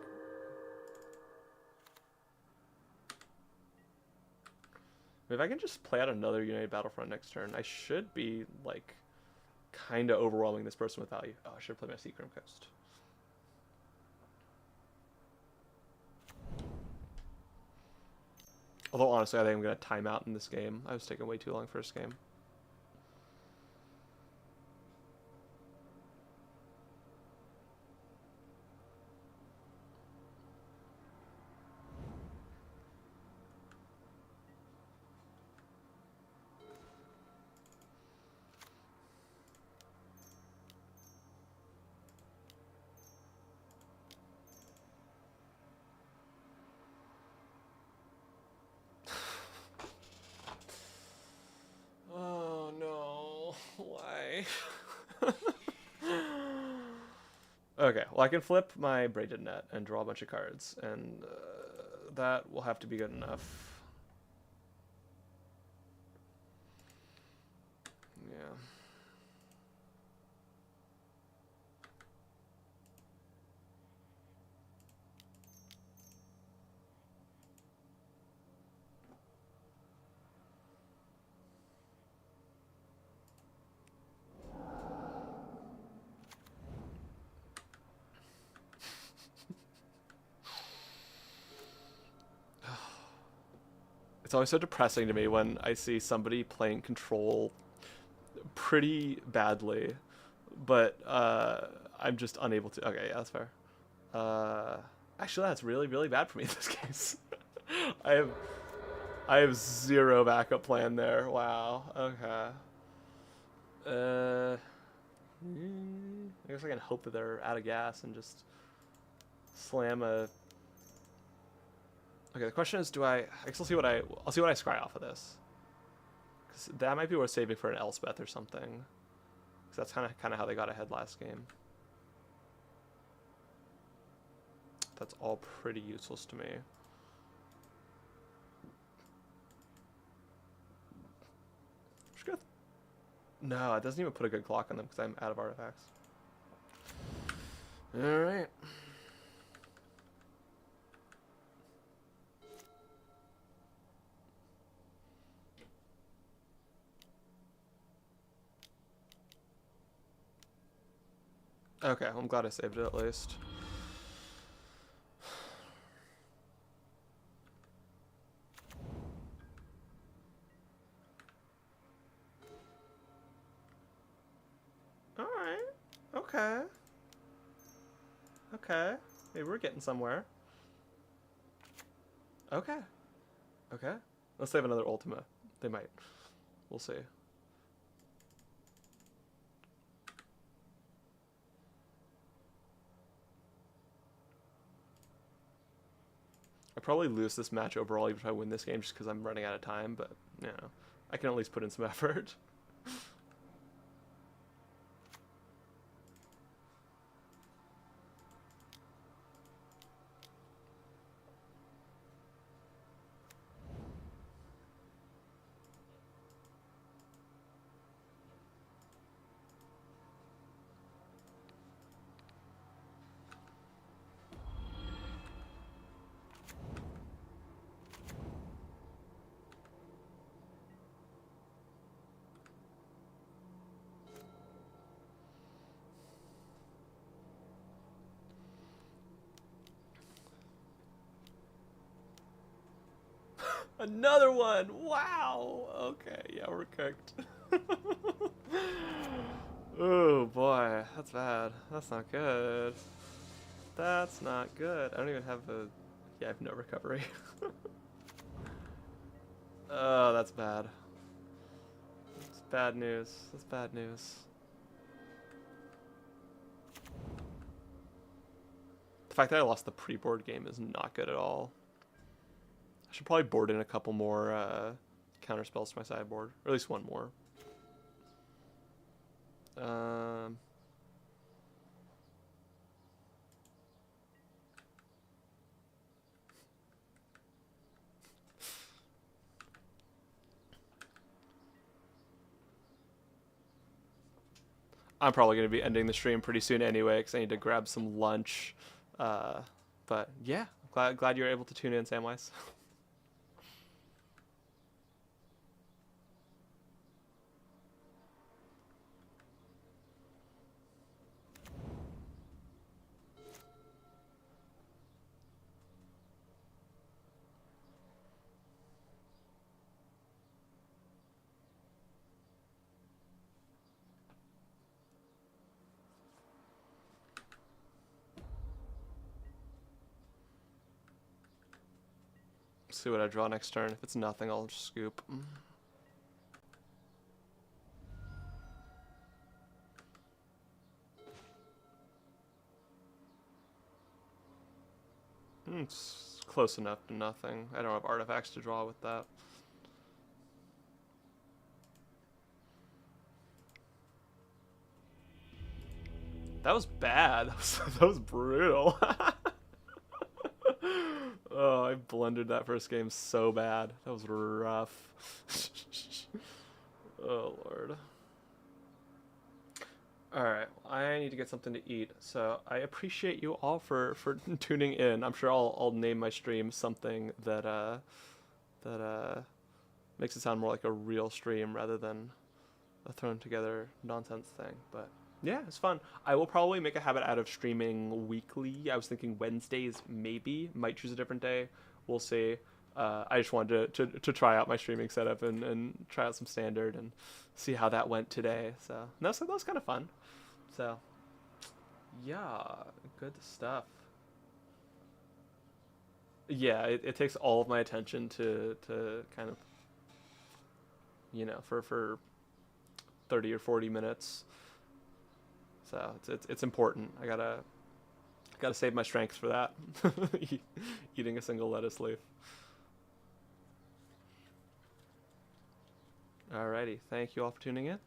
If I can just play out another United Battlefront next turn, I should be, like, kind of overwhelming this person with value. Oh, I should play my Secret Coast. Although, honestly, I think I'm going to time out in this game. I was taking way too long first game. Oh, no. Why? Okay, well, I can flip my Braided Net and draw a bunch of cards, and that will have to be good enough. Yeah. It's always so depressing to me when I see somebody playing Control pretty badly, but I'm just unable to. Okay, yeah, that's fair. Actually, that's really, really bad for me in this case. I have zero backup plan there. Wow. Okay. I guess I can hope that they're out of gas and just slam a. Okay, the question is, do I guess I'll see what I scry off of this. Cause that might be worth saving for an Elspeth or something. Cause that's kind of how they got ahead last game. That's all pretty useless to me. No, it doesn't even put a good clock on them because I'm out of artifacts. Alright. Okay, well, I'm glad I saved it at least. Alright. Okay. Okay. Maybe we're getting somewhere. Okay. Okay. Let's save another Ultima. They might. We'll see. I probably lose this match overall even if I win this game just because I'm running out of time, but, you know, I can at least put in some effort. Another one! Wow! Okay, yeah, we're cooked. Oh boy, that's bad. That's not good. That's not good. I don't even have a... Yeah, I have no recovery. Oh, that's bad. It's bad news. That's bad news. The fact that I lost the pre-board game is not good at all. I should probably board in a couple more counter spells to my sideboard. Or at least one more. I'm probably going to be ending the stream pretty soon anyway because I need to grab some lunch. But yeah, glad you were able to tune in, Samwise. See what I draw next turn. If it's nothing, I'll just scoop. It's close enough to nothing. I don't have artifacts to draw with that. That was bad. That was brutal. Oh, I blundered that first game so bad. That was rough. Oh, Lord. Alright, I need to get something to eat, so I appreciate you all for tuning in. I'm sure I'll name my stream something that makes it sound more like a real stream rather than a thrown together nonsense thing. But yeah, it's fun. I will probably make a habit out of streaming weekly. I was thinking Wednesdays maybe. Might choose a different day. We'll see. I just wanted to try out my streaming setup and try out some standard and see how that went today. So that was kind of fun. So yeah, good stuff. Yeah, it takes all of my attention to kind of, you know, for 30 or 40 minutes. So it's important. I gotta save my strength for that. Eating a single lettuce leaf. Alrighty, thank you all for tuning in.